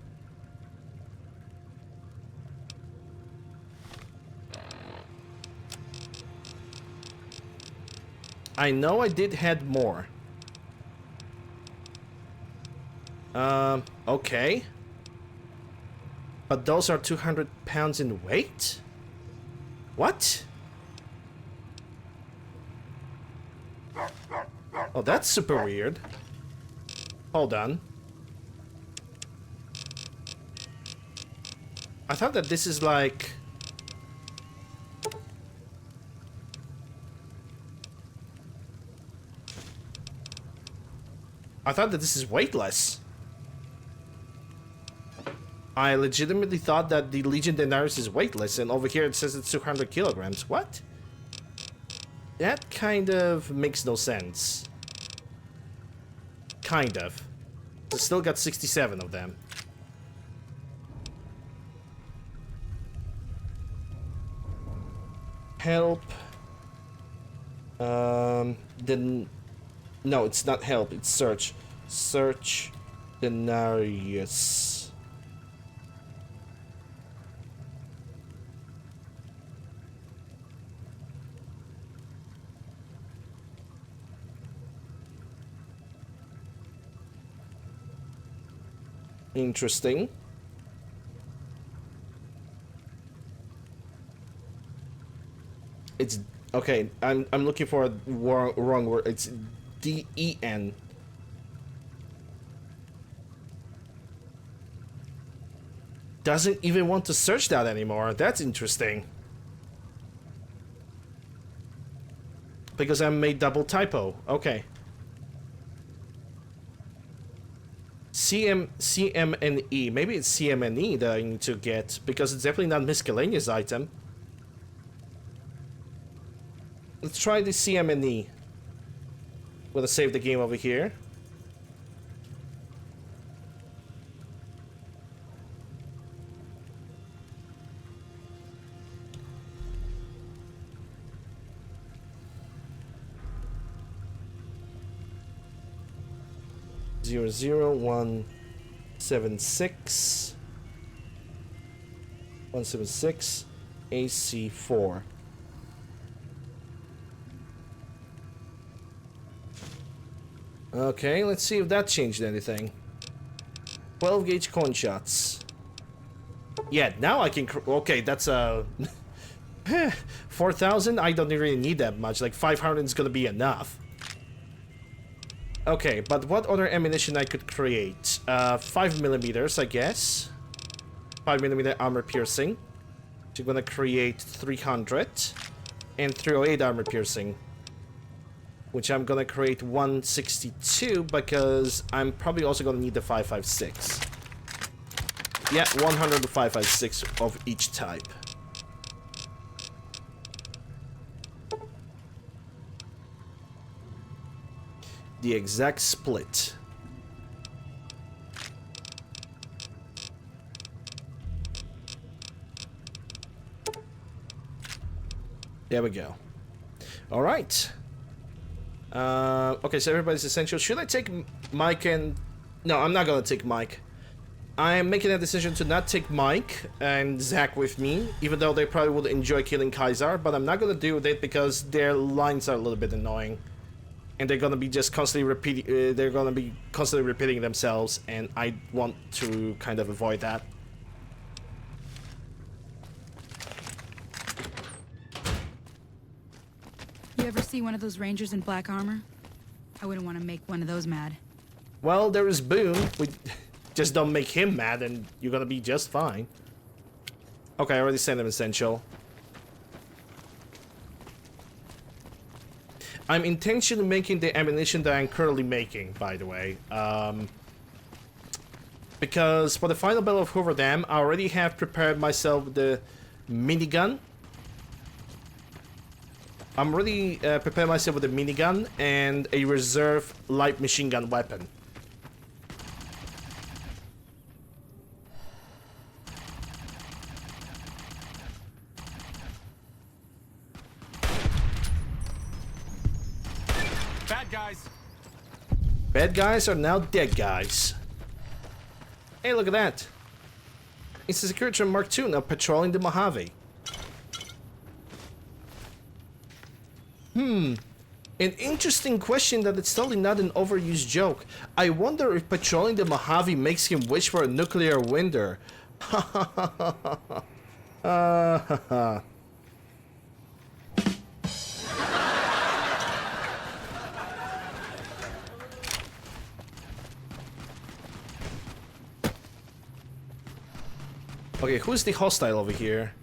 [SPEAKER 1] I know I did had more. Okay. But those are 200 pounds in weight? What? Oh, that's super weird. Hold on. I thought that this is like... I thought that this is weightless. I legitimately thought that the Legion Daenerys is weightless, and over here it says it's 200 kilograms. What? That kind of makes no sense. Kind of. I still got 67 of them. Help. Then... No, it's not help, it's search. Search Daenerys. Interesting. It's okay. I'm looking for a wrong word. It's DEN. Doesn't even want to search that anymore. That's interesting. Because I made double typo. Okay. CMNE. Maybe it's CMNE that I need to get, because it's definitely not miscellaneous item. Let's try the CMNE. I'm gonna save the game over here. Zero zero 176 176 AC4. Okay, let's see if that changed anything. 12 gauge coin shots. Yeah, now I can. Okay, that's 4,000. I don't really need that much. Like 500 is gonna be enough. Okay, but what other ammunition I could create? 5mm, I guess. 5mm armor piercing. So I'm gonna create 300 and 308 armor piercing, which I'm gonna create 162 because I'm probably also gonna need the 5.56. Yeah, 100 to 5.56 of each type. The exact split. There we go. All right. Okay, so everybody's essential. Should I take Mike and... No, I'm not gonna take Mike. I'm making a decision to not take Mike and Zach with me, even though they probably would enjoy killing Kaiser, but I'm not gonna do that because their lines are a little bit annoying. And they're gonna be just constantly repeating. They're gonna be constantly repeating themselves, and I want to kind of avoid that.
[SPEAKER 12] You ever see one of those rangers in black armor? I wouldn't want to make one of those mad.
[SPEAKER 1] Well, there is Boone. We just don't make him mad, and you're gonna be just fine. Okay, I already sent him essential. I'm intentionally making the ammunition that I'm currently making, by the way. Because for the final battle of Hoover Dam, I already have prepared myself with the minigun. I'm already prepared myself with a minigun and a reserve light machine gun weapon. Bad guys are now dead guys. Hey, look at that. It's a security Mark II now patrolling the Mojave. An interesting question that it's totally not an overused joke. I wonder if patrolling the Mojave makes him wish for a nuclear winter. Ha ha ha ha ha ha. Okay, who's the hostile over here?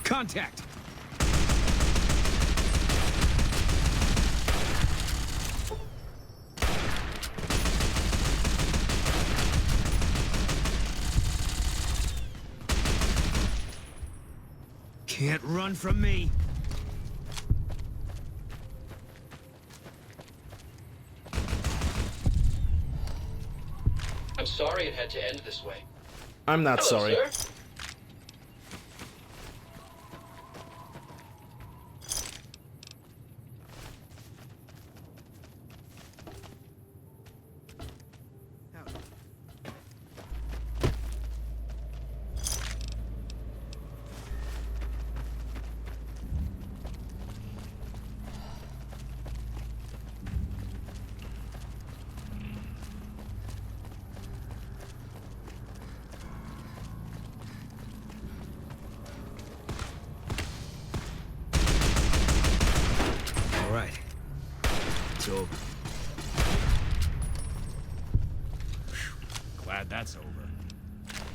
[SPEAKER 13] Contact! Can't run from me.
[SPEAKER 22] I'm sorry it had to end this way.
[SPEAKER 1] I'm not
[SPEAKER 22] Hello,
[SPEAKER 1] sorry.
[SPEAKER 22] Sir.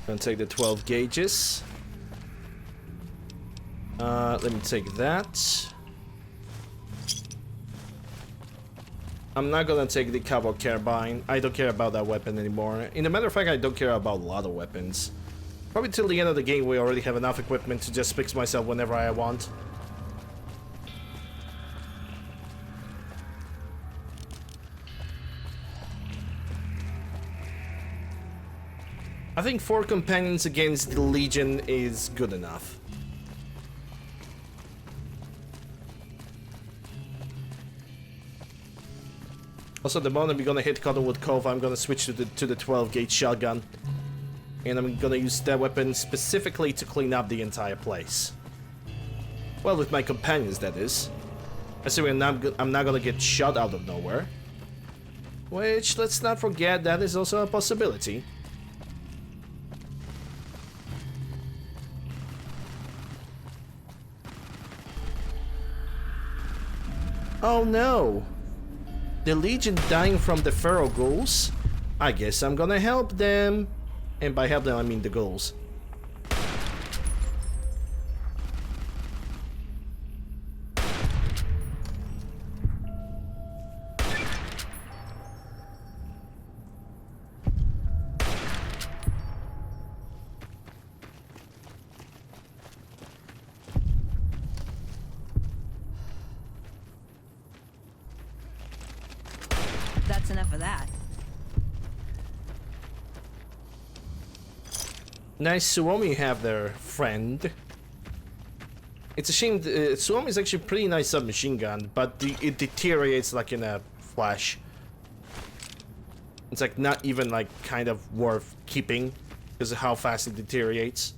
[SPEAKER 1] Gonna take the 12 gauges. Let me take that. I'm not gonna take the cowboy carbine. I don't care about that weapon anymore. In a matter of fact, I don't care about a lot of weapons. Probably till the end of the game, we already have enough equipment to just fix myself whenever I want. I think 4 companions against the Legion is good enough. Also, the moment we're gonna hit Cottonwood Cove, I'm gonna switch to the 12-gauge shotgun. And I'm gonna use that weapon specifically to clean up the entire place. Well, with my companions, that is. Assuming I'm not gonna get shot out of nowhere. Which, let's not forget, that is also a possibility. Oh no! The Legion dying from the feral ghouls? I guess I'm gonna help them. And by help them, I mean the ghouls.
[SPEAKER 14] That's enough of that.
[SPEAKER 1] Nice Suomi have their friend. It's a shame, Suomi is actually a pretty nice submachine gun, but it deteriorates like in a flash. It's like not even like kind of worth keeping because of how fast it deteriorates.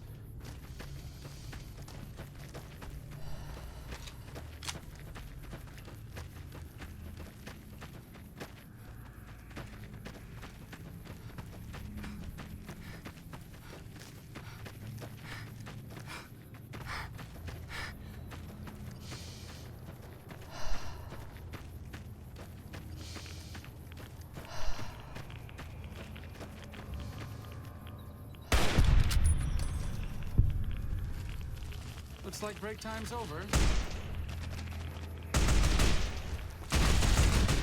[SPEAKER 19] Looks like break time's over.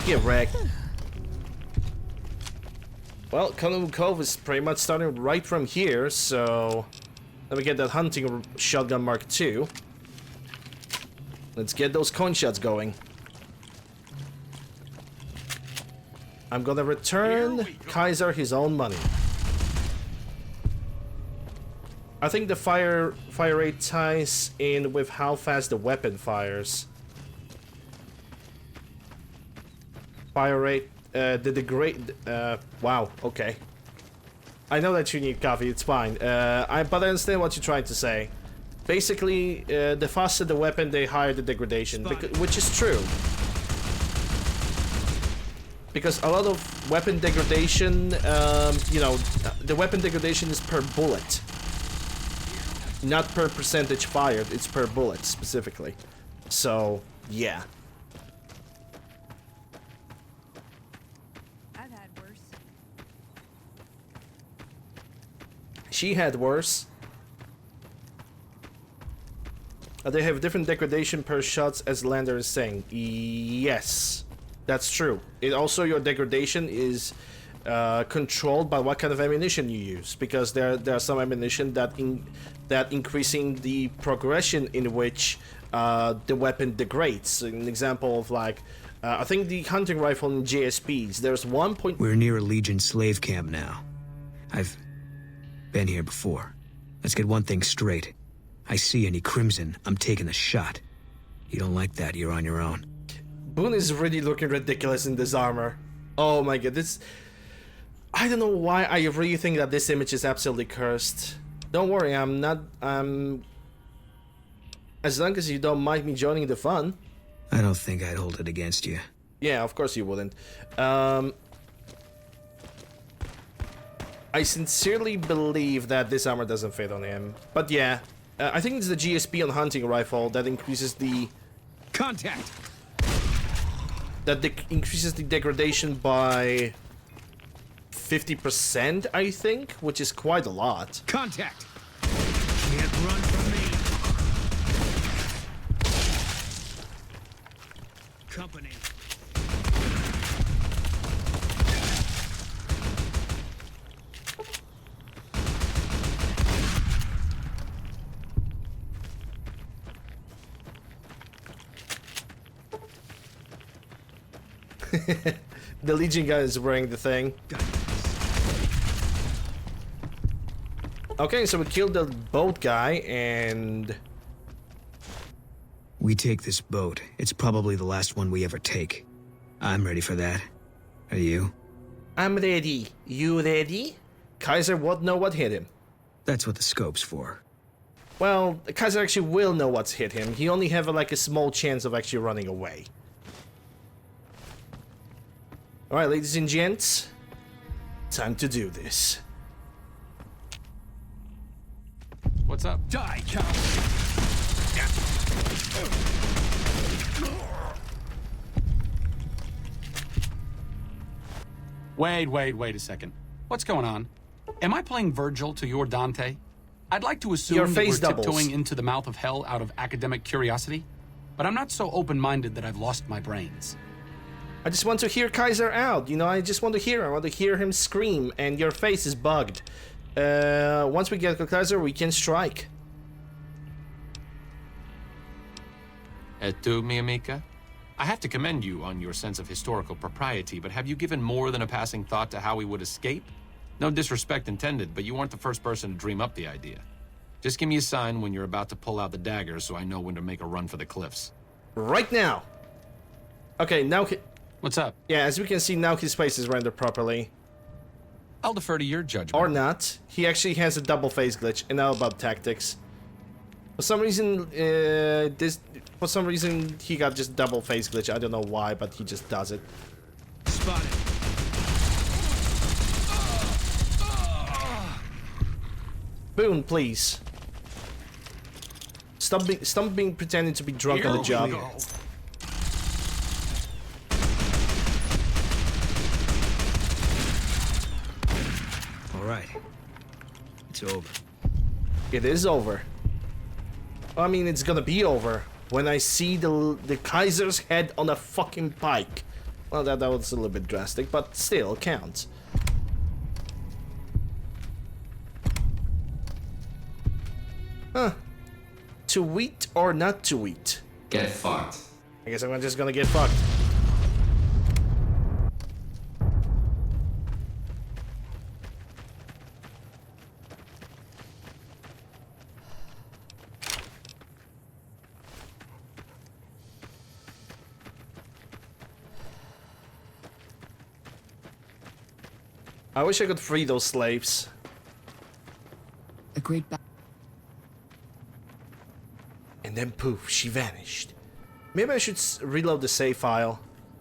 [SPEAKER 1] Get wrecked. Well, Cottonwood Cove is pretty much starting right from here, so let me get that hunting shotgun Mark II. Let's get those coin shots going. I'm gonna return Kaiser his own money. I think the fire rate ties in with how fast the weapon fires. Fire rate, wow, okay. I know that you need coffee, it's fine. But I understand what you're trying to say. Basically, the faster the weapon, the higher the degradation, which is true. Because a lot of weapon degradation, you know, the weapon degradation is per bullet. Not per percentage fired, it's per bullet specifically. So, yeah.
[SPEAKER 14] I've had worse.
[SPEAKER 1] She had worse. They have different degradation per shots, as Lander is saying. Yes, that's true. It also, your degradation is controlled by what kind of ammunition you use, because there are some ammunition that increasing the progression in which the weapon degrades. An example of like, I think the hunting rifle in GSPs, there's 1 point...
[SPEAKER 11] We're near a Legion slave camp now. I've been here before. Let's get one thing straight. I see any crimson, I'm taking a shot. You don't like that, you're on your own.
[SPEAKER 1] Boone is really looking ridiculous in this armor. Oh my god, this... I don't know why I really think that this image is absolutely cursed. Don't worry, I'm not... as long as you don't mind me joining the fun.
[SPEAKER 11] I don't think I'd hold it against you.
[SPEAKER 1] Yeah, of course you wouldn't. I sincerely believe that this armor doesn't fit on him. But yeah, I think it's the GSP on hunting rifle that increases the...
[SPEAKER 18] Contact!
[SPEAKER 1] That increases the degradation by 50%, I think, which is quite a lot.
[SPEAKER 11] Contact! Can't run from me. Company.
[SPEAKER 1] The Legion guy is wearing the thing. Okay, so we killed the boat guy, and...
[SPEAKER 11] We take this boat. It's probably the last one we ever take. I'm ready for that. Are you?
[SPEAKER 1] I'm ready. You ready? Kaiser won't know what hit him.
[SPEAKER 11] That's what the scope's for.
[SPEAKER 1] Well, Kaiser actually will know what's hit him. He only have like a small chance of actually running away. Alright, ladies and gents. Time to do this.
[SPEAKER 6] What's up?
[SPEAKER 11] Die, coward!
[SPEAKER 19] Wait a second. What's going on? Am I playing Virgil to your Dante? I'd like to assume
[SPEAKER 1] Your
[SPEAKER 19] that
[SPEAKER 1] face
[SPEAKER 19] we're
[SPEAKER 1] doubles.
[SPEAKER 19] tiptoeing into the mouth of hell out of academic curiosity, but I'm not so open-minded that I've lost my brains.
[SPEAKER 1] I just want to hear Kaiser out. You know, I just want to hear him. I want to hear him scream, and your face is bugged. Once we get Kaiser, we can strike.
[SPEAKER 6] Et tu, mi amica? I have to commend you on your sense of historical propriety, but have you given more than a passing thought to how we would escape? No disrespect intended, but you weren't the first person to dream up the idea. Just give me a sign when you're about to pull out the dagger so I know when to make a run for the cliffs.
[SPEAKER 1] Right now. Okay, now...
[SPEAKER 6] What's up?
[SPEAKER 1] Yeah, as we can see, now his face is rendered properly.
[SPEAKER 6] I'll defer to your judgment.
[SPEAKER 1] Or not. He actually has a double face glitch. And now about tactics. For some reason, For some reason, he got just double face glitch. I don't know why, but he just does it.
[SPEAKER 11] Spotted.
[SPEAKER 1] Boone, please. Stop being pretending to be drunk on the job.
[SPEAKER 11] All right. It's over.
[SPEAKER 1] It is over. I mean, it's gonna be over when I see the Kaiser's head on a fucking pike. Well, that was a little bit drastic, but still counts. Huh. To eat or not to eat?
[SPEAKER 21] Get fucked.
[SPEAKER 1] I guess I'm just gonna get fucked. I wish I could free those slaves.
[SPEAKER 3] A great
[SPEAKER 1] And then poof, she vanished. Maybe I should reload the save file,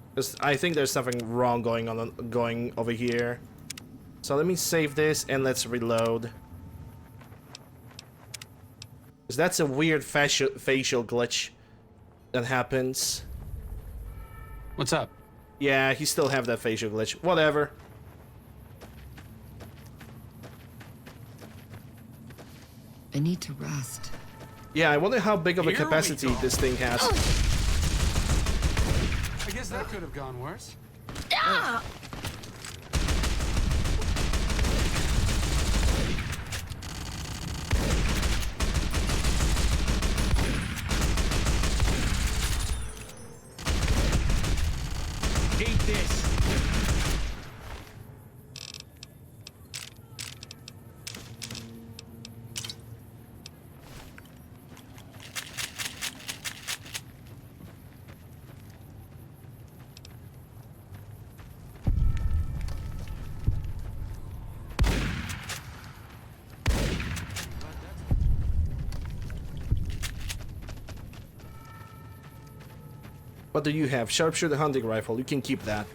[SPEAKER 1] because I think there's something wrong going over here. So let me save this and let's reload. Because that's a weird facial glitch that happens.
[SPEAKER 19] What's up?
[SPEAKER 1] Yeah, he still have that facial glitch. Whatever.
[SPEAKER 3] I need to rest.
[SPEAKER 1] Yeah, I wonder how big of a capacity this thing has.
[SPEAKER 19] I guess that could have gone worse.
[SPEAKER 3] Ah!
[SPEAKER 11] Eat this.
[SPEAKER 1] What do you have? Sharpshooter hunting rifle. You can keep that.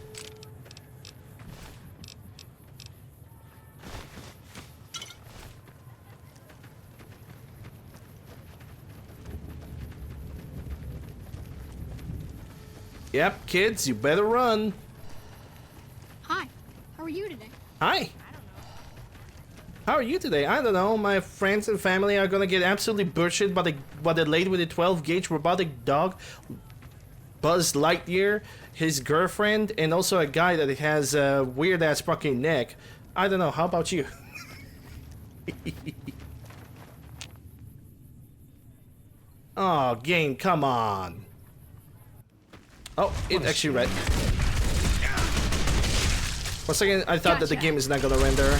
[SPEAKER 1] Yep, kids, you better run.
[SPEAKER 2] Hi. How are you today?
[SPEAKER 1] Hi. How are you today? I don't know. My friends and family are gonna get absolutely butchered by the lady with the 12-gauge robotic dog, Buzz Lightyear, his girlfriend, and also a guy that has a weird-ass fucking neck. I don't know. How about you? Oh, game, come on. Oh, it actually read. For a second, I thought that the game is not gonna render.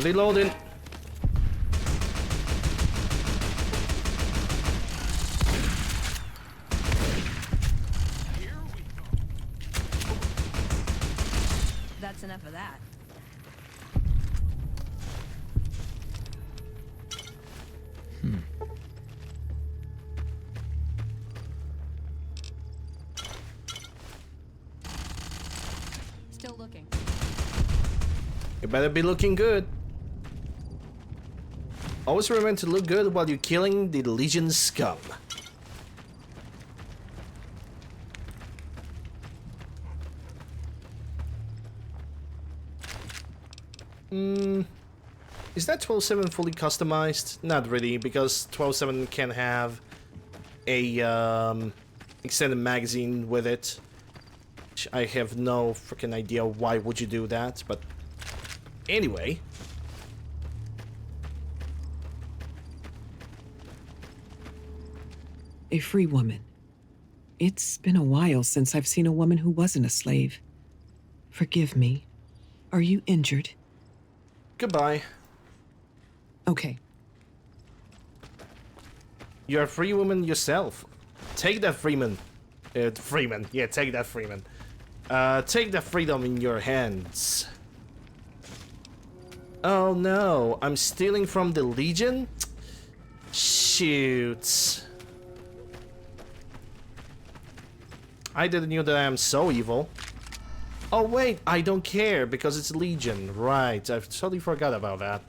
[SPEAKER 1] Reloading.
[SPEAKER 14] That's enough of that. Still looking.
[SPEAKER 1] You better be looking good. Always remember to look good while you're killing the Legion scum. Is that 12.7 fully customized? Not really, because 12.7 can have a extended magazine with it. I have no freaking idea why would you do that, but anyway.
[SPEAKER 5] A free woman. It's been a while since I've seen a woman who wasn't a slave. Forgive me. Are you injured?
[SPEAKER 1] Goodbye.
[SPEAKER 5] Okay.
[SPEAKER 1] You're a free woman yourself. Take that Freeman. Freeman. Yeah, take that Freeman. Take the freedom in your hands. Oh no, I'm stealing from the Legion? Shoot. I didn't know that I am so evil. Oh wait, I don't care because it's Legion. Right, I totally forgot about that.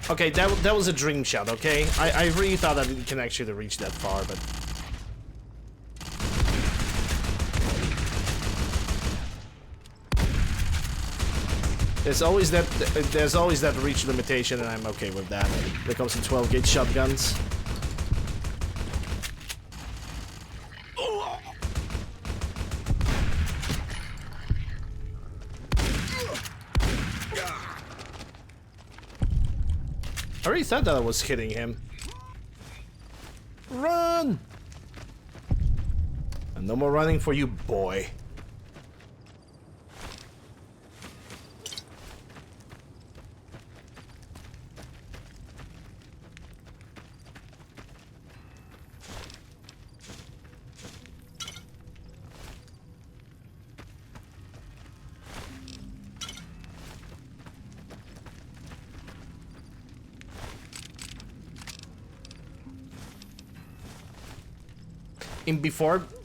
[SPEAKER 1] Okay, that was a dream shot, okay? I really thought that it can actually reach that far, but... There's always that reach limitation, and I'm okay with that. When it comes to 12-gauge shotguns. I already thought that I was hitting him. Run! And no more running for you, boy.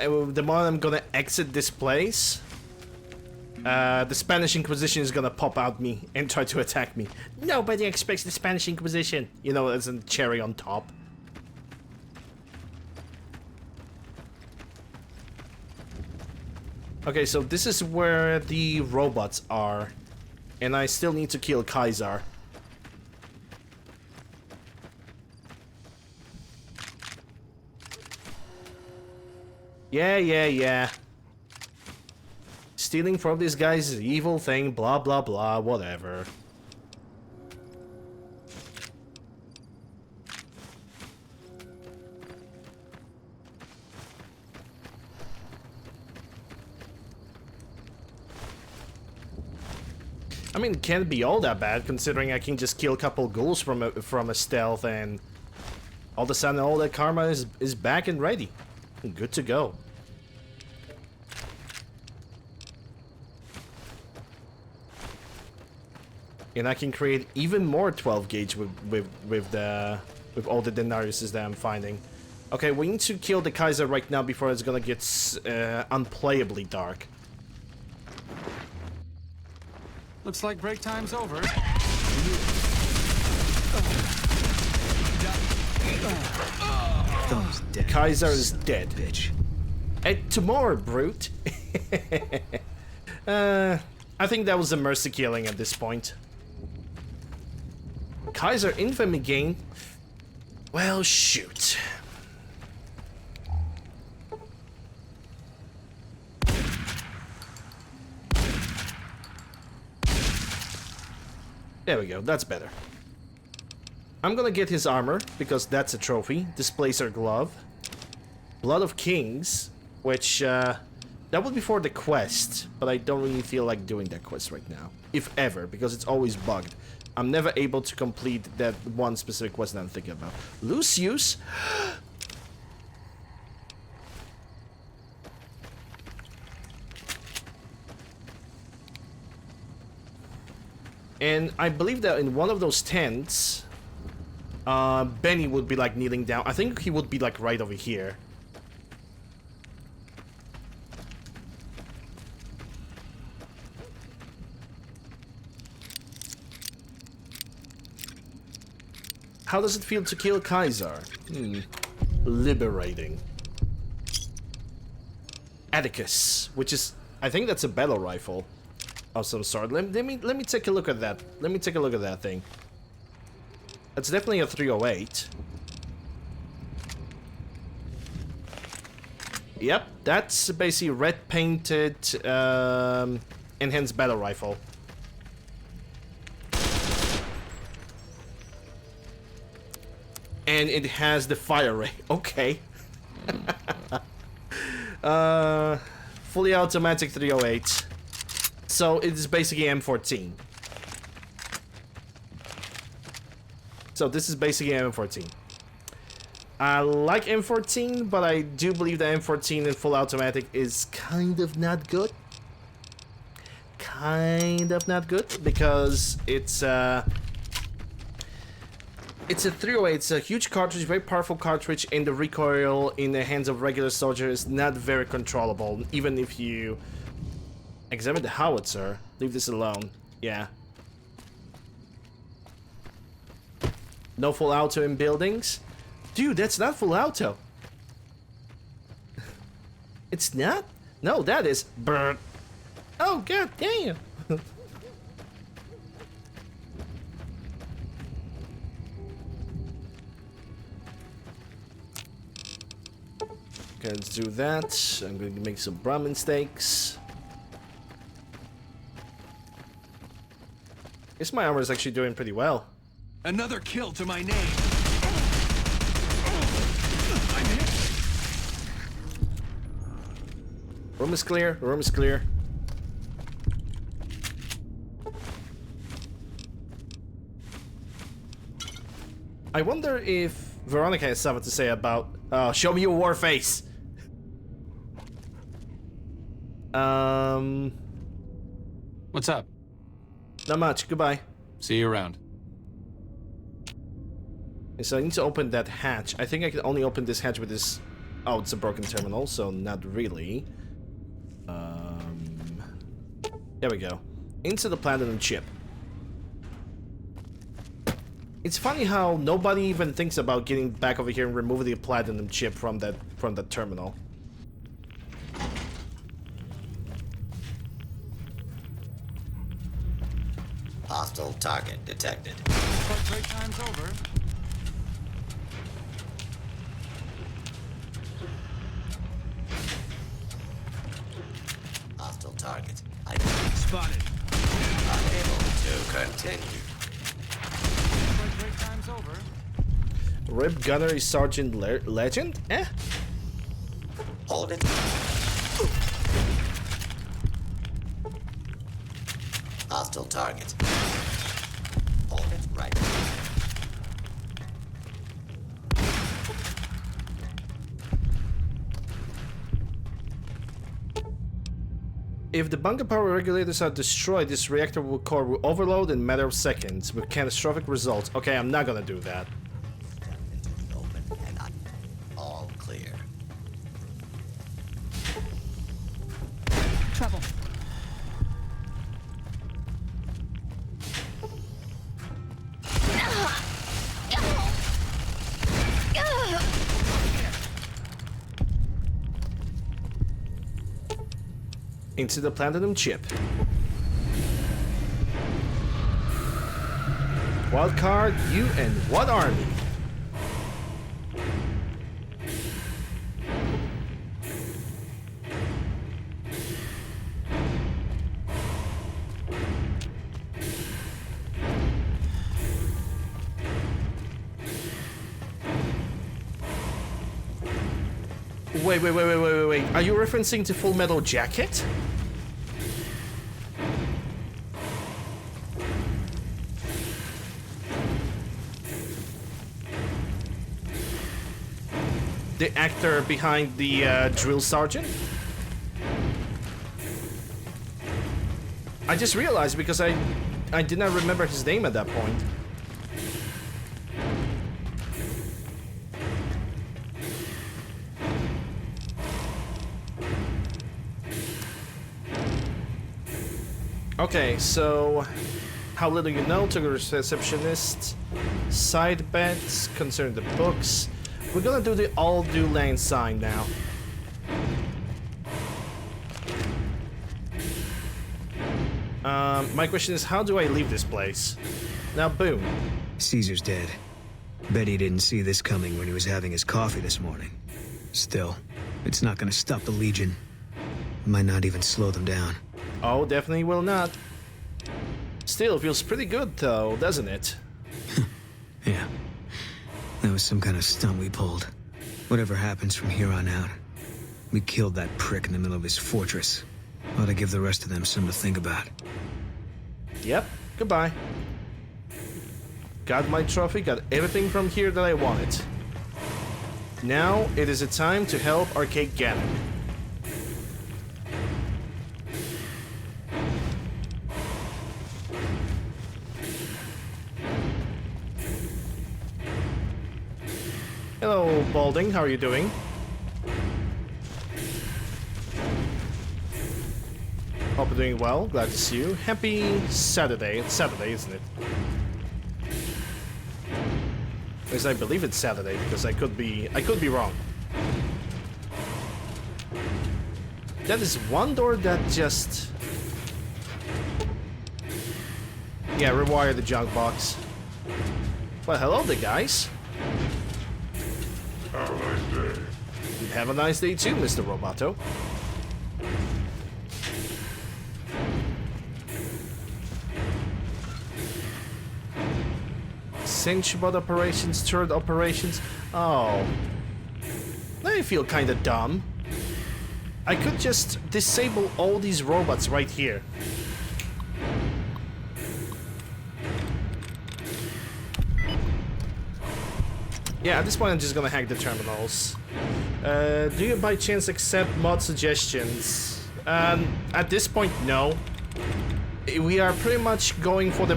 [SPEAKER 1] The moment I'm gonna exit this place, the Spanish Inquisition is gonna pop out me and try to attack me. Nobody expects the Spanish Inquisition, you know, as a cherry on top. Okay, so this is where the robots are. And I still need to kill Kaiser. Yeah. Stealing from these guys is an evil thing, blah blah blah, whatever. I mean, it can't be all that bad, considering I can just kill a couple ghouls from a stealth, and all of a sudden all that karma is back and ready. Good to go. And I can create even more 12 gauge with all the Denariuses that I'm finding. Okay, we need to kill the Kaiser right now before it's gonna get unplayably dark.
[SPEAKER 19] Looks like break time's over.
[SPEAKER 11] Thumb's dead.
[SPEAKER 1] Kaiser is dead.
[SPEAKER 11] Bitch.
[SPEAKER 1] And tomorrow, brute. I think that was a mercy killing at this point. Kaiser infamy gain. Well, shoot. There we go, that's better. I'm gonna get his armor, because that's a trophy. Displacer glove. Blood of Kings, which, that would be for the quest, but I don't really feel like doing that quest right now. If ever, because it's always bugged. I'm never able to complete that one specific quest that I'm thinking about. Lucius? And I believe that in one of those tents, Benny would be like kneeling down. I think he would be like right over here. How does it feel to kill Kaiser? Liberating. Atticus, which is, I think that's a battle rifle of some sort. Let me take a look at that. Let me take a look at that thing. That's definitely a 308. Yep, that's basically red painted enhanced battle rifle. And it has the fire ray. Okay. Fully automatic 308. So it is basically M14. So this is basically M14. I like M14, but I do believe that M14 in full automatic is kind of not good. Kind of not good, because it's a 308, it's a huge cartridge, very powerful cartridge, and the recoil in the hands of regular soldiers is not very controllable, even if you examine the howitzer. Leave this alone. Yeah. No full auto in buildings? Dude, that's not full auto. It's not? No, that is burn. Oh, god damn. Okay, let's do that. I'm going to make some Brahmin steaks. Guess my armor is actually doing pretty well.
[SPEAKER 7] Another kill to my name.
[SPEAKER 1] Room is clear. Room is clear. I wonder if Veronica has something to say about... show me your war face!
[SPEAKER 6] What's up?
[SPEAKER 1] Not much. Goodbye.
[SPEAKER 6] See you around.
[SPEAKER 1] Okay, so I need to open that hatch. I think I can only open this hatch with this... Oh, it's a broken terminal, so not really. There we go. Into the platinum chip. It's funny how nobody even thinks about getting back over here and removing the platinum chip from that terminal.
[SPEAKER 8] Hostile target detected.
[SPEAKER 6] But break time's over.
[SPEAKER 8] Hostile target.
[SPEAKER 18] Spotted.
[SPEAKER 8] Unable to continue.
[SPEAKER 6] But break time's over.
[SPEAKER 1] Rip Gunnery Sergeant Legend? Eh?
[SPEAKER 8] Hold it. Hostile target. Hold it right.
[SPEAKER 1] If the bunker power regulators are destroyed, this reactor core will overload in a matter of seconds with catastrophic results. Okay, I'm not gonna do that.
[SPEAKER 8] Into the open and all clear.
[SPEAKER 12] Trouble.
[SPEAKER 1] Into the platinum chip. Wildcard, you and what army? Wait. Are you referencing to Full Metal Jacket? The actor behind the drill sergeant? I just realized because I did not remember his name at that point. Okay, so how little you know to the receptionist. Side bets concerning the books. We're gonna do the all due lane sign now. My question is, how do I leave this place? Now, boom.
[SPEAKER 11] Caesar's dead. Bet he didn't see this coming when he was having his coffee this morning. Still, it's not gonna stop the Legion. Might not even slow them down.
[SPEAKER 1] Oh, definitely will not. Still, feels pretty good though, doesn't it?
[SPEAKER 11] Yeah. That was some kind of stunt we pulled. Whatever happens from here on out, we killed that prick in the middle of his fortress. Ought to give the rest of them something to think about.
[SPEAKER 1] Yep, goodbye. Got my trophy, got everything from here that I wanted. Now, it is a time to help Arcade Gannon. Hello, Balding, how are you doing? Hope you're doing well, glad to see you. Happy Saturday. It's Saturday, isn't it? At least I believe it's Saturday, because I could be wrong. That is one door that just... Yeah, rewire the junk box. Well, hello there, guys.
[SPEAKER 4] Have a nice day.
[SPEAKER 1] Have a nice day too, Mr. Roboto. Cinchbot operations, turret operations. Oh. I feel kinda dumb. I could just disable all these robots right here. Yeah, at this point I'm just gonna hack the terminals. Do you by chance accept mod suggestions? At this point, no. We are pretty much going for the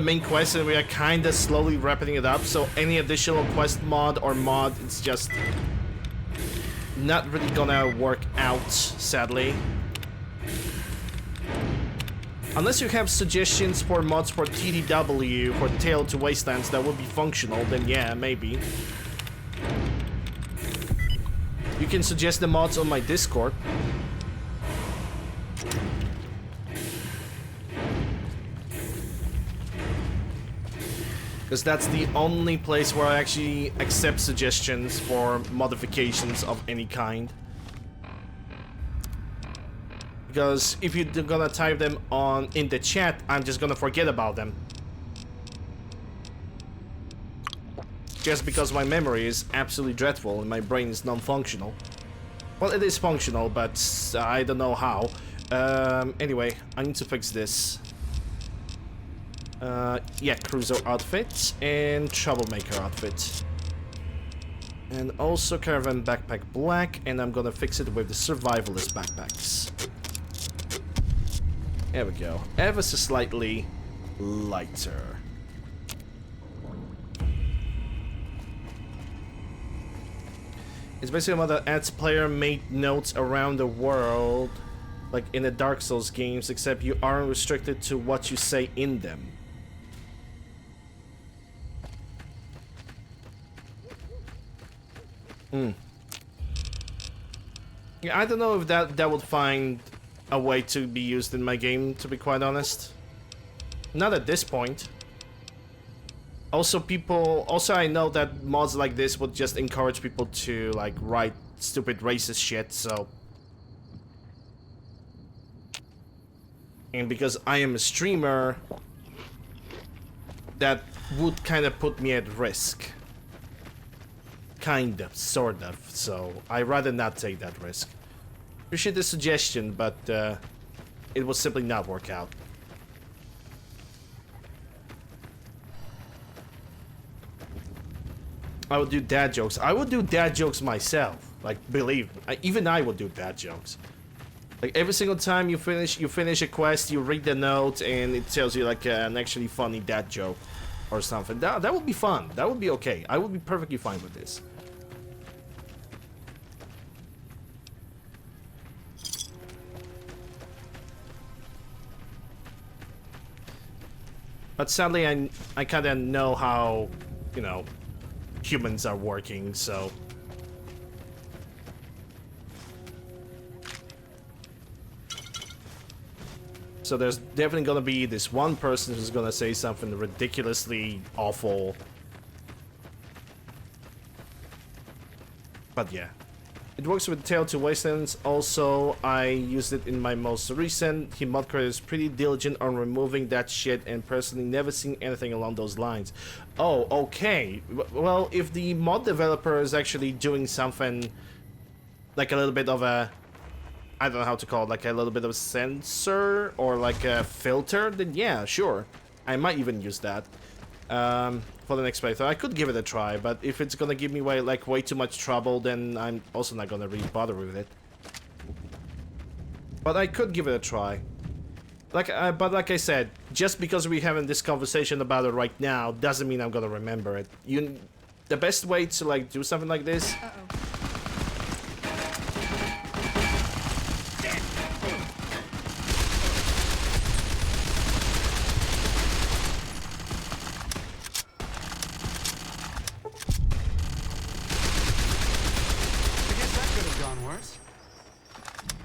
[SPEAKER 1] main quest, and we are kinda slowly wrapping it up, so any additional quest mod, it's just not really gonna work out, sadly. Unless you have suggestions for mods for TDW, for Tale to Wastelands that would be functional, then yeah, maybe. You can suggest the mods on my Discord. Because that's the only place where I actually accept suggestions for modifications of any kind. Because if you're gonna type them in the chat, I'm just gonna forget about them. Just because my memory is absolutely dreadful and my brain is non-functional. Well, it is functional, but I don't know how. Anyway, I need to fix this. Yeah, cruiser outfit and troublemaker outfit. And also caravan backpack black, and I'm gonna fix it with the survivalist backpacks. There we go. Ever so slightly lighter. It's basically a mod that adds player-made notes around the world, like in the Dark Souls games, except you aren't restricted to what you say in them. Yeah, I don't know if that would find a way to be used in my game, to be quite honest. Not at this point. Also, I know that mods like this would just encourage people to, like, write stupid racist shit, so... And because I am a streamer, that would kind of put me at risk. Kind of, sort of, so I'd rather not take that risk. Appreciate the suggestion, but it will simply not work out. I would do dad jokes. I would do dad jokes myself. Like, believe me, even I would do dad jokes. Like, every single time you finish a quest, you read the note, and it tells you like an actually funny dad joke or something. That would be fun. That would be okay. I would be perfectly fine with this. But sadly, I kind of know how, you know, humans are working, so... So there's definitely gonna be this one person who's gonna say something ridiculously awful. But yeah. It works with Tale to Wastelands. Also, I used it in my most recent. Mod creator is pretty diligent on removing that shit, and personally never seen anything along those lines. Oh, okay. Well, if the mod developer is actually doing something like a little bit of a, I don't know how to call it, like a little bit of a censor or like a filter, then yeah, sure. I might even use that. For the next playthrough. I could give it a try, but if it's gonna give me way too much trouble, then I'm also not gonna really bother with it. But I could give it a try. But like I said, just because we're having this conversation about it right now doesn't mean I'm gonna remember it. The best way to like do something like this.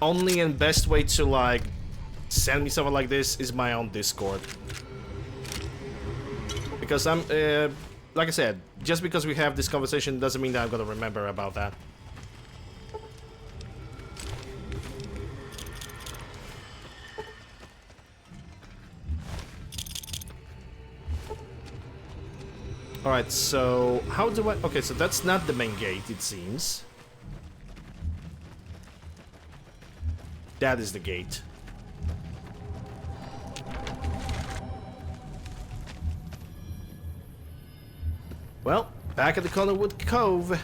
[SPEAKER 1] Only and best way to like send me something like this is my own Discord, because I'm like I said, just because we have this conversation doesn't mean that I'm gonna remember about that. Alright, so how do I... Okay, so that's not the main gate, it seems. That is the gate. Well, back at the Collinwood Cove.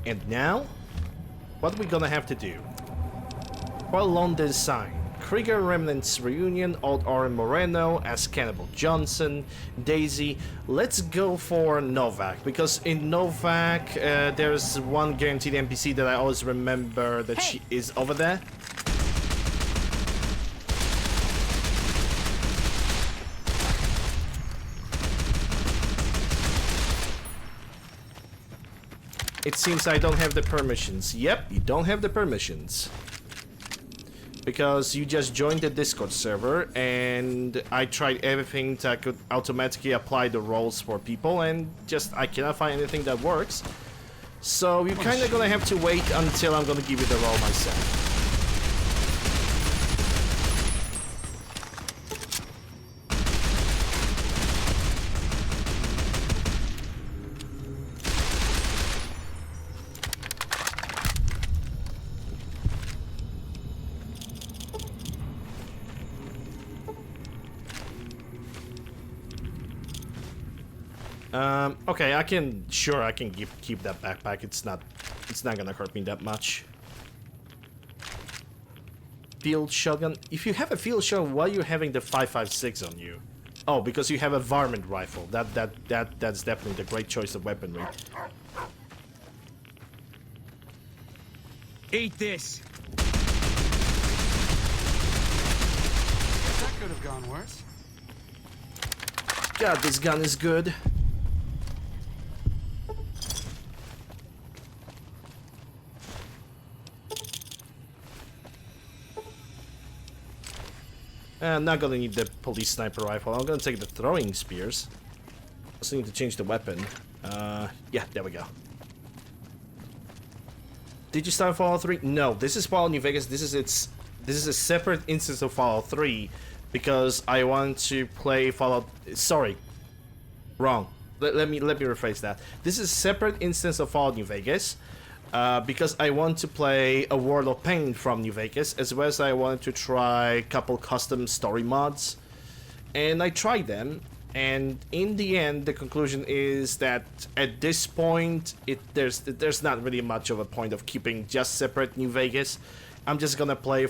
[SPEAKER 1] And now, what are we gonna have to do? Well, London sign. Krieger Remnants Reunion, Old Oren Moreno as Cannibal Johnson, Daisy. Let's go for Novak, because in Novak there's one guaranteed NPC that I always remember that she is over there. It seems I don't have the permissions. Yep, you don't have the permissions. because you just joined the Discord server, and I tried everything that could automatically apply the roles for people, and just I cannot find anything that works. So you're kind of gonna have to wait until I'm gonna give you the role myself. Okay, I can keep that backpack. It's not gonna hurt me that much. Field shotgun. If you have a field shotgun, why are you having the 5.56 on you? Oh, because you have a varmint rifle. That's definitely the great choice of weaponry.
[SPEAKER 11] Eat this.
[SPEAKER 19] That could have gone worse.
[SPEAKER 1] God, this gun is good. I'm not gonna need the police sniper rifle. I'm gonna take the throwing spears. Also need to change the weapon. Yeah, there we go. Did you start Fallout 3? No, this is Fallout New Vegas. This is a separate instance of Fallout 3 because I want to play Fallout. Sorry, wrong. Let me rephrase that. This is a separate instance of Fallout New Vegas. Because I want to play A World of Pain from New Vegas, as well as I wanted to try a couple custom story mods. And I tried them, and in the end, the conclusion is that at this point, there's not really much of a point of keeping just separate New Vegas. I'm just gonna play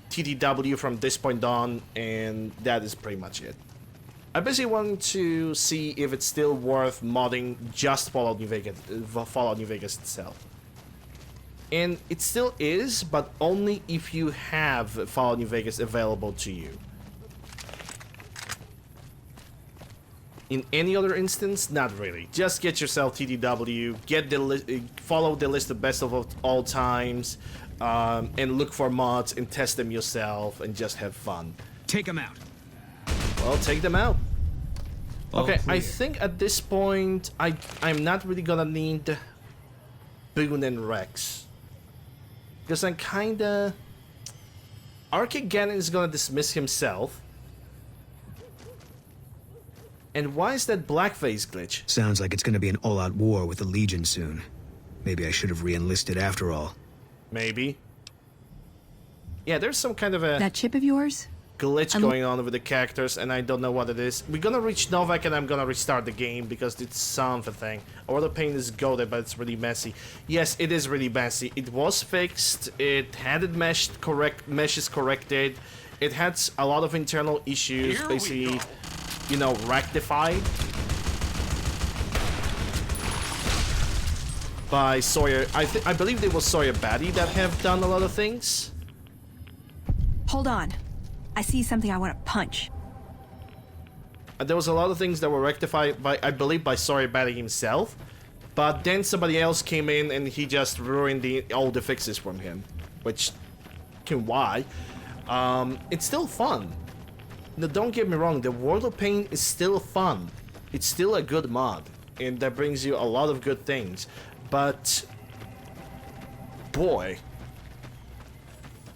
[SPEAKER 1] TTW from this point on, and that is pretty much it. I basically want to see if it's still worth modding just Fallout New Vegas itself. And it still is, but only if you have Fallout New Vegas available to you. In any other instance, not really. Just get yourself TTW, follow the list of best of all times, and look for mods and test them yourself and just have fun.
[SPEAKER 11] Take them out.
[SPEAKER 1] Well, take them out. Okay,
[SPEAKER 11] clear.
[SPEAKER 1] I think at this point, I'm not really gonna need Boone and Rex. Because I'm kinda... Arcade Gannon is gonna dismiss himself. And why is that blackface glitch?
[SPEAKER 11] Sounds like it's gonna be an all-out war with the Legion soon. Maybe I should have re-enlisted after all.
[SPEAKER 1] Maybe. Yeah, there's some kind of a...
[SPEAKER 14] That chip of yours?
[SPEAKER 1] Glitch going on with the characters, and I don't know what it is. We're gonna reach Novak, and I'm gonna restart the game because it's something. Or the pain is goated, but it's really messy. Yes, it is really messy. It was fixed. It had it meshes corrected. It had a lot of internal issues, basically, you know, rectified by Sawyer. I believe it was Sawyer Batty that have done a lot of things.
[SPEAKER 14] Hold on. I see something I want to punch.
[SPEAKER 1] There was a lot of things that were rectified by, I believe, by Sawyer Batty himself. But then somebody else came in and he just ruined all the fixes from him. Which, why? It's still fun. Now, don't get me wrong, the World of Pain is still fun. It's still a good mod. And that brings you a lot of good things. But, boy,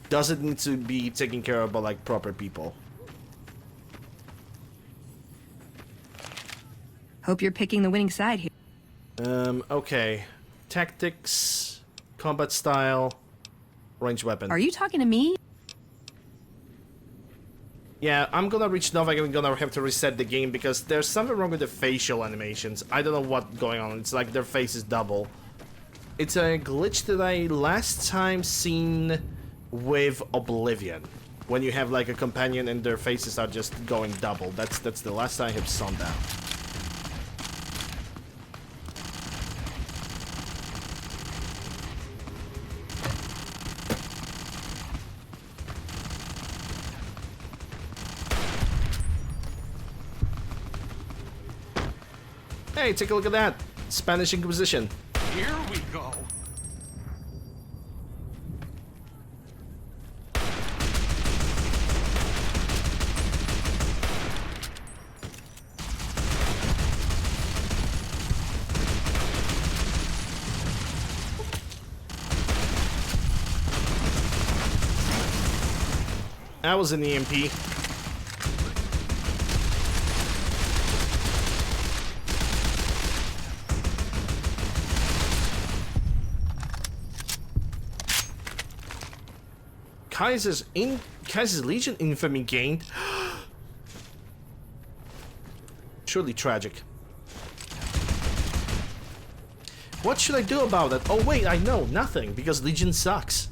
[SPEAKER 1] does it need to be taken care of by, like, proper people.
[SPEAKER 14] Hope you're picking the winning side here.
[SPEAKER 1] Okay. Tactics, combat style, ranged weapon.
[SPEAKER 14] Are you talking to me?
[SPEAKER 1] Yeah, I'm gonna reach Novak and I'm gonna have to reset the game because there's something wrong with the facial animations. I don't know what's going on. It's like their face is double. It's a glitch that I last time seen with Oblivion. When you have like a companion and their faces are just going double. That's the last time I have seen that. Hey, take a look at that. Spanish Inquisition.
[SPEAKER 19] Here we go.
[SPEAKER 1] That was an EMP. Kaiser's Legion infamy gained. Truly tragic. What should I do about it? Oh wait, I know, nothing, because Legion sucks.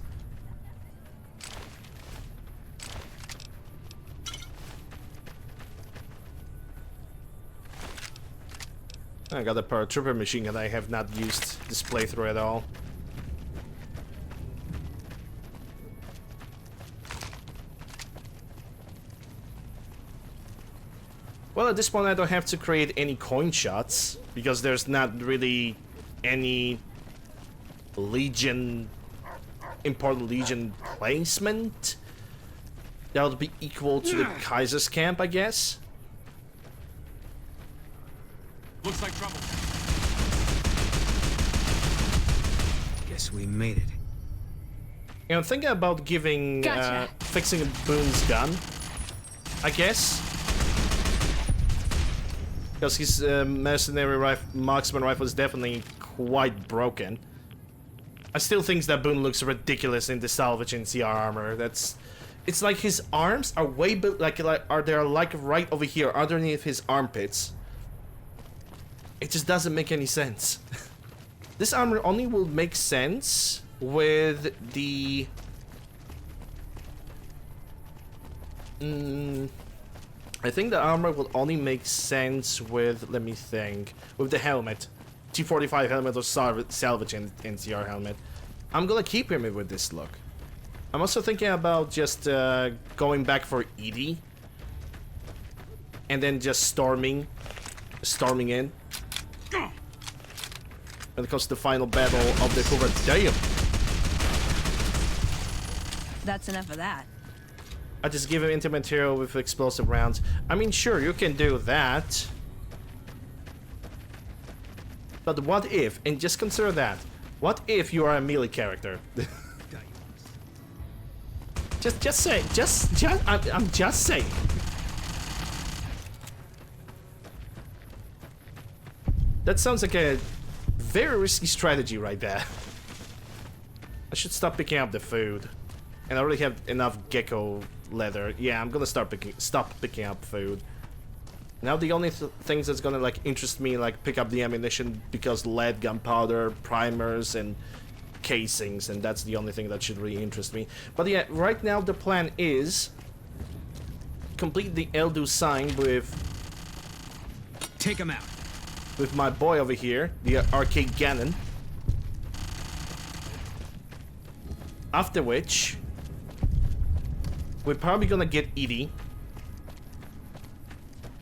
[SPEAKER 1] I got a paratrooper machine gun I have not used this playthrough at all. Well, at this point I don't have to create any coin shots, because there's not really any Legion, important Legion placement that would be equal to the Kaiser's camp, I guess.
[SPEAKER 19] Looks like trouble.
[SPEAKER 11] Guess we made it.
[SPEAKER 1] You know, I'm thinking about giving, fixing Boone's gun, I guess. Because his mercenary marksman rifle is definitely quite broken. I still think that Boone looks ridiculous in the salvage NCR armor. It's like his arms are way they're like right over here underneath his armpits. It just doesn't make any sense. This armor only will make sense with the I think the armor will only make sense with, let me think, with the helmet. T-45 helmet or salvage NCR helmet. I'm gonna keep him with this look. I'm also thinking about just going back for Edie. And then just storming in. When it comes to the final battle of the Hoover. Damn!
[SPEAKER 14] That's enough of that.
[SPEAKER 1] I just give him anti-material with explosive rounds. I mean, sure, you can do that. But what if, and just consider that, what if you are a melee character? just say, I'm just saying. That sounds like a very risky strategy right there. I should stop picking up the food. And I already have enough gecko leather. Yeah, I'm gonna stop picking up food. Now the only things that's gonna like interest me, like pick up the ammunition, because lead, gunpowder, primers, and casings, and that's the only thing that should really interest me. But yeah, right now the plan is complete the Eldu sign with...
[SPEAKER 11] Take him out.
[SPEAKER 1] With my boy over here, the Arcade Ganon. After which, we're probably gonna get Edie.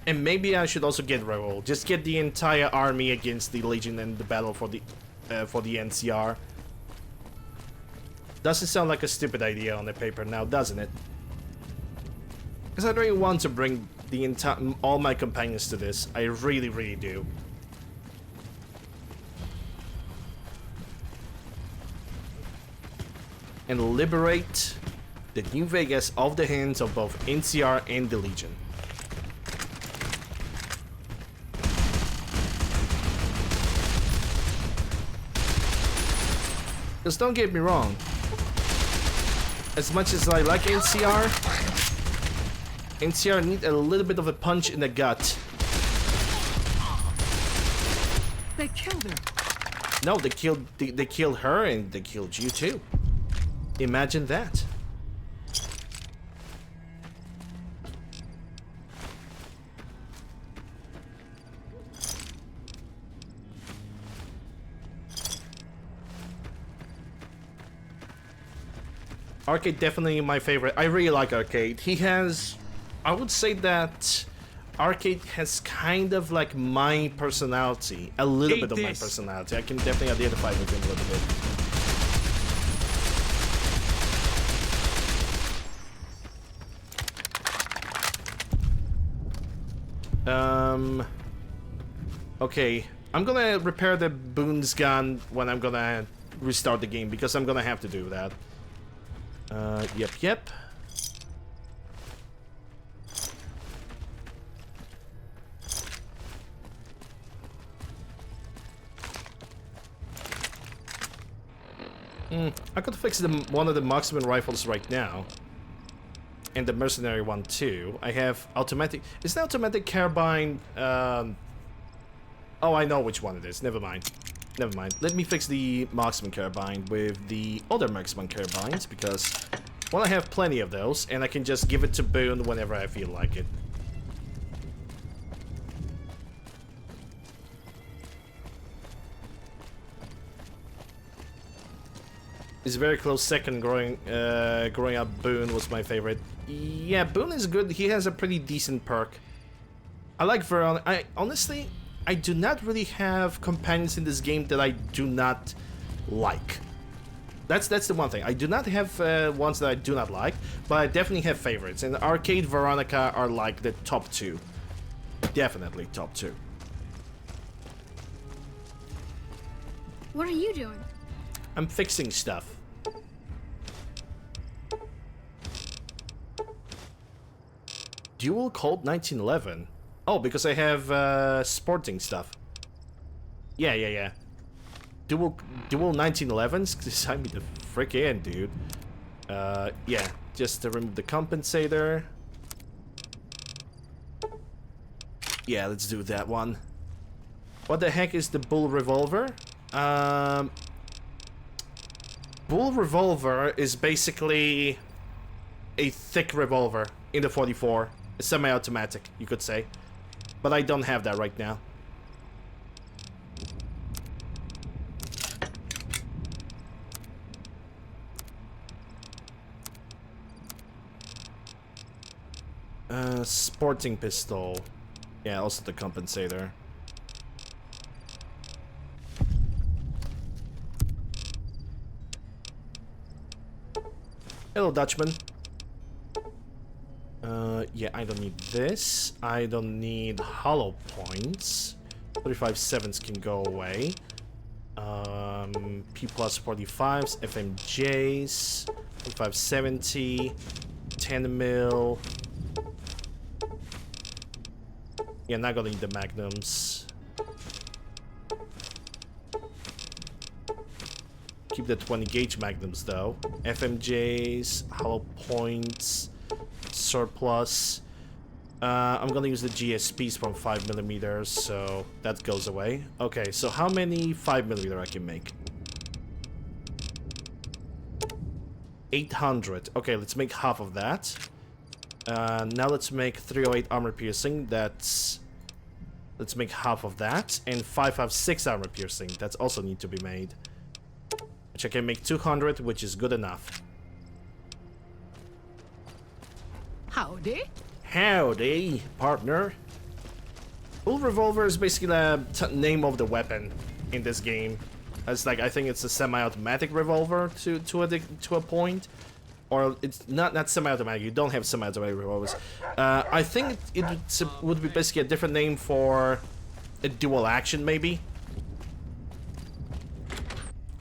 [SPEAKER 1] And maybe I should also get Raoul. Just get the entire army against the Legion in the battle for the NCR. Doesn't sound like a stupid idea on the paper now, doesn't it? Because I really want to bring the all my companions to this. I really, really do. And liberate the New Vegas off the hands of both NCR and the Legion. Because don't get me wrong, as much as I like NCR need a little bit of a punch in the gut.
[SPEAKER 5] They killed her.
[SPEAKER 1] No, they killed her and they killed you too. Imagine that. Arcade definitely my favorite. I really like Arcade. He has, I would say that Arcade has kind of like my personality, a little bit of my personality. I can definitely identify with him a little bit. Okay, I'm gonna repair the Boone's gun when I'm gonna restart the game, because I'm gonna have to do that. Yep. I could fix one of the marksman rifles right now. And the mercenary one too. I have automatic... Is the automatic carbine... Oh, I know which one it is. Never mind. Never mind. Let me fix the marksman carbine with the other marksman carbines, because... well, I have plenty of those, and I can just give it to Boone whenever I feel like it. It's very close second. Growing up, Boone was my favorite. Yeah, Boone is good. He has a pretty decent perk. I like Veronica. Honestly, I do not really have companions in this game that I do not like. That's the one thing. I do not have ones that I do not like, but I definitely have favorites. And Arcade Veronica are like the top two. Definitely top two.
[SPEAKER 2] What are you doing?
[SPEAKER 1] I'm fixing stuff. Dual Colt 1911. Oh, because I have sporting stuff. Yeah. Dual 1911s? Sign me the frick in, dude. Yeah, just to remove the compensator. Yeah, let's do that one. What the heck is the Bull Revolver? Bull Revolver is basically a thick revolver in the 44. A semi-automatic, you could say. But I don't have that right now. Sporting pistol. Yeah, also the compensator. Hello, Dutchman. Yeah, I don't need this. I don't need hollow points. 35-7s can go away. P plus 45s, FMJs, 4570, 10 mil. Yeah, not gonna need the magnums. Keep the 20 gauge magnums though. FMJs, hollow points, surplus. I'm gonna use the GSPs from 5mm, so that goes away. Okay, so how many 5mm I can make? 800. Okay, let's make half of that. Now let's make 308 armor piercing. Let's make half of that, and 556 armor piercing. That's also need to be made. Which I can make 200, which is good enough.
[SPEAKER 3] Howdy.
[SPEAKER 1] Howdy, partner. Bull Revolver is basically the name of the weapon in this game. It's like, I think it's a semi-automatic revolver to a point. Or it's not semi-automatic. You don't have semi-automatic revolvers. I think it would be basically a different name for a dual action, maybe.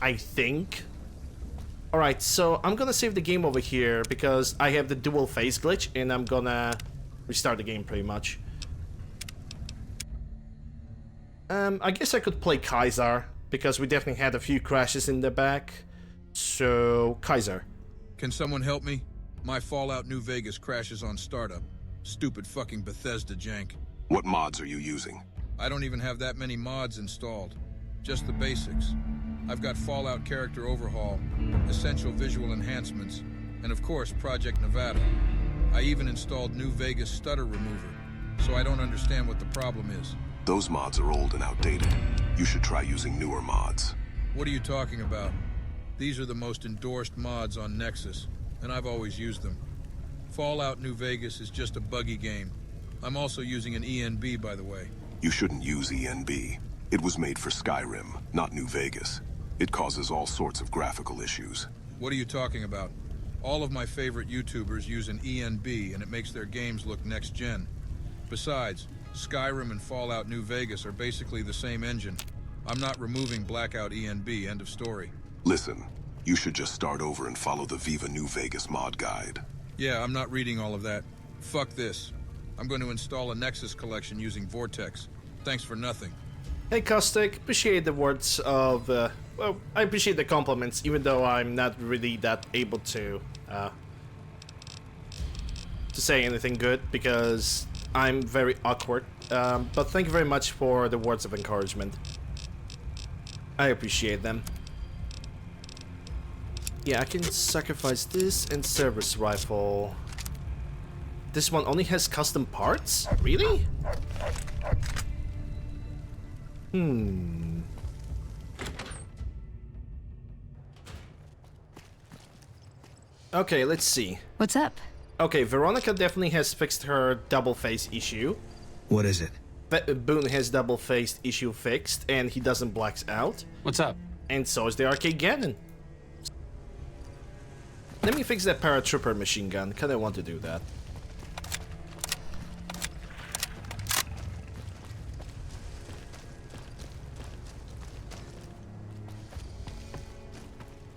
[SPEAKER 1] I think. Alright, so I'm gonna save the game over here because I have the dual phase glitch and I'm gonna restart the game pretty much. I guess I could play Kaiser because we definitely had a few crashes in the back. So, Kaiser.
[SPEAKER 9] Can someone help me? My Fallout New Vegas crashes on startup. Stupid fucking Bethesda jank.
[SPEAKER 17] What mods are you using?
[SPEAKER 9] I don't even have that many mods installed. Just the basics. I've got Fallout Character Overhaul, Essential Visual Enhancements, and of course Project Nevada. I even installed New Vegas Stutter Remover, so I don't understand what the problem is.
[SPEAKER 17] Those mods are old and outdated. You should try using newer mods.
[SPEAKER 9] What are you talking about? These are the most endorsed mods on Nexus, and I've always used them. Fallout New Vegas is just a buggy game. I'm also using an ENB, by the way.
[SPEAKER 17] You shouldn't use ENB. It was made for Skyrim, not New Vegas. It causes all sorts of graphical issues.
[SPEAKER 9] What are you talking about? All of my favorite YouTubers use an ENB, and it makes their games look next-gen. Besides, Skyrim and Fallout New Vegas are basically the same engine. I'm not removing Blackout ENB, end of story.
[SPEAKER 17] Listen, you should just start over and follow the Viva New Vegas mod guide.
[SPEAKER 9] Yeah, I'm not reading all of that. Fuck this. I'm going to install a Nexus collection using Vortex. Thanks for nothing.
[SPEAKER 1] Hey Caustic, appreciate the words of well, I appreciate the compliments, even though I'm not really that able to say anything good because I'm very awkward. But thank you very much for the words of encouragement. I appreciate them. Yeah, I can sacrifice this and service rifle. This one only has custom parts? Really? Okay, let's see.
[SPEAKER 14] What's up?
[SPEAKER 1] Okay, Veronica definitely has fixed her double face issue.
[SPEAKER 11] What is it?
[SPEAKER 1] Boone has double faced issue fixed, and he doesn't blacks out.
[SPEAKER 6] What's up?
[SPEAKER 1] And so is the arcade Ganon. Let me fix that paratrooper machine gun. Kinda want to do that.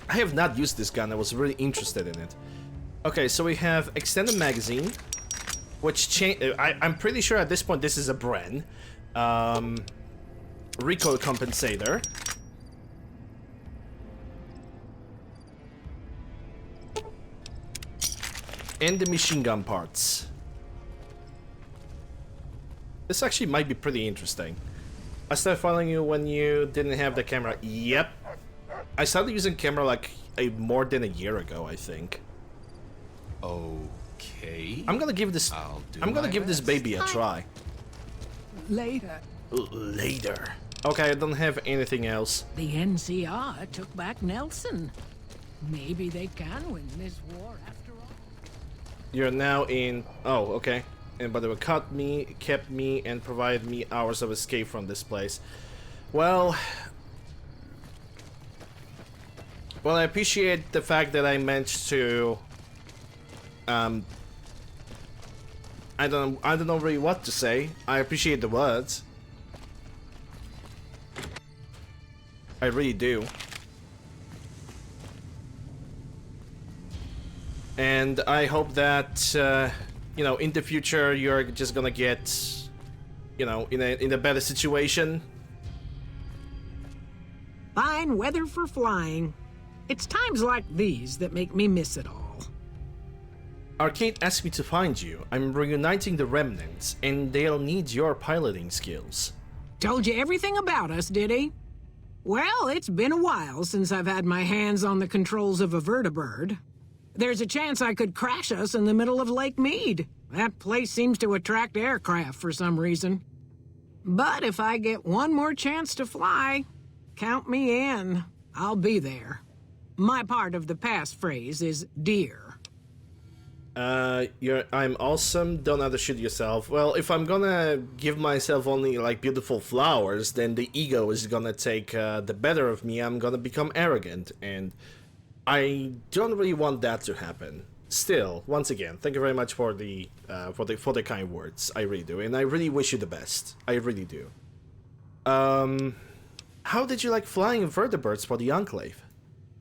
[SPEAKER 1] I have not used this gun. I was really interested in it. Okay, so we have extended magazine, which I'm pretty sure at this point this is a Bren. Recoil compensator. And the machine gun parts. This actually might be pretty interesting. I started following you when you didn't have the camera. Yep. I started using camera like more than a year ago, I think.
[SPEAKER 6] Okay.
[SPEAKER 1] I'm gonna give this. I'm gonna give this baby a try.
[SPEAKER 10] Later.
[SPEAKER 1] Later. Okay, I don't have anything else.
[SPEAKER 10] The NCR took back Nelson. Maybe they can win this war after all.
[SPEAKER 1] You're now in. Oh, okay. And but they will cut me, kept me, and provide me hours of escape from this place. Well, I appreciate the fact that I managed to. I don't know really what to say. I appreciate the words. I really do. And I hope that you know, in the future you're just gonna get, you know, in a better situation.
[SPEAKER 10] Fine weather for flying. It's times like these that make me miss it all.
[SPEAKER 1] Arcade asked me to find you. I'm reuniting the remnants, and they'll need your piloting skills.
[SPEAKER 10] Told you everything about us, did he? Well, it's been a while since I've had my hands on the controls of a vertibird. There's a chance I could crash us in the middle of Lake Mead. That place seems to attract aircraft for some reason. But if I get one more chance to fly, count me in. I'll be there. My part of the passphrase is dear.
[SPEAKER 1] I'm awesome, don't undershoot yourself. Well, if I'm gonna give myself only, like, beautiful flowers, then the ego is gonna take the better of me. I'm gonna become arrogant, and I don't really want that to happen. Still, once again, thank you very much for the kind words. I really do, and I really wish you the best. I really do. How did you like flying vertebrates for the Enclave?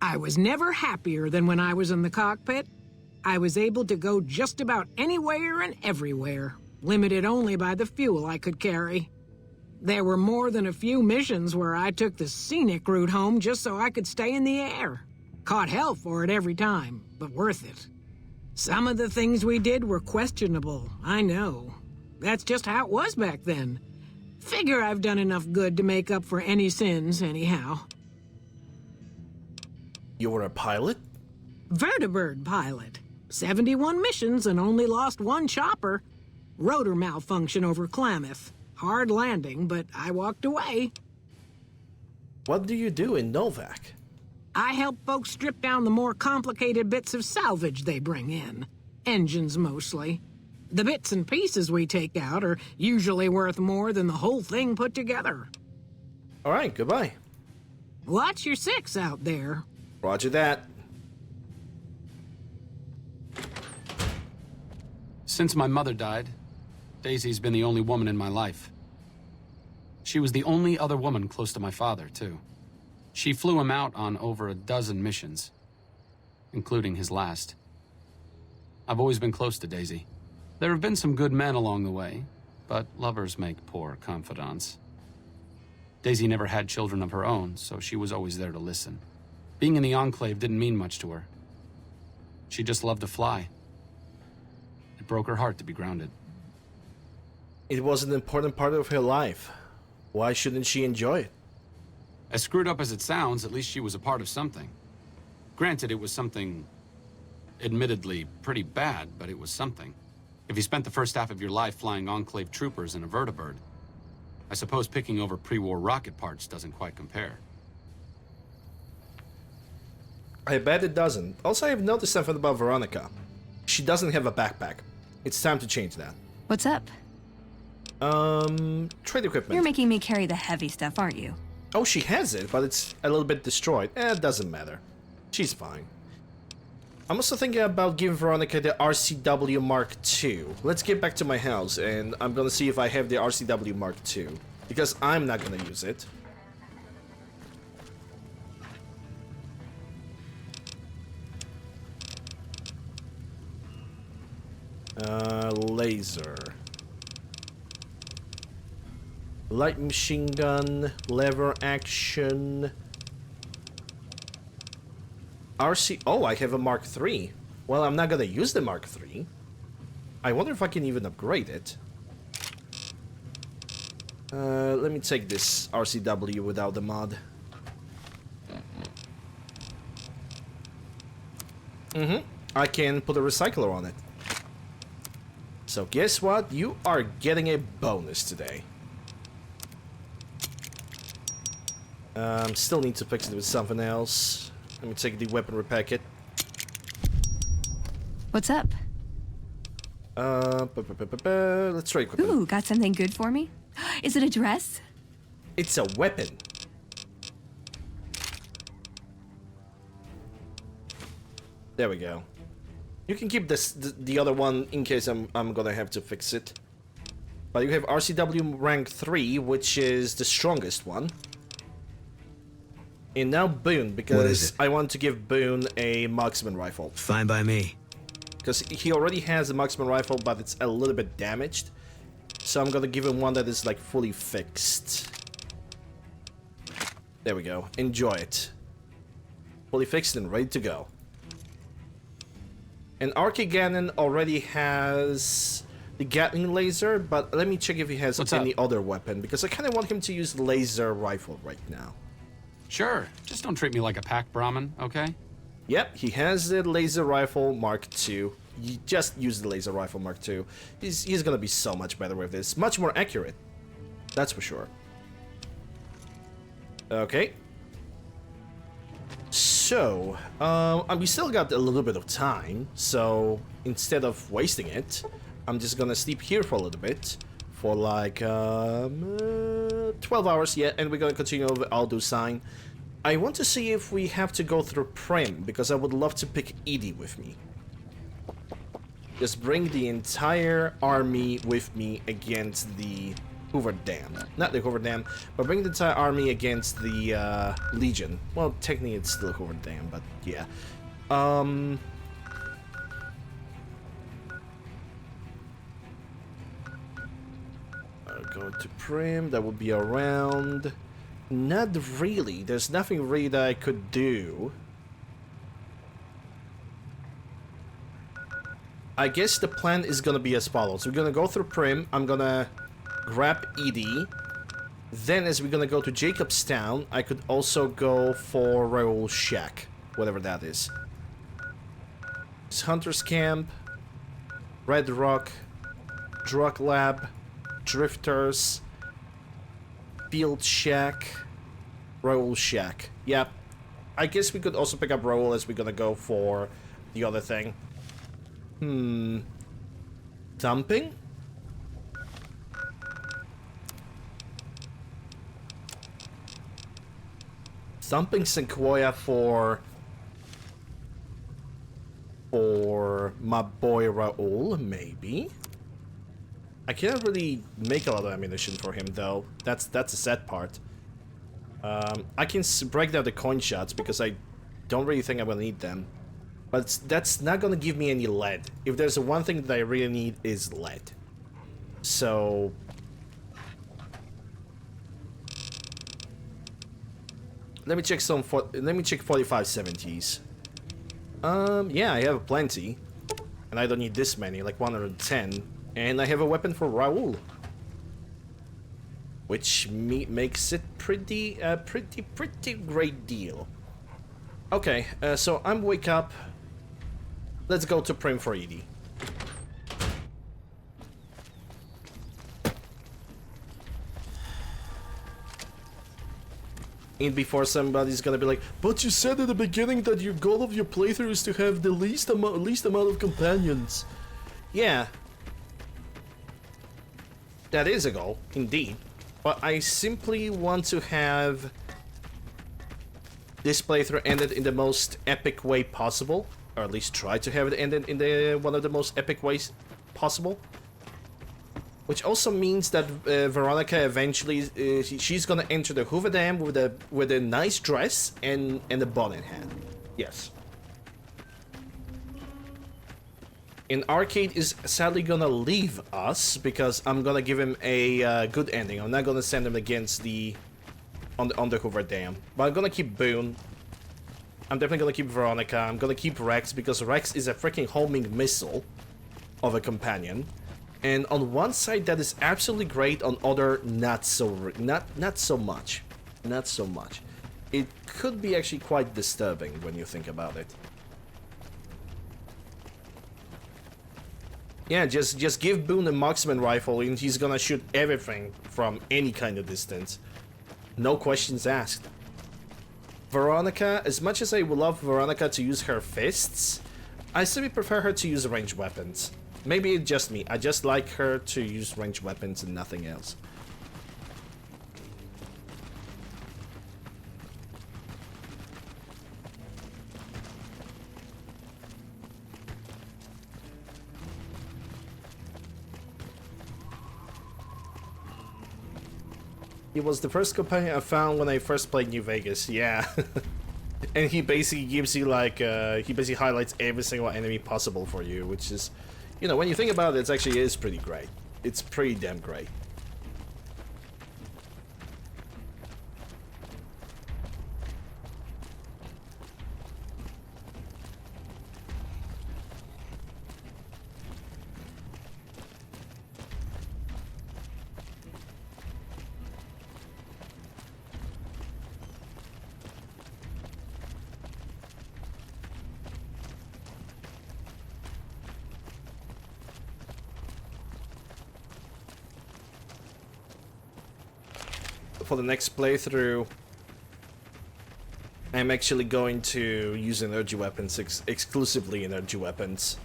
[SPEAKER 10] I was never happier than when I was in the cockpit. I was able to go just about anywhere and everywhere, limited only by the fuel I could carry. There were more than a few missions where I took the scenic route home just so I could stay in the air. Caught hell for it every time, but worth it. Some of the things we did were questionable, I know. That's just how it was back then. Figure I've done enough good to make up for any sins, anyhow.
[SPEAKER 1] You were a pilot?
[SPEAKER 10] Vertibird pilot. 71 missions and only lost one chopper. Rotor malfunction over Klamath. Hard landing, but I walked away.
[SPEAKER 1] What do you do in Novak?
[SPEAKER 10] I help folks strip down the more complicated bits of salvage they bring in. Engines, mostly. The bits and pieces we take out are usually worth more than the whole thing put together.
[SPEAKER 1] Alright, goodbye.
[SPEAKER 10] Watch your six out there.
[SPEAKER 1] Roger that.
[SPEAKER 6] Since my mother died, Daisy's been the only woman in my life. She was the only other woman close to my father, too. She flew him out on over a dozen missions, including his last. I've always been close to Daisy. There have been some good men along the way, but lovers make poor confidants.
[SPEAKER 19] Daisy never had children of her own, so she was always there to listen. Being in the Enclave didn't mean much to her. She just loved to fly. It broke her heart to be grounded.
[SPEAKER 1] It was an important part of her life. Why shouldn't she enjoy it?
[SPEAKER 19] As screwed up as it sounds, at least she was a part of something. Granted, it was something admittedly pretty bad, but it was something. If you spent the first half of your life flying Enclave troopers in a vertibird, I suppose picking over pre-war rocket parts doesn't quite compare.
[SPEAKER 1] I bet it doesn't. Also, I've noticed something about Veronica. She doesn't have a backpack. It's time to change that.
[SPEAKER 14] What's up?
[SPEAKER 1] Trade equipment.
[SPEAKER 14] You're making me carry the heavy stuff, aren't you?
[SPEAKER 1] Oh, she has it, but it's a little bit destroyed. It doesn't matter. She's fine. I'm also thinking about giving Veronica the RCW Mark II. Let's get back to my house, and I'm gonna see if I have the RCW Mark II. Because I'm not gonna use it. Laser. Light machine gun, lever action. RC. Oh, I have a Mark III. Well, I'm not gonna use the Mark III. I wonder if I can even upgrade it. Let me take this RCW without the mod. I can put a recycler on it. So guess what? You are getting a bonus today. Still need to fix it with something else. Let me take the weapon repair kit.
[SPEAKER 14] What's up?
[SPEAKER 1] Let's try equipment.
[SPEAKER 14] Ooh, got something good for me? Is it a dress?
[SPEAKER 1] It's a weapon. There we go. You can keep this the other one in case I'm gonna have to fix it. But you have RCW rank 3, which is the strongest one. And now Boone, because I want to give Boone a marksman rifle.
[SPEAKER 11] Fine by me.
[SPEAKER 1] Because he already has a marksman rifle, but it's a little bit damaged. So I'm gonna give him one that is like fully fixed. There we go. Enjoy it. Fully fixed and ready to go. And RK Gannon already has the Gatling laser, but let me check if he has any other weapon, because I kind of want him to use the laser rifle right now.
[SPEAKER 19] Sure, just don't treat me like a pack Brahmin, okay?
[SPEAKER 1] Yep, he has the laser rifle Mark II. You just use the laser rifle Mark II. He's gonna be so much better with this. Much more accurate. That's for sure. Okay. So, we still got a little bit of time, so instead of wasting it, I'm just gonna sleep here for a little bit, for like 12 hours, yeah, and we're gonna continue over Aldo Sign. I want to see if we have to go through Prim, because I would love to pick Edie with me. Just bring the entire army with me against the Hoover Dam. Not the Hoover Dam, but bring the entire army against the Legion. Well, technically it's still Hoover Dam, but yeah. Go to Prim, that would be around. Not really, there's nothing really that I could do. I guess the plan is gonna be as follows. We're gonna go through Prim, I'm gonna grab Edie. Then as we're gonna go to Jacobstown, I could also go for Raoul's Shack, whatever that is. It's Hunter's Camp, Red Rock, Drug Lab, Drifters, Field Shack, Raoul's Shack. Yep. I guess we could also pick up Raoul as we're gonna go for the other thing. Dumping? Dumping Sequoia for my boy Raoul, maybe. I can't really make a lot of ammunition for him though. That's a sad part. I can break down the coin shots because I don't really think I'm gonna need them. But that's not gonna give me any lead. If there's one thing that I really need is lead. So Let me check let me check 4570s. Yeah, I have plenty. And I don't need this many, like 110. And I have a weapon for Raoul. Which makes it pretty great deal. Okay, so I'm wake up. Let's go to Prim for Edie. And before somebody's gonna be like, but you said at the beginning that your goal of your playthrough is to have the least amount of companions. Yeah. That is a goal, indeed. But I simply want to have this playthrough ended in the most epic way possible. Or at least try to have it ended in one of the most epic ways possible. Which also means that Veronica eventually, she's gonna enter the Hoover Dam with a nice dress and a bonnet hat. Yes. And Arcade is sadly gonna leave us because I'm gonna give him a good ending. I'm not gonna send him against on the Hoover Dam, but I'm gonna keep Boone. I'm definitely gonna keep Veronica. I'm gonna keep Rex because Rex is a freaking homing missile of a companion. And on one side that is absolutely great, on other not so much. Not so much. It could be actually quite disturbing when you think about it. Yeah, just give Boone a marksman rifle and he's gonna shoot everything from any kind of distance. No questions asked. Veronica, as much as I would love Veronica to use her fists, I still prefer her to use ranged weapons. Maybe it's just me. I just like her to use ranged weapons and nothing else. He was the first companion I found when I first played New Vegas, yeah. And he basically gives you like, he basically highlights every single enemy possible for you, which is, you know, when you think about it, it actually is pretty great. It's pretty damn great. For the next playthrough, I'm actually going to use energy weapons, exclusively energy weapons.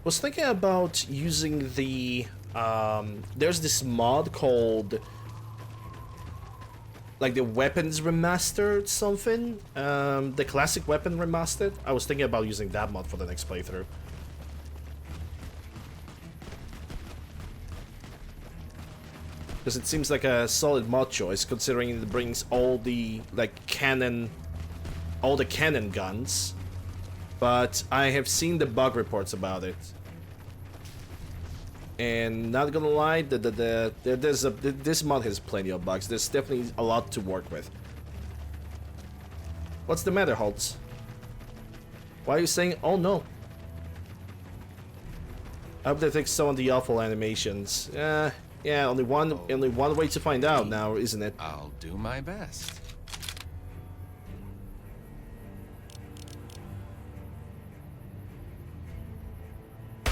[SPEAKER 1] Was thinking about using the, there's this mod called, like the Weapons Remastered something, the Classic Weapon Remastered. I was thinking about using that mod for the next playthrough. Because it seems like a solid mod choice, considering it brings all the cannon guns. But I have seen the bug reports about it, and not gonna lie, this mod has plenty of bugs. There's definitely a lot to work with. What's the matter, Holtz? Why are you saying, "Oh no"? I hope they fix some of the awful animations. Yeah, only one way to find out now, isn't it?
[SPEAKER 15] I'll do my best.
[SPEAKER 1] I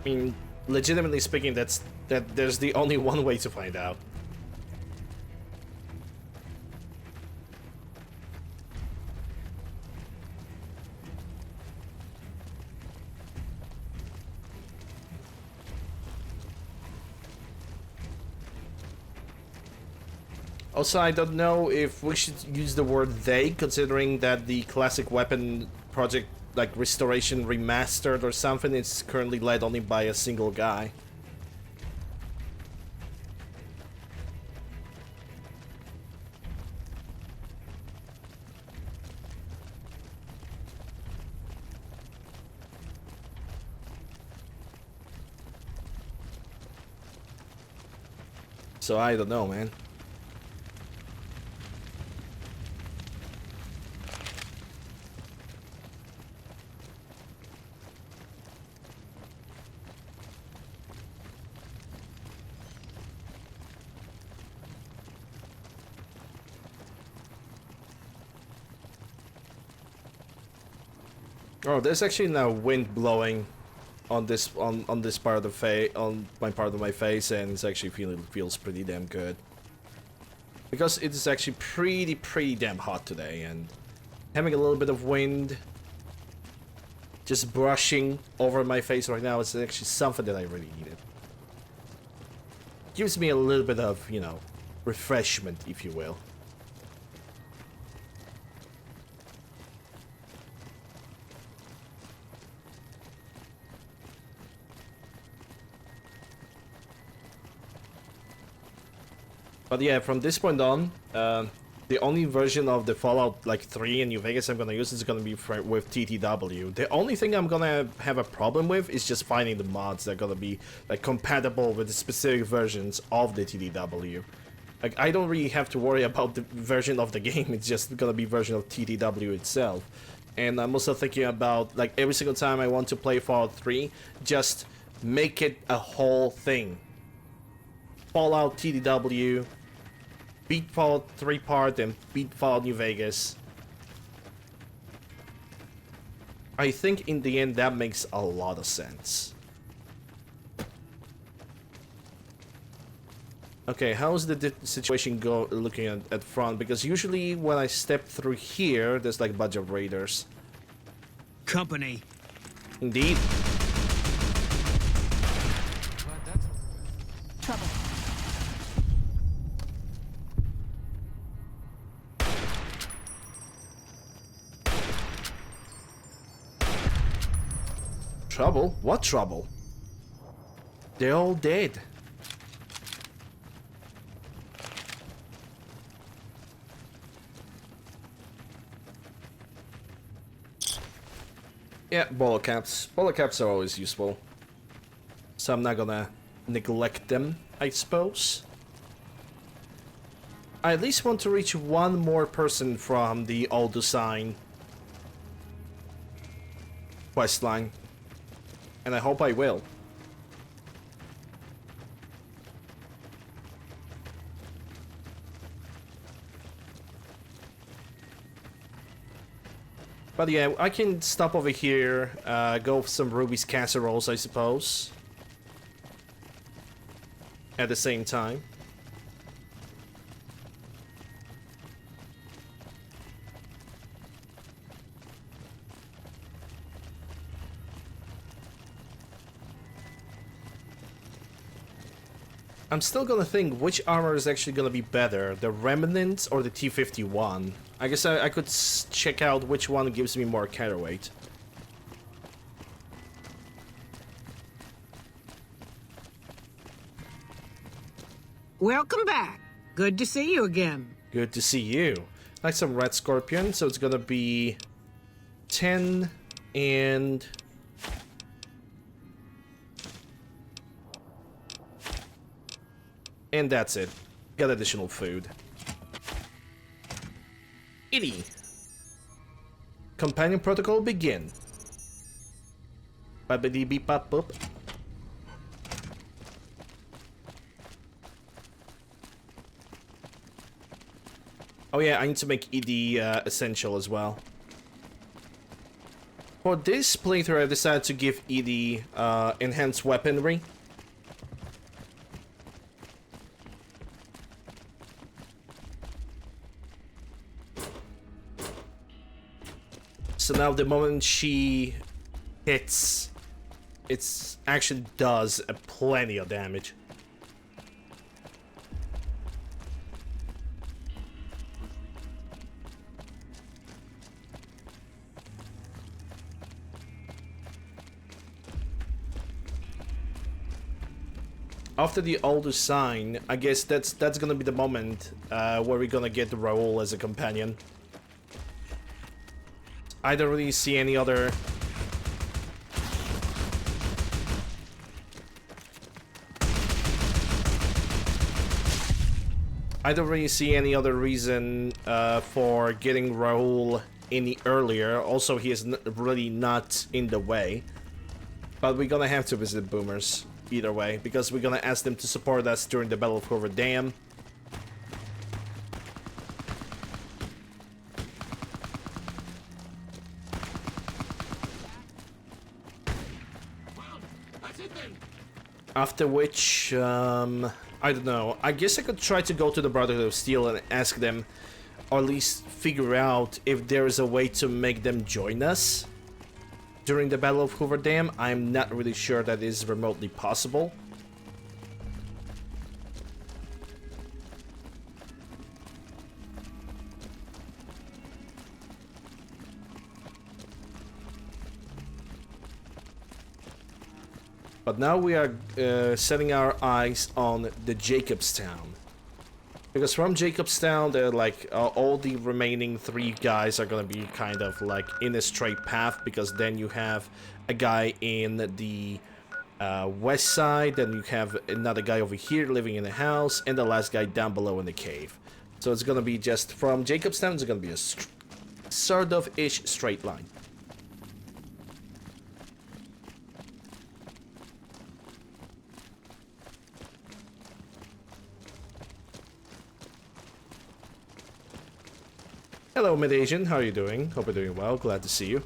[SPEAKER 1] mean, legitimately speaking, there's the only one way to find out. Also, I don't know if we should use the word "they," considering that the Classic Weapon project, like Restoration Remastered or something, is currently led only by a single guy. So I don't know, man. Oh, there's actually now wind blowing on this part of the face, on my part of my face, and it's actually feels pretty damn good. Because it is actually pretty damn hot today, and having a little bit of wind just brushing over my face right now is actually something that I really needed. Gives me a little bit of, you know, refreshment, if you will. But yeah, from this point on, the only version of the Fallout like 3 in New Vegas I'm gonna use is gonna be with TTW. The only thing I'm gonna have a problem with is just finding the mods that are gonna be like compatible with the specific versions of the TTW. Like, I don't really have to worry about the version of the game, it's just gonna be version of TTW itself. And I'm also thinking about, like, every single time I want to play Fallout 3, just make it a whole thing. Fallout TTW, beat Fallout 3 part, and beat Fallout New Vegas. I think in the end that makes a lot of sense. Okay, how's the situation looking at front? Because usually when I step through here, there's like a bunch of raiders.
[SPEAKER 11] Company.
[SPEAKER 1] Indeed.
[SPEAKER 2] Trouble.
[SPEAKER 1] Trouble? What trouble? They're all dead. Yeah, bowler caps. Bowler caps are always useful. So I'm not gonna neglect them, I suppose. I at least want to reach one more person from the old design questline. And I hope I will. But yeah, I can stop over here, go for some Ruby's casseroles, I suppose. At the same time. I'm still gonna think which armor is actually gonna be better, the Remnant or the T-51. I guess I could check out which one gives me more counterweight.
[SPEAKER 10] Welcome back. Good to see you again.
[SPEAKER 1] Good to see you. Like some Red Scorpion, so it's gonna be 10 and... And that's it. Got additional food. Itty. Companion protocol begin. Babidi beep bop boop. Oh yeah, I need to make ED essential as well. For this playthrough, I decided to give ED enhanced weaponry. So now the moment she hits, it actually does plenty of damage. After the older sign, I guess that's gonna be the moment where we're gonna get Raoul as a companion. I don't really see any other... I don't really see any other reason for getting Raul any earlier. Also, he is really not in the way. But we're gonna have to visit Boomers either way, because we're gonna ask them to support us during the Battle of Hoover Dam. After which, I don't know. I guess I could try to go to the Brotherhood of Steel and ask them, or at least figure out if there is a way to make them join us during the Battle of Hoover Dam. I'm not really sure that is remotely possible. But now we are setting our eyes on the Jacobstown. Because from Jacobstown, they're like all the remaining 3 guys are gonna be kind of like in a straight path, because then you have a guy in the west side, then you have another guy over here living in a house, and the last guy down below in the cave. So it's gonna be just from Jacobstown, it's gonna be a sort of ish straight line. Hello, Mid-Asian. How are you doing? Hope you're doing well. Glad to see you.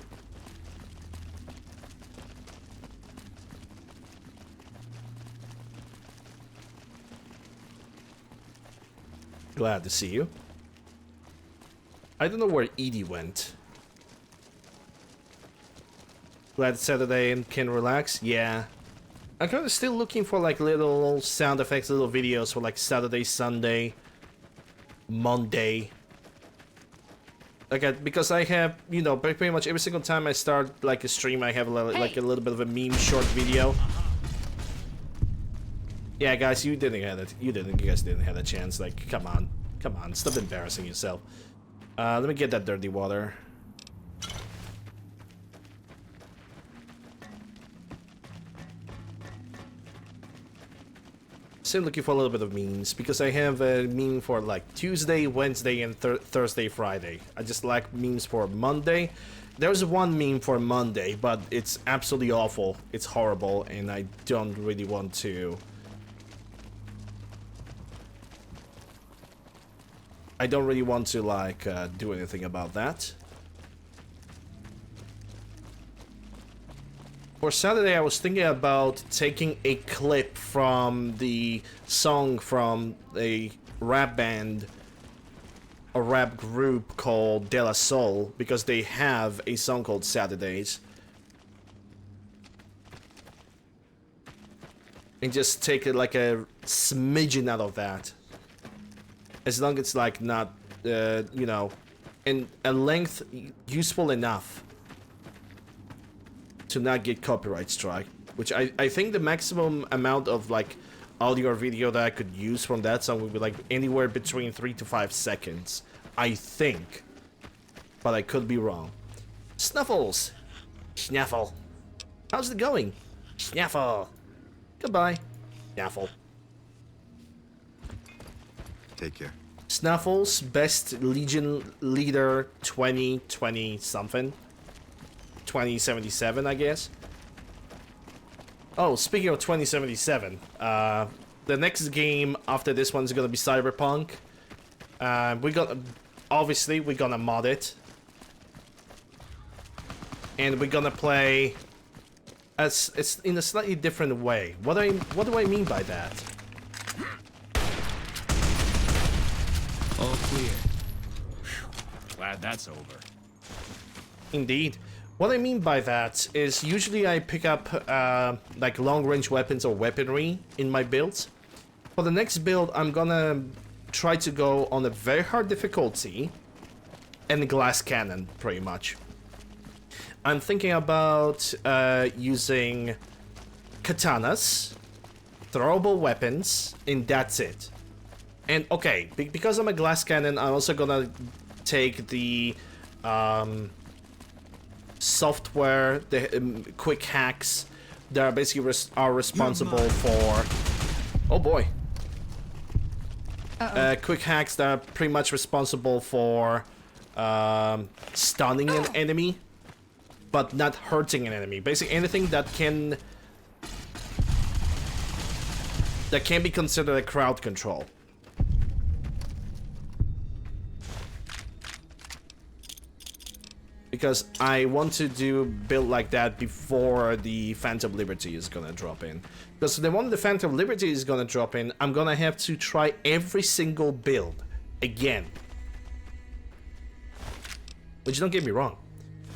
[SPEAKER 1] Glad to see you. I don't know where Edie went. Glad it's Saturday and can relax? Yeah. I'm kind of still looking for like little sound effects, little videos for like Saturday, Sunday, Monday. Okay, because I have, you know, pretty much every single time I start like a stream, I have like a little bit of a meme short video. Yeah, guys, you guys didn't have a chance. Like, come on, stop embarrassing yourself. Let me get that dirty water. Still looking for a little bit of memes, because I have a meme for like Tuesday, Wednesday, and Thursday, Friday. I just like memes for Monday. There's one meme for Monday, but it's absolutely awful. It's horrible, and I don't really want to. I don't really want to like do anything about that. For Saturday, I was thinking about taking a clip from the song from a rap band, a rap group called De La Soul, because they have a song called Saturdays. And just take it like a smidgen out of that. As long as it's like not, you know, in a length useful enough to not get copyright strike, which I think the maximum amount of like audio or video that I could use from that song would be like anywhere between 3 to 5 seconds, I think, but I could be wrong. Snuffles, Snaffle, how's it going? Snaffle, goodbye, Snaffle.
[SPEAKER 15] Take care.
[SPEAKER 1] Snuffles, best Legion leader 2020 something. 2077, I guess. Oh, speaking of 2077, the next game after this one's gonna be Cyberpunk. Obviously we're gonna mod it, and we're gonna play as it's in a slightly different way. What do I mean by that?
[SPEAKER 15] All clear. Glad that's over.
[SPEAKER 1] Indeed. What I mean by that is usually I pick up like long-range weapons or weaponry in my builds. For the next build, I'm gonna try to go on a very hard difficulty and glass cannon, pretty much. I'm thinking about using katanas, throwable weapons, and that's it. And okay, because I'm a glass cannon, I'm also gonna take the software, the quick hacks that are basically are responsible for. Oh boy. quick hacks that are pretty much responsible for stunning an enemy, but not hurting an enemy. Basically, anything that can be considered a crowd control. Because I want to do build like that before the Phantom Liberty is gonna drop in. Because the moment the Phantom Liberty is gonna drop in, I'm gonna have to try every single build again. Which, don't get me wrong,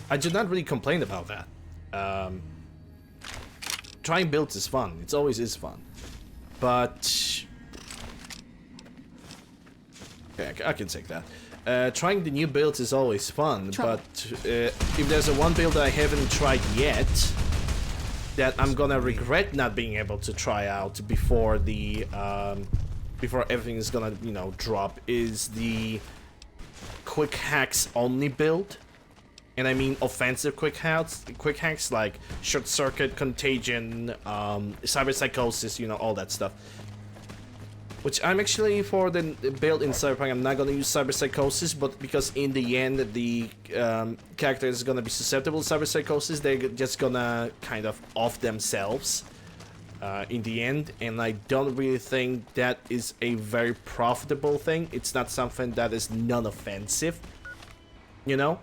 [SPEAKER 1] I do not really complain about that. Trying builds is fun. It always is fun. But okay, I can take that. Trying the new builds is always fun, but if there's one build that I haven't tried yet that I'm gonna regret not being able to try out before the before everything is gonna, you know, drop, is the quick hacks only build. And I mean offensive quick hacks like short circuit, contagion, cyber psychosis, you know, all that stuff. Which I'm actually, for the build in Cyberpunk, I'm not gonna use cyber psychosis, but because in the end the character is gonna be susceptible to cyber psychosis, they're just gonna kind of off themselves in the end, and I don't really think that is a very profitable thing. It's not something that is non-offensive, you know?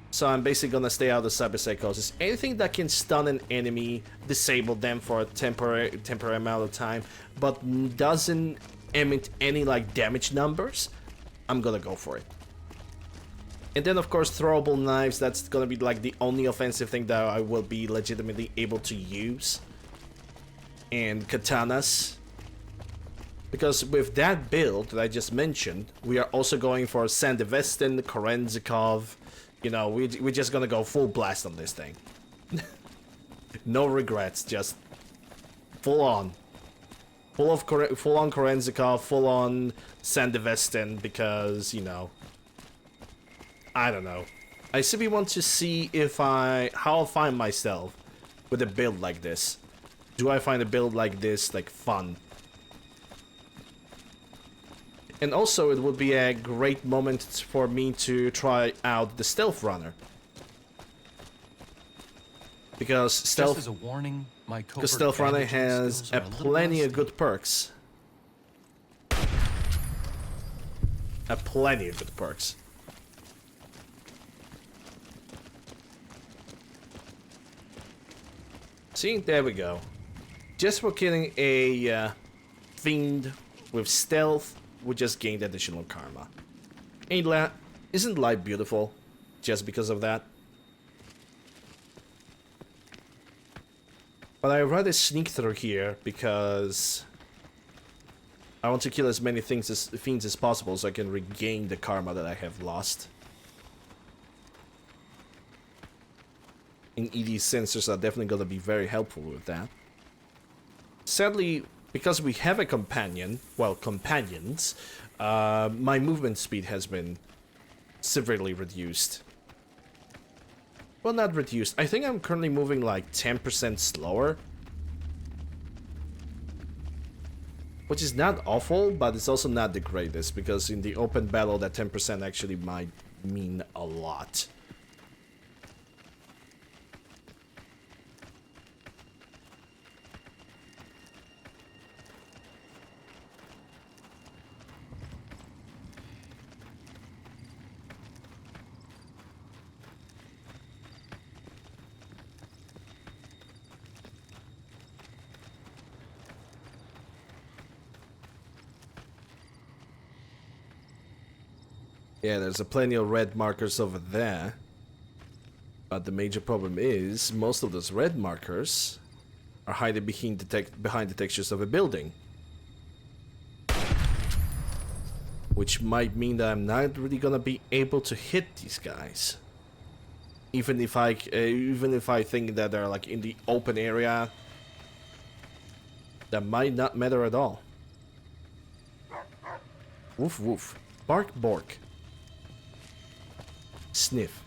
[SPEAKER 1] So I'm basically gonna stay out of cyber psychosis. Anything that can stun an enemy, disable them for a temporary amount of time, but doesn't emit any like damage numbers, I'm gonna go for it. And then of course throwable knives, that's gonna be like the only offensive thing that I will be legitimately able to use. And katanas. Because with that build that I just mentioned, we are also going for Sandevesten, Korenzikov. You know, we're just gonna go full blast on this thing. No regrets, just full on. Full on Korenzikov, full on Sandevesten, because, you know, I don't know. I simply want to see if how I'll find myself with a build like this. Do I find a build like this, like, fun? And also, it would be a great moment for me to try out the Stealth Runner. Because Stealth...
[SPEAKER 6] Just as a warning, my
[SPEAKER 1] because Stealth Runner has plenty of good perks. Plenty of good perks. See, there we go. Just for killing a fiend with stealth, we just gained additional karma. Isn't life beautiful just because of that? But I'd rather sneak through here because I want to kill as many fiends as possible so I can regain the karma that I have lost. And ED sensors are definitely going to be very helpful with that. Sadly, because we have a companion, well, companions, my movement speed has been severely reduced. Well, not reduced. I think I'm currently moving like 10% slower. Which is not awful, but it's also not the greatest, because in the open battle that 10% actually might mean a lot. Yeah, there's plenty of red markers over there. But the major problem is, most of those red markers are hiding behind the textures of a building. Which might mean that I'm not really gonna be able to hit these guys. Even if I think that they're like in the open area, that might not matter at all. Woof woof. Bark bork. Sniff.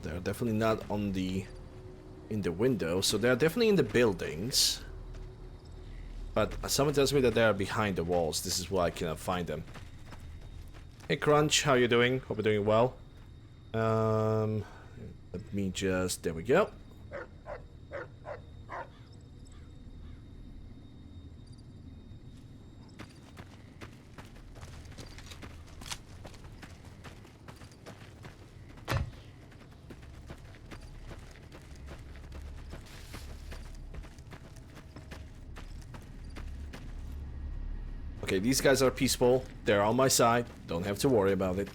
[SPEAKER 1] They're definitely not on the in the window, so they're definitely in the buildings. But someone tells me that they are behind the walls. This is why I cannot find them. Hey Crunch, how you doing? Hope you're doing well. Let me just... There we go. Okay, these guys are peaceful. They're on my side. Don't have to worry about it.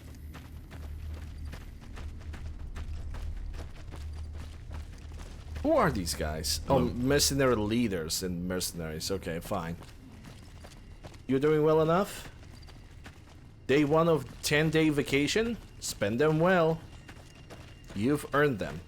[SPEAKER 1] Who are these guys? Oh, mercenary leaders and mercenaries. Okay, fine. You're doing well enough? Day 1 of 10-day vacation? Spend them well. You've earned them.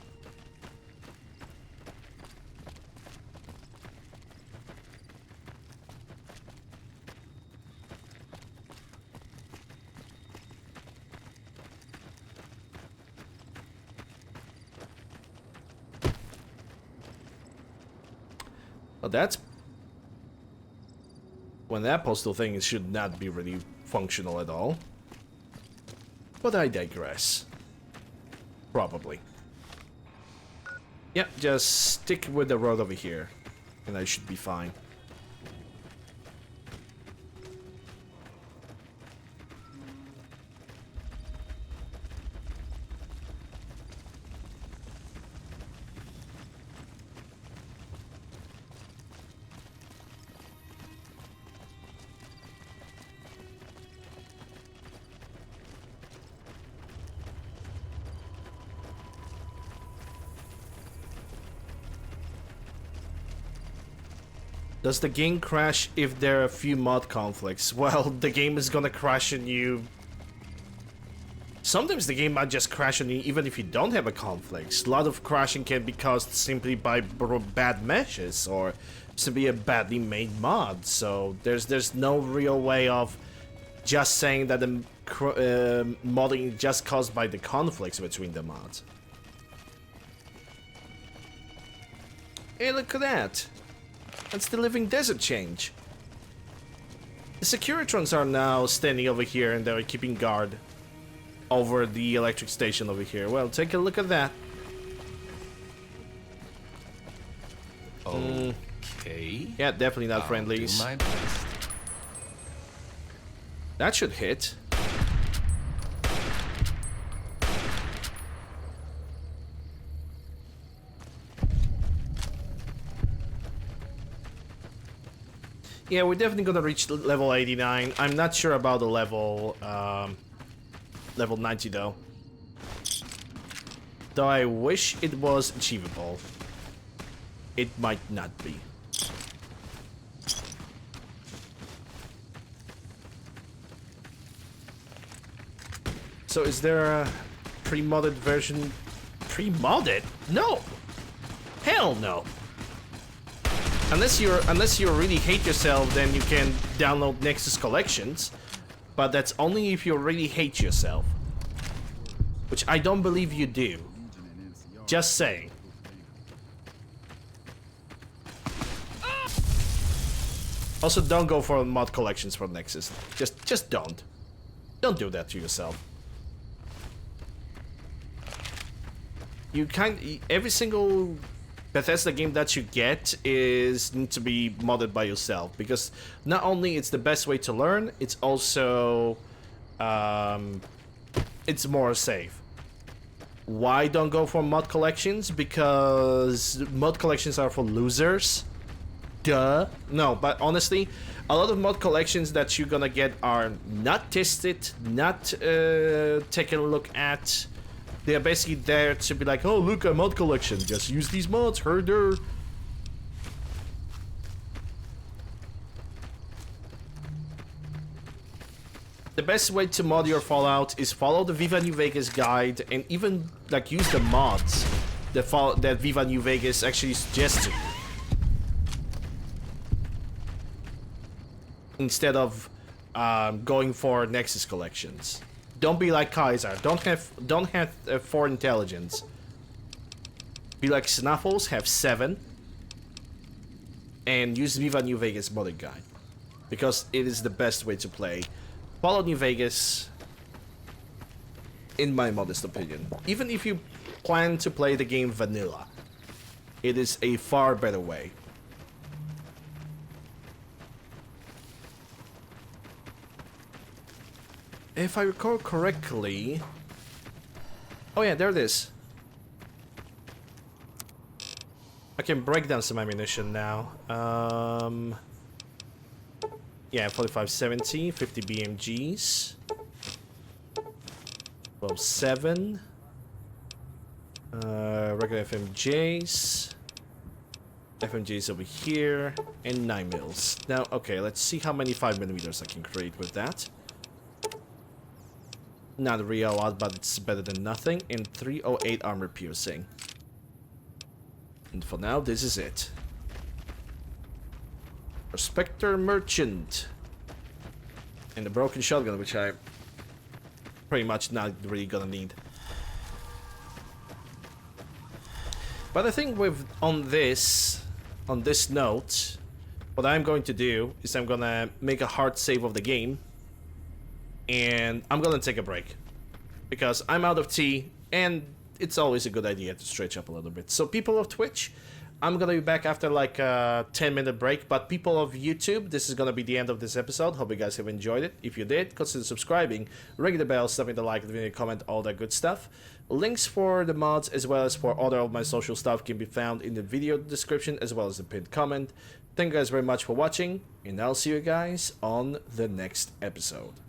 [SPEAKER 1] Well, that's... When that postal thing should not be really functional at all. But I digress. Probably. Yeah, just stick with the road over here. And I should be fine. Does the game crash if there are a few mod conflicts? Well, the game is gonna crash on you. Sometimes the game might just crash on you even if you don't have a conflict. A lot of crashing can be caused simply by bad meshes or simply a badly made mod. So there's no real way of just saying that the modding is just caused by the conflicts between the mods. Hey, look at that. That's the living desert change. The Securitrons are now standing over here and they're keeping guard over the electric station over here. Well, take a look at that.
[SPEAKER 15] Okay.
[SPEAKER 1] Yeah, definitely not friendlies.
[SPEAKER 15] Do my best.
[SPEAKER 1] That should hit. Yeah, we're definitely gonna reach level 89. I'm not sure about the level, level 90 though. Though I wish it was achievable. It might not be. So is there a pre-modded version? Pre-modded? No! Hell no! Unless you really hate yourself, then you can download Nexus collections, but that's only if you really hate yourself, which I don't believe you do. Just saying. Also, don't go for mod collections for Nexus. Just don't. Don't do that to yourself. Every single Bethesda game that you get needs to be modded by yourself, because not only it's the best way to learn, it's also it's more safe. Why don't go for mod collections? Because mod collections are for losers. Duh. No, but honestly, a lot of mod collections that you're gonna get are not tested, not taken a look at. They're basically there to be like, oh, look, a mod collection. Just use these mods, herder. The best way to mod your Fallout is follow the Viva New Vegas guide and even like use the mods that Viva New Vegas actually suggests to you. Instead of going for Nexus collections. Don't be like Kaiser. Don't have 4 intelligence. Be Like Snuffles have 7. And use Viva New Vegas modding guide. Because it is the best way to play Fallout New Vegas, in my modest opinion. Even if you plan to play the game vanilla, it is a far better way. If I recall correctly... Oh yeah, there it is. I can break down some ammunition now. Yeah, 4570, 50 BMGs. 12-7. Regular FMJs. FMJs over here. And 9 mils. Now, okay, let's see how many 5mm I can create with that. Not a real lot, but it's better than nothing. And 308 armor piercing. And for now, this is it. Prospector Merchant. And the broken shotgun, which I pretty much not really gonna need. But I think on this note, what I'm going to do is I'm gonna make a hard save of the game. And I'm gonna take a break. Because I'm out of tea, and it's always a good idea to stretch up a little bit. So people of Twitch, I'm gonna be back after like a 10-minute break, but people of YouTube, this is gonna be the end of this episode. Hope you guys have enjoyed it. If you did, consider subscribing, ringing the bell, stopping the like, leaving a comment, all that good stuff. Links for the mods as well as for other of my social stuff can be found in the video description as well as the pinned comment. Thank you guys very much for watching, and I'll see you guys on the next episode.